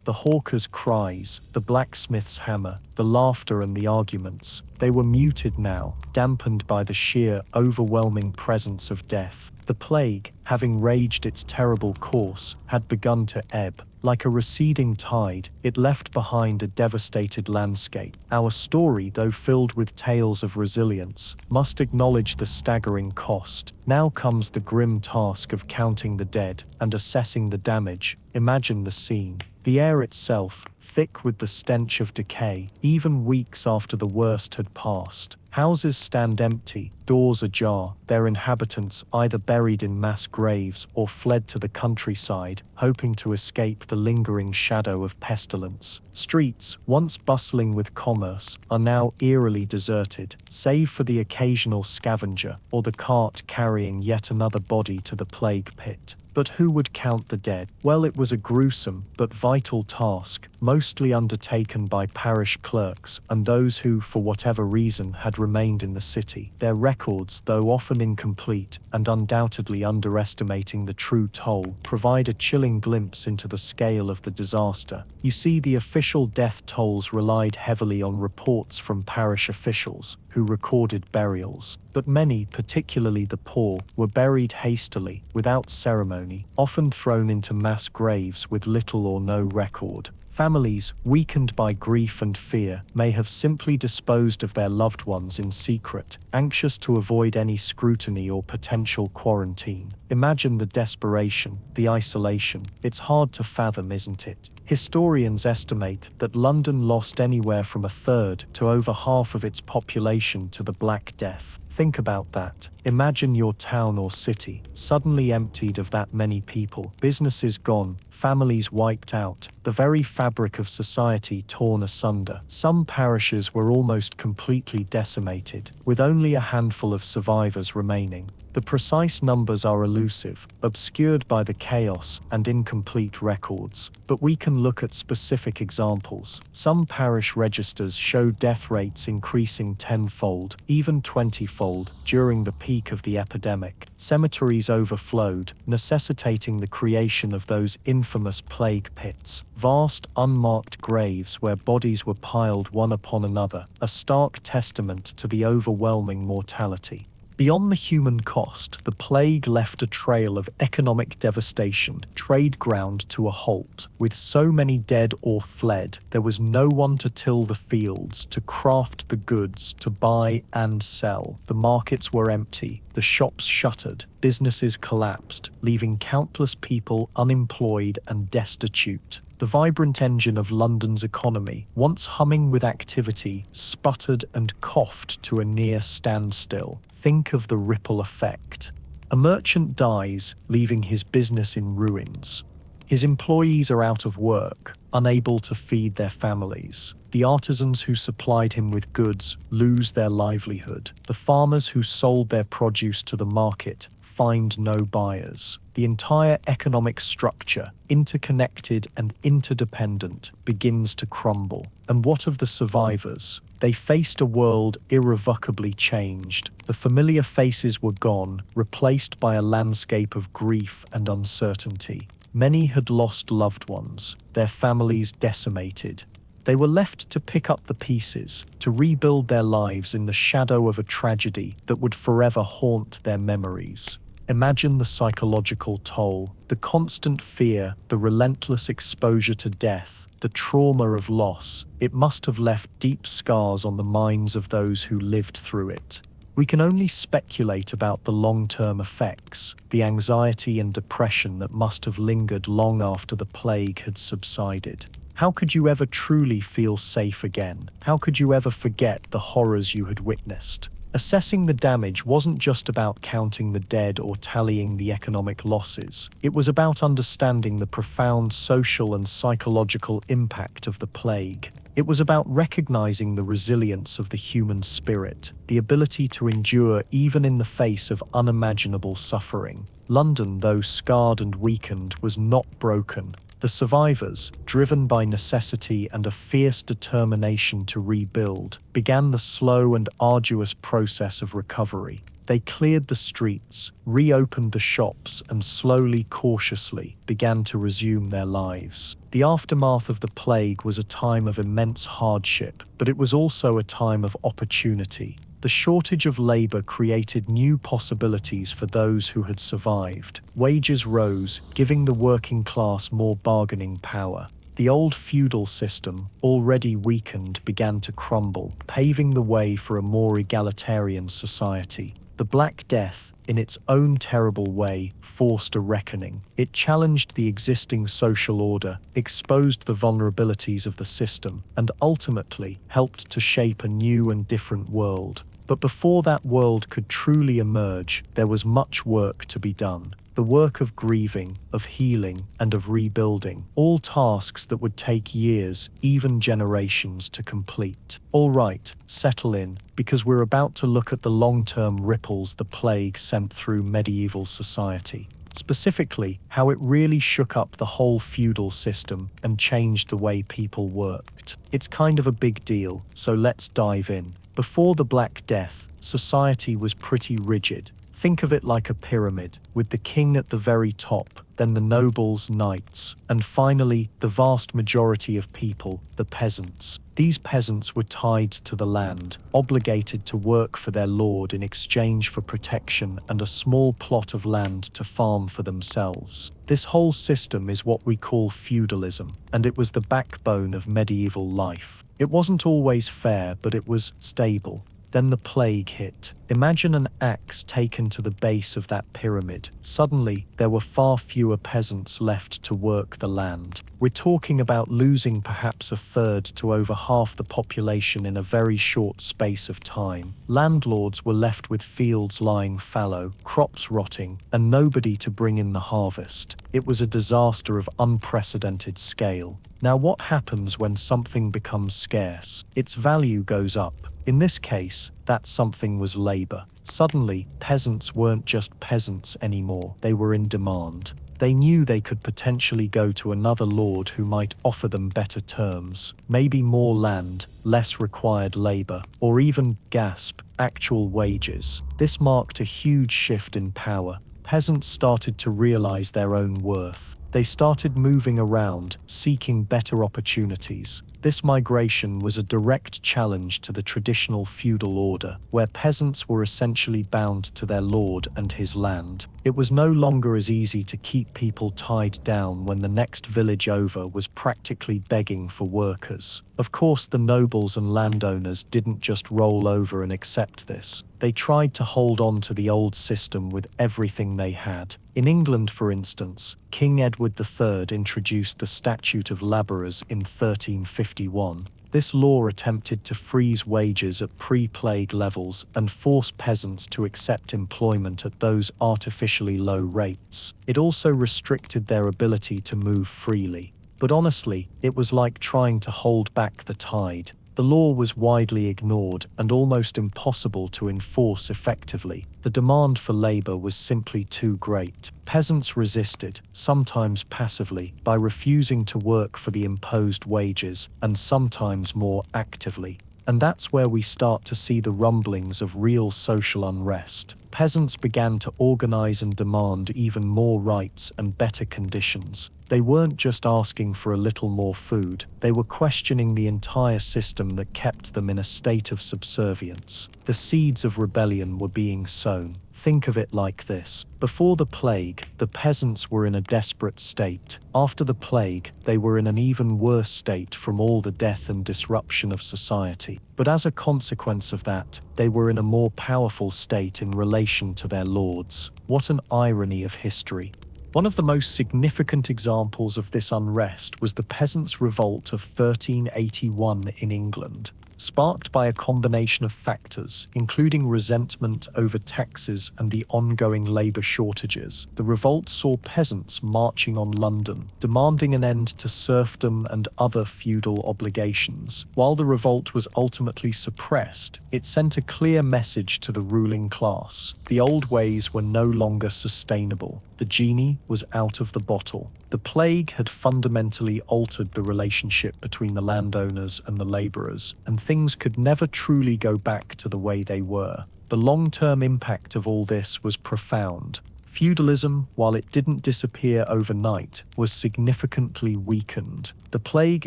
the hawker's cries, the blacksmith's hammer, the laughter and the arguments, they were muted now, dampened by the sheer, overwhelming presence of death. The plague, having raged its terrible course, had begun to ebb. Like a receding tide, it left behind a devastated landscape. Our story, though filled with tales of resilience, must acknowledge the staggering cost. Now comes the grim task of counting the dead and assessing the damage. Imagine the scene. The air itself, thick with the stench of decay, even weeks after the worst had passed. Houses stand empty, doors ajar, their inhabitants either buried in mass graves or fled to the countryside, hoping to escape the lingering shadow of pestilence. Streets, once bustling with commerce, are now eerily deserted, save for the occasional scavenger or the cart carrying yet another body to the plague pit. But who would count the dead? Well, it was a gruesome but vital task, mostly undertaken by parish clerks and those who, for whatever reason, had remained in the city. Their records, though often incomplete and undoubtedly underestimating the true toll, provide a chilling glimpse into the scale of the disaster. You see, the official death tolls relied heavily on reports from parish officials, who recorded burials, but many, particularly the poor, were buried hastily, without ceremony, often thrown into mass graves with little or no record. Families, weakened by grief and fear, may have simply disposed of their loved ones in secret, anxious to avoid any scrutiny or potential quarantine. Imagine the desperation, the isolation. It's hard to fathom, isn't it? Historians estimate that London lost anywhere from a third to over half of its population to the Black Death. Think about that. Imagine your town or city suddenly emptied of that many people, businesses gone, families wiped out, the very fabric of society torn asunder. Some parishes were almost completely decimated, with only a handful of survivors remaining. The precise numbers are elusive, obscured by the chaos and incomplete records, but we can look at specific examples. Some parish registers show death rates increasing tenfold, even 20-fold, during the peak of the epidemic. Cemeteries overflowed, necessitating the creation of those infamous plague pits, vast unmarked graves where bodies were piled one upon another, a stark testament to the overwhelming mortality. Beyond the human cost, the plague left a trail of economic devastation, trade ground to a halt. With so many dead or fled, there was no one to till the fields, to craft the goods, to buy and sell. The markets were empty, the shops shuttered, businesses collapsed, leaving countless people unemployed and destitute. The vibrant engine of London's economy, once humming with activity, sputtered and coughed to a near standstill. Think of the ripple effect. A merchant dies, leaving his business in ruins. His employees are out of work, unable to feed their families. The artisans who supplied him with goods lose their livelihood. The farmers who sold their produce to the market find no buyers. The entire economic structure, interconnected and interdependent, begins to crumble. And what of the survivors? They faced a world irrevocably changed. The familiar faces were gone, replaced by a landscape of grief and uncertainty. Many had lost loved ones, their families decimated. They were left to pick up the pieces, to rebuild their lives in the shadow of a tragedy that would forever haunt their memories. Imagine the psychological toll, the constant fear, the relentless exposure to death, the trauma of loss. It must have left deep scars on the minds of those who lived through it. We can only speculate about the long-term effects, the anxiety and depression that must have lingered long after the plague had subsided. How could you ever truly feel safe again? How could you ever forget the horrors you had witnessed? Assessing the damage wasn't just about counting the dead or tallying the economic losses. It was about understanding the profound social and psychological impact of the plague. It was about recognizing the resilience of the human spirit, the ability to endure even in the face of unimaginable suffering. London, though scarred and weakened, was not broken. The survivors, driven by necessity and a fierce determination to rebuild, began the slow and arduous process of recovery. They cleared the streets, reopened the shops, and slowly, cautiously, began to resume their lives. The aftermath of the plague was a time of immense hardship, but it was also a time of opportunity. The shortage of labor created new possibilities for those who had survived. Wages rose, giving the working class more bargaining power. The old feudal system, already weakened, began to crumble, paving the way for a more egalitarian society. The Black Death, in its own terrible way, forced a reckoning. It challenged the existing social order, exposed the vulnerabilities of the system, and ultimately helped to shape a new and different world. But before that world could truly emerge, there was much work to be done. The work of grieving, of healing, and of rebuilding, all tasks that would take years, even generations, to complete. All right, settle in, because we're about to look at the long-term ripples the plague sent through medieval society. Specifically, how it really shook up the whole feudal system and changed the way people worked. It's kind of a big deal, so let's dive in. Before the Black Death, society was pretty rigid. Think of it like a pyramid, with the king at the very top, then the nobles, knights, and finally, the vast majority of people, the peasants. These peasants were tied to the land, obligated to work for their lord in exchange for protection and a small plot of land to farm for themselves. This whole system is what we call feudalism, and it was the backbone of medieval life. It wasn't always fair, but it was stable. Then the plague hit. Imagine an axe taken to the base of that pyramid. Suddenly, there were far fewer peasants left to work the land. We're talking about losing perhaps a third to over half the population in a very short space of time. Landlords were left with fields lying fallow, crops rotting, and nobody to bring in the harvest. It was a disaster of unprecedented scale. Now, what happens when something becomes scarce? Its value goes up. In this case, that something was labor. Suddenly, peasants weren't just peasants anymore. They were in demand. They knew they could potentially go to another lord who might offer them better terms, maybe more land, less required labor, or even, gasp, actual wages. This marked a huge shift in power. Peasants started to realize their own worth. They started moving around, seeking better opportunities. This migration was a direct challenge to the traditional feudal order, where peasants were essentially bound to their lord and his land. It was no longer as easy to keep people tied down when the next village over was practically begging for workers. Of course, the nobles and landowners didn't just roll over and accept this. They tried to hold on to the old system with everything they had. In England, for instance, King Edward III introduced the Statute of Labourers in 1351. This law attempted to freeze wages at pre-plague levels and force peasants to accept employment at those artificially low rates. It also restricted their ability to move freely. But honestly, it was like trying to hold back the tide. The law was widely ignored and almost impossible to enforce effectively. The demand for labor was simply too great. Peasants resisted, sometimes passively, by refusing to work for the imposed wages, and sometimes more actively. And that's where we start to see the rumblings of real social unrest. Peasants began to organize and demand even more rights and better conditions. They weren't just asking for a little more food, they were questioning the entire system that kept them in a state of subservience. The seeds of rebellion were being sown. Think of it like this. Before the plague, the peasants were in a desperate state. After the plague, they were in an even worse state from all the death and disruption of society. But as a consequence of that, they were in a more powerful state in relation to their lords. What an irony of history. One of the most significant examples of this unrest was the Peasants' Revolt of 1381 in England. Sparked by a combination of factors, including resentment over taxes and the ongoing labor shortages, the revolt saw peasants marching on London, demanding an end to serfdom and other feudal obligations. While the revolt was ultimately suppressed, it sent a clear message to the ruling class. The old ways were no longer sustainable. The genie was out of the bottle. The plague had fundamentally altered the relationship between the landowners and the laborers, and things could never truly go back to the way they were. The long-term impact of all this was profound. Feudalism, while it didn't disappear overnight, was significantly weakened. The plague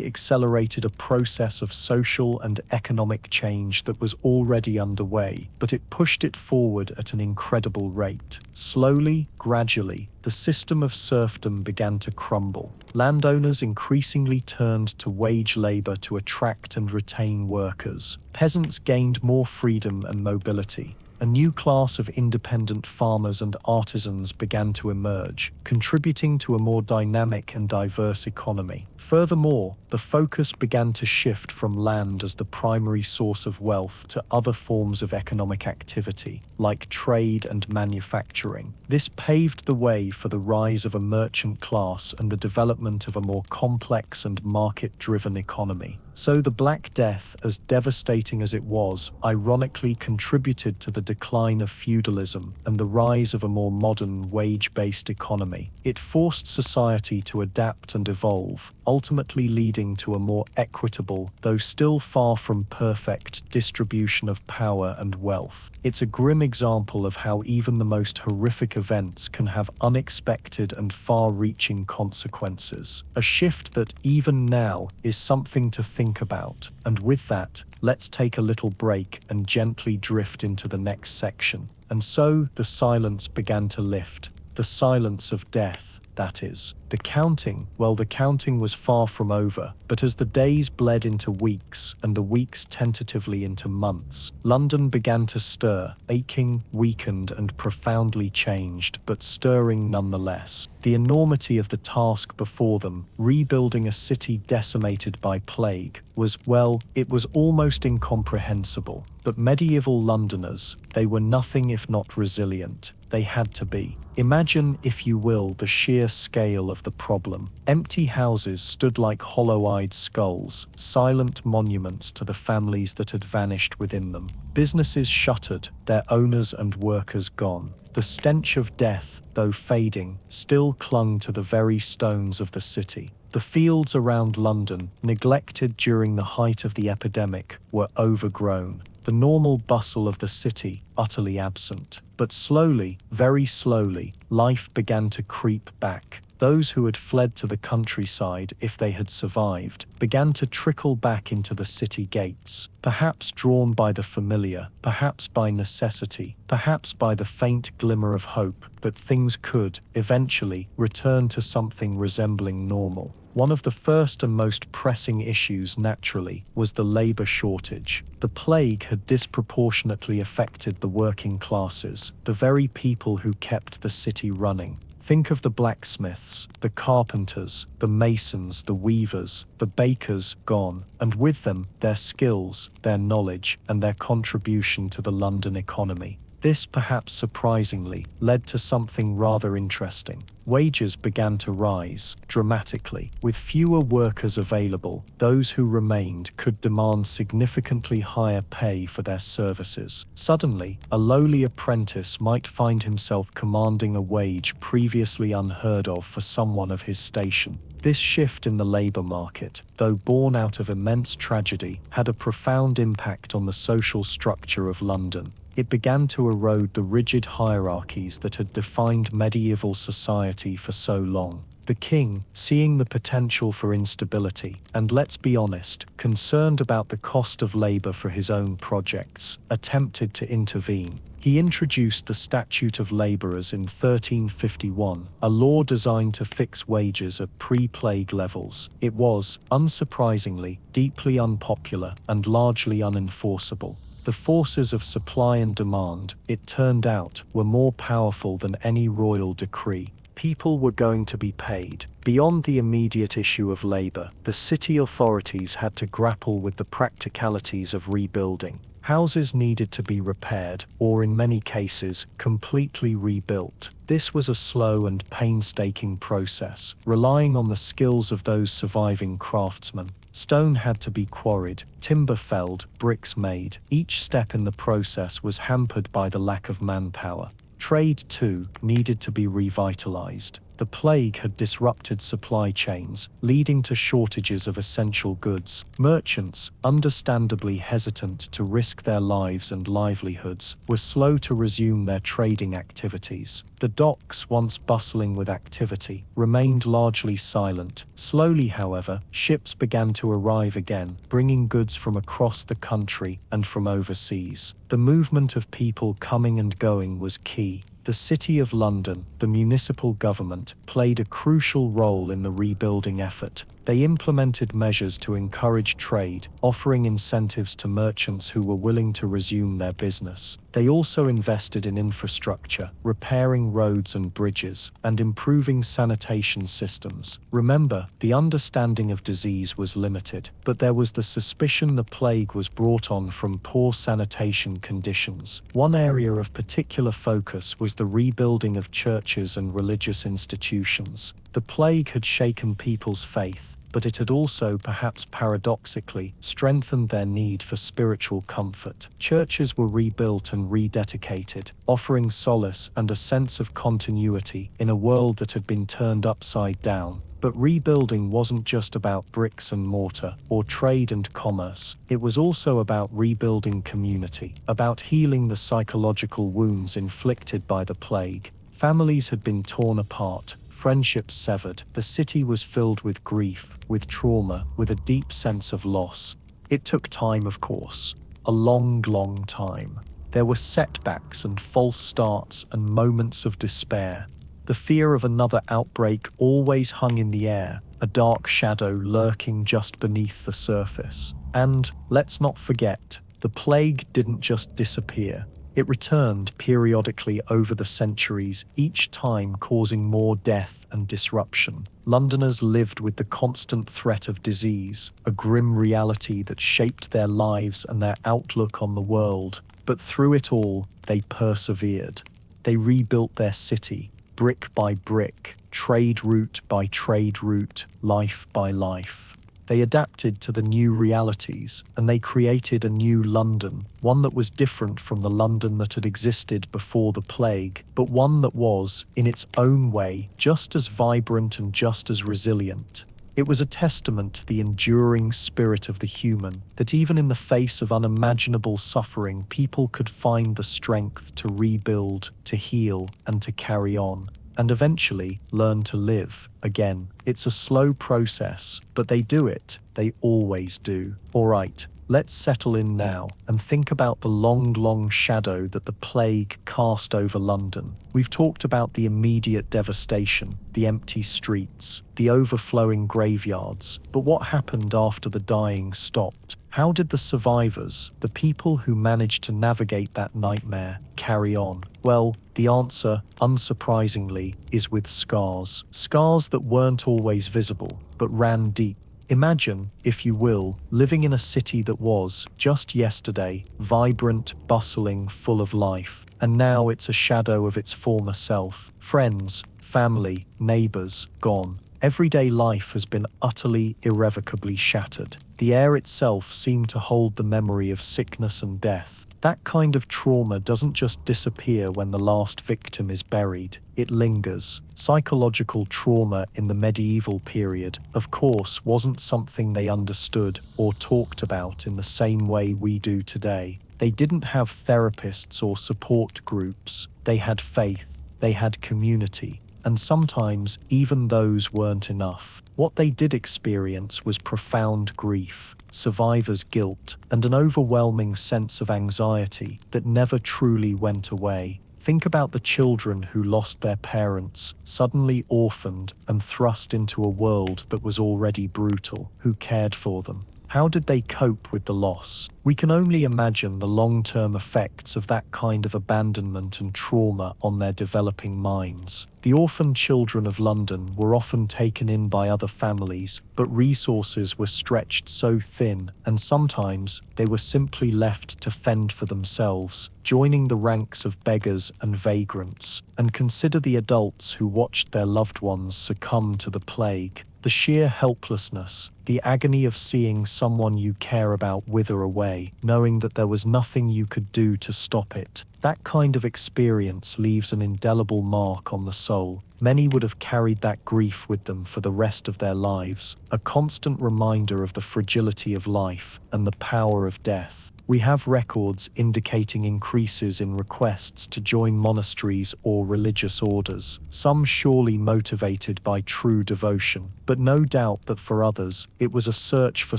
accelerated a process of social and economic change that was already underway, but it pushed it forward at an incredible rate. Slowly, gradually, the system of serfdom began to crumble. Landowners increasingly turned to wage labor to attract and retain workers. Peasants gained more freedom and mobility. A new class of independent farmers and artisans began to emerge, contributing to a more dynamic and diverse economy. Furthermore, the focus began to shift from land as the primary source of wealth to other forms of economic activity, like trade and manufacturing. This paved the way for the rise of a merchant class and the development of a more complex and market-driven economy. So the Black Death, as devastating as it was, ironically contributed to the decline of feudalism and the rise of a more modern wage-based economy. It forced society to adapt and evolve, ultimately leading to a more equitable, though still far from perfect, distribution of power and wealth. It's a grim example of how even the most horrific events can have unexpected and far-reaching consequences. A shift that, even now, is something to think about. And with that, let's take a little break and gently drift into the next section. And so, the silence began to lift. The silence of death, that is. The counting was far from over, but as the days bled into weeks, and the weeks tentatively into months, London began to stir, aching, weakened, and profoundly changed, but stirring nonetheless. The enormity of the task before them, rebuilding a city decimated by plague, it was almost incomprehensible. But medieval Londoners, they were nothing if not resilient. They had to be. Imagine, if you will, the sheer scale of the problem. Empty houses stood like hollow-eyed skulls, silent monuments to the families that had vanished within them. Businesses shuttered, their owners and workers gone. The stench of death, though fading, still clung to the very stones of the city. The fields around London, neglected during the height of the epidemic, were overgrown. The normal bustle of the city, utterly absent. But slowly, very slowly, life began to creep back. Those who had fled to the countryside, if they had survived, began to trickle back into the city gates, perhaps drawn by the familiar, perhaps by necessity, perhaps by the faint glimmer of hope that things could, eventually, return to something resembling normal. One of the first and most pressing issues, naturally, was the labor shortage. The plague had disproportionately affected the working classes, the very people who kept the city running. Think of the blacksmiths, the carpenters, the masons, the weavers, the bakers gone, and with them, their skills, their knowledge, and their contribution to the London economy. This, perhaps surprisingly, led to something rather interesting. Wages began to rise, dramatically. With fewer workers available, those who remained could demand significantly higher pay for their services. Suddenly, a lowly apprentice might find himself commanding a wage previously unheard of for someone of his station. This shift in the labor market, though born out of immense tragedy, had a profound impact on the social structure of London. It began to erode the rigid hierarchies that had defined medieval society for so long. The king, seeing the potential for instability, and let's be honest, concerned about the cost of labor for his own projects, attempted to intervene. He introduced the Statute of Labourers in 1351, a law designed to fix wages at pre-plague levels. It was, unsurprisingly, deeply unpopular and largely unenforceable. The forces of supply and demand, it turned out, were more powerful than any royal decree. People were going to be paid. Beyond the immediate issue of labor, the city authorities had to grapple with the practicalities of rebuilding. Houses needed to be repaired, or in many cases, completely rebuilt. This was a slow and painstaking process, relying on the skills of those surviving craftsmen. Stone had to be quarried, timber felled, bricks made. Each step in the process was hampered by the lack of manpower. Trade, too, needed to be revitalized. The plague had disrupted supply chains, leading to shortages of essential goods. Merchants, understandably hesitant to risk their lives and livelihoods, were slow to resume their trading activities. The docks, once bustling with activity, remained largely silent. Slowly, however, ships began to arrive again, bringing goods from across the country and from overseas. The movement of people coming and going was key. The City of London, the municipal government, played a crucial role in the rebuilding effort. They implemented measures to encourage trade, offering incentives to merchants who were willing to resume their business. They also invested in infrastructure, repairing roads and bridges, and improving sanitation systems. Remember, the understanding of disease was limited, but there was the suspicion the plague was brought on from poor sanitation conditions. One area of particular focus was the rebuilding of churches and religious institutions. The plague had shaken people's faith, but it had also, perhaps paradoxically, strengthened their need for spiritual comfort. Churches were rebuilt and rededicated, offering solace and a sense of continuity in a world that had been turned upside down. But rebuilding wasn't just about bricks and mortar, or trade and commerce. It was also about rebuilding community, about healing the psychological wounds inflicted by the plague. Families had been torn apart, friendships severed. The city was filled with grief, with trauma, with a deep sense of loss. It took time, of course. A long, long time. There were setbacks and false starts and moments of despair. The fear of another outbreak always hung in the air, a dark shadow lurking just beneath the surface. And, let's not forget, the plague didn't just disappear. It returned periodically over the centuries, each time causing more death and disruption. Londoners lived with the constant threat of disease, a grim reality that shaped their lives and their outlook on the world. But through it all, they persevered. They rebuilt their city, brick by brick, trade route by trade route, life by life. They adapted to the new realities, and they created a new London, one that was different from the London that had existed before the plague, but one that was, in its own way, just as vibrant and just as resilient. It was a testament to the enduring spirit of the human, that even in the face of unimaginable suffering, people could find the strength to rebuild, to heal, and to carry on. And eventually learn to live again. It's a slow process, but they do it. They always do. All right, let's settle in now and think about the long, long shadow that the plague cast over London. We've talked about the immediate devastation, the empty streets, the overflowing graveyards, but what happened after the dying stopped? How did the survivors, the people who managed to navigate that nightmare, carry on? Well, the answer, unsurprisingly, is with scars. Scars that weren't always visible, but ran deep. Imagine, if you will, living in a city that was, just yesterday, vibrant, bustling, full of life, and now it's a shadow of its former self. Friends, family, neighbors, gone. Everyday life has been utterly, irrevocably shattered. The air itself seemed to hold the memory of sickness and death. That kind of trauma doesn't just disappear when the last victim is buried. It lingers. Psychological trauma in the medieval period, of course, wasn't something they understood or talked about in the same way we do today. They didn't have therapists or support groups. They had faith. They had community. And sometimes even those weren't enough. What they did experience was profound grief, survivor's guilt, and an overwhelming sense of anxiety that never truly went away. Think about the children who lost their parents, suddenly orphaned and thrust into a world that was already brutal. Who cared for them? How did they cope with the loss? We can only imagine the long-term effects of that kind of abandonment and trauma on their developing minds. The orphaned children of London were often taken in by other families, but resources were stretched so thin, and sometimes they were simply left to fend for themselves, joining the ranks of beggars and vagrants. And consider the adults who watched their loved ones succumb to the plague. The sheer helplessness, the agony of seeing someone you care about wither away, knowing that there was nothing you could do to stop it. That kind of experience leaves an indelible mark on the soul. Many would have carried that grief with them for the rest of their lives, a constant reminder of the fragility of life and the power of death. We have records indicating increases in requests to join monasteries or religious orders, some surely motivated by true devotion, but no doubt that for others, it was a search for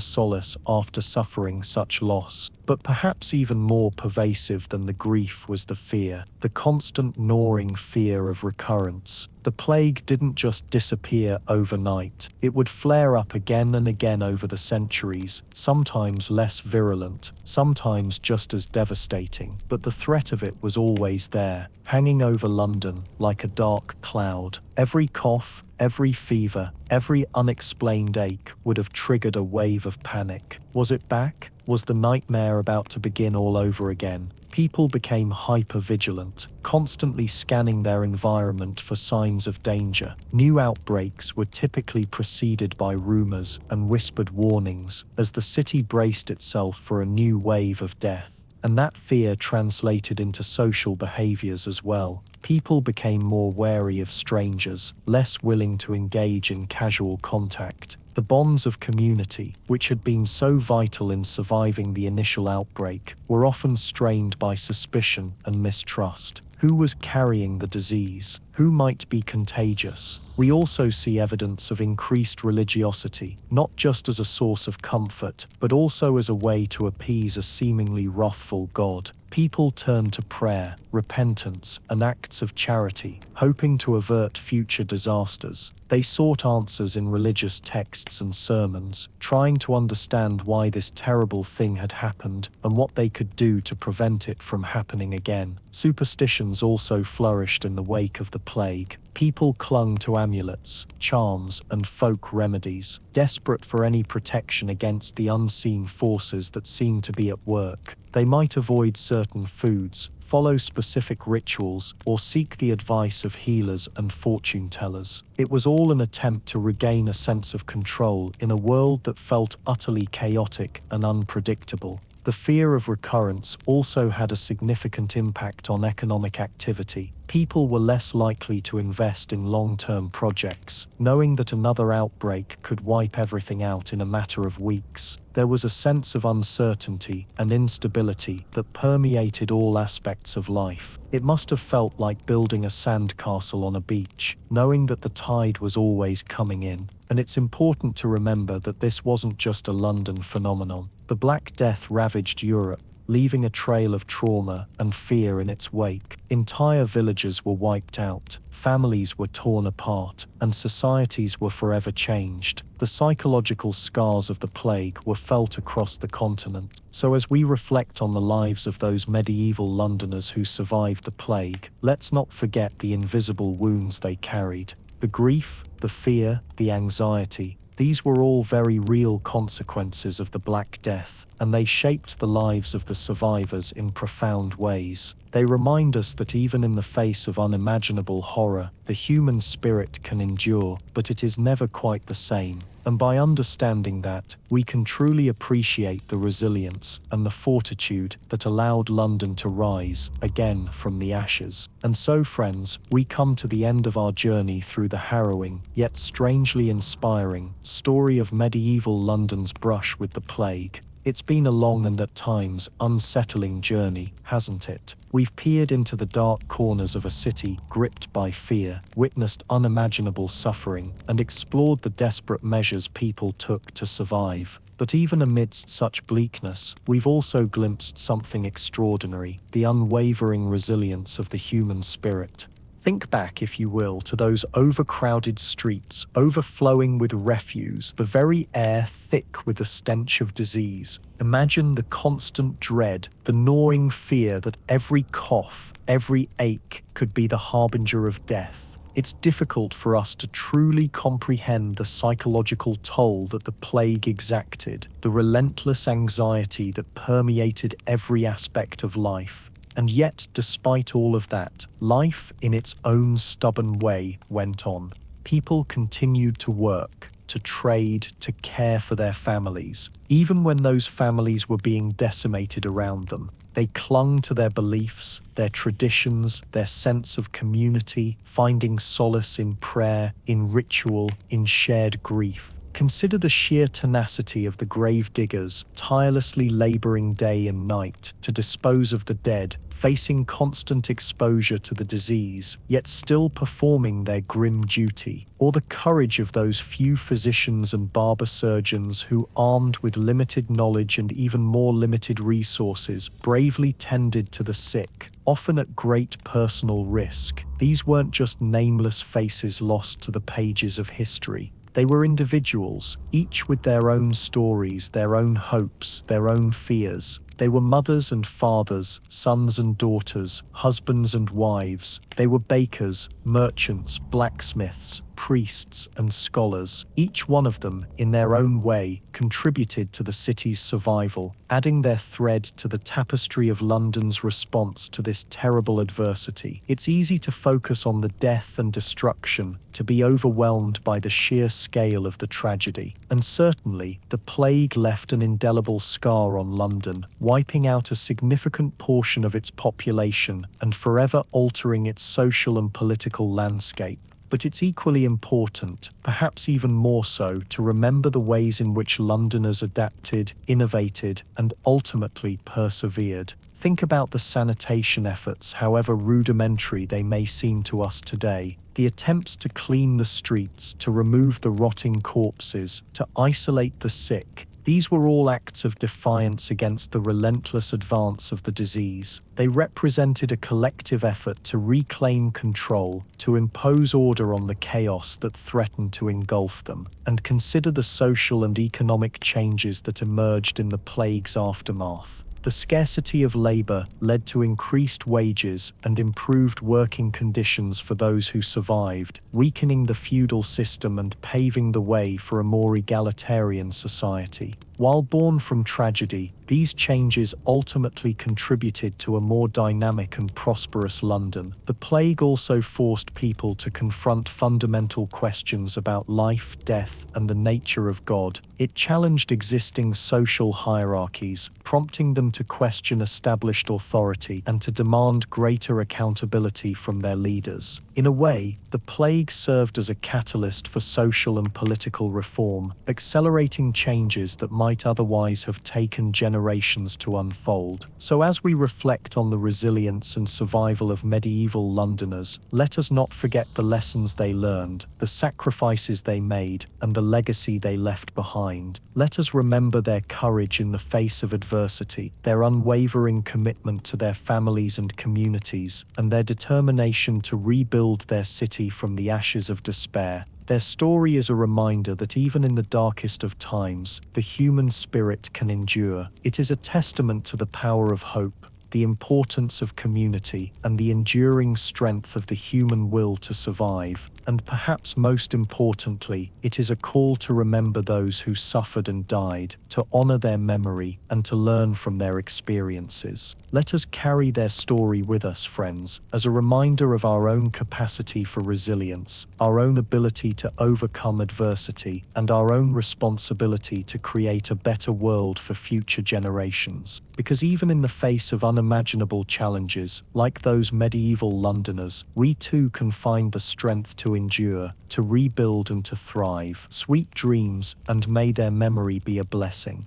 solace after suffering such loss. But perhaps even more pervasive than the grief was the fear, the constant gnawing fear of recurrence. The plague didn't just disappear overnight. It would flare up again and again over the centuries, sometimes less virulent, sometimes just as devastating. But the threat of it was always there, hanging over London like a dark cloud. Every cough, every fever, every unexplained ache would have triggered a wave of panic. Was it back? Was the nightmare about to begin all over again? People became hyper-vigilant, constantly scanning their environment for signs of danger. New outbreaks were typically preceded by rumors and whispered warnings as the city braced itself for a new wave of death. And that fear translated into social behaviors as well. People became more wary of strangers, less willing to engage in casual contact. The bonds of community, which had been so vital in surviving the initial outbreak, were often strained by suspicion and mistrust. Who was carrying the disease? Who might be contagious? We also see evidence of increased religiosity, not just as a source of comfort, but also as a way to appease a seemingly wrathful God. People turned to prayer, repentance, and acts of charity, hoping to avert future disasters. They sought answers in religious texts and sermons, trying to understand why this terrible thing had happened and what they could do to prevent it from happening again. Superstitions also flourished in the wake of the plague. People clung to amulets, charms, and folk remedies, desperate for any protection against the unseen forces that seemed to be at work. They might avoid certain foods, follow specific rituals, or seek the advice of healers and fortune tellers. It was all an attempt to regain a sense of control in a world that felt utterly chaotic and unpredictable. The fear of recurrence also had a significant impact on economic activity. People were less likely to invest in long-term projects, knowing that another outbreak could wipe everything out in a matter of weeks. There was a sense of uncertainty and instability that permeated all aspects of life. It must have felt like building a sandcastle on a beach, knowing that the tide was always coming in. And it's important to remember that this wasn't just a London phenomenon. The Black Death ravaged Europe, leaving a trail of trauma and fear in its wake. Entire villages were wiped out, families were torn apart, and societies were forever changed. The psychological scars of the plague were felt across the continent. So as we reflect on the lives of those medieval Londoners who survived the plague, let's not forget the invisible wounds they carried. The grief, the fear, the anxiety, these were all very real consequences of the Black Death, and they shaped the lives of the survivors in profound ways. They remind us that even in the face of unimaginable horror, the human spirit can endure, but it is never quite the same. And by understanding that, we can truly appreciate the resilience and the fortitude that allowed London to rise again from the ashes. And so, friends, we come to the end of our journey through the harrowing, yet strangely inspiring, story of medieval London's brush with the plague. It's been a long and at times unsettling journey, hasn't it? We've peered into the dark corners of a city gripped by fear, witnessed unimaginable suffering, and explored the desperate measures people took to survive. But even amidst such bleakness, we've also glimpsed something extraordinary, the unwavering resilience of the human spirit. Think back, if you will, to those overcrowded streets, overflowing with refuse, the very air thick with the stench of disease. Imagine the constant dread, the gnawing fear that every cough, every ache could be the harbinger of death. It's difficult for us to truly comprehend the psychological toll that the plague exacted, the relentless anxiety that permeated every aspect of life. And yet, despite all of that, life in its own stubborn way went on. People continued to work, to trade, to care for their families. Even when those families were being decimated around them, they clung to their beliefs, their traditions, their sense of community, finding solace in prayer, in ritual, in shared grief. Consider the sheer tenacity of the grave diggers, tirelessly laboring day and night to dispose of the dead, facing constant exposure to the disease, yet still performing their grim duty, or the courage of those few physicians and barber surgeons who, armed with limited knowledge and even more limited resources, bravely tended to the sick, often at great personal risk. These weren't just nameless faces lost to the pages of history. They were individuals, each with their own stories, their own hopes, their own fears. They were mothers and fathers, sons and daughters, husbands and wives. They were bakers, merchants, blacksmiths, priests, and scholars. Each one of them, in their own way, contributed to the city's survival, adding their thread to the tapestry of London's response to this terrible adversity. It's easy to focus on the death and destruction, to be overwhelmed by the sheer scale of the tragedy. And certainly, the plague left an indelible scar on London, wiping out a significant portion of its population and forever altering its social and political landscape. But it's equally important, perhaps even more so, to remember the ways in which Londoners adapted, innovated, and ultimately persevered. Think about the sanitation efforts, however rudimentary they may seem to us today. The attempts to clean the streets, to remove the rotting corpses, to isolate the sick. These were all acts of defiance against the relentless advance of the disease. They represented a collective effort to reclaim control, to impose order on the chaos that threatened to engulf them. And consider the social and economic changes that emerged in the plague's aftermath. The scarcity of labor led to increased wages and improved working conditions for those who survived, weakening the feudal system and paving the way for a more egalitarian society. While born from tragedy, these changes ultimately contributed to a more dynamic and prosperous London. The plague also forced people to confront fundamental questions about life, death, and the nature of God. It challenged existing social hierarchies, prompting them to question established authority and to demand greater accountability from their leaders. In a way, the plague served as a catalyst for social and political reform, accelerating changes that might otherwise have taken generations to unfold. So as we reflect on the resilience and survival of medieval Londoners, let us not forget the lessons they learned, the sacrifices they made, and the legacy they left behind. Let us remember their courage in the face of adversity, their unwavering commitment to their families and communities, and their determination to rebuild their city from the ashes of despair. Their story is a reminder that even in the darkest of times, the human spirit can endure. It is a testament to the power of hope, the importance of community, and the enduring strength of the human will to survive. And perhaps most importantly, it is a call to remember those who suffered and died, to honor their memory, and to learn from their experiences. Let us carry their story with us, friends, as a reminder of our own capacity for resilience, our own ability to overcome adversity, and our own responsibility to create a better world for future generations. Because even in the face of unimaginable challenges, like those medieval Londoners, we too can find the strength to endure, to rebuild and to thrive. Sweet dreams, and may their memory be a blessing.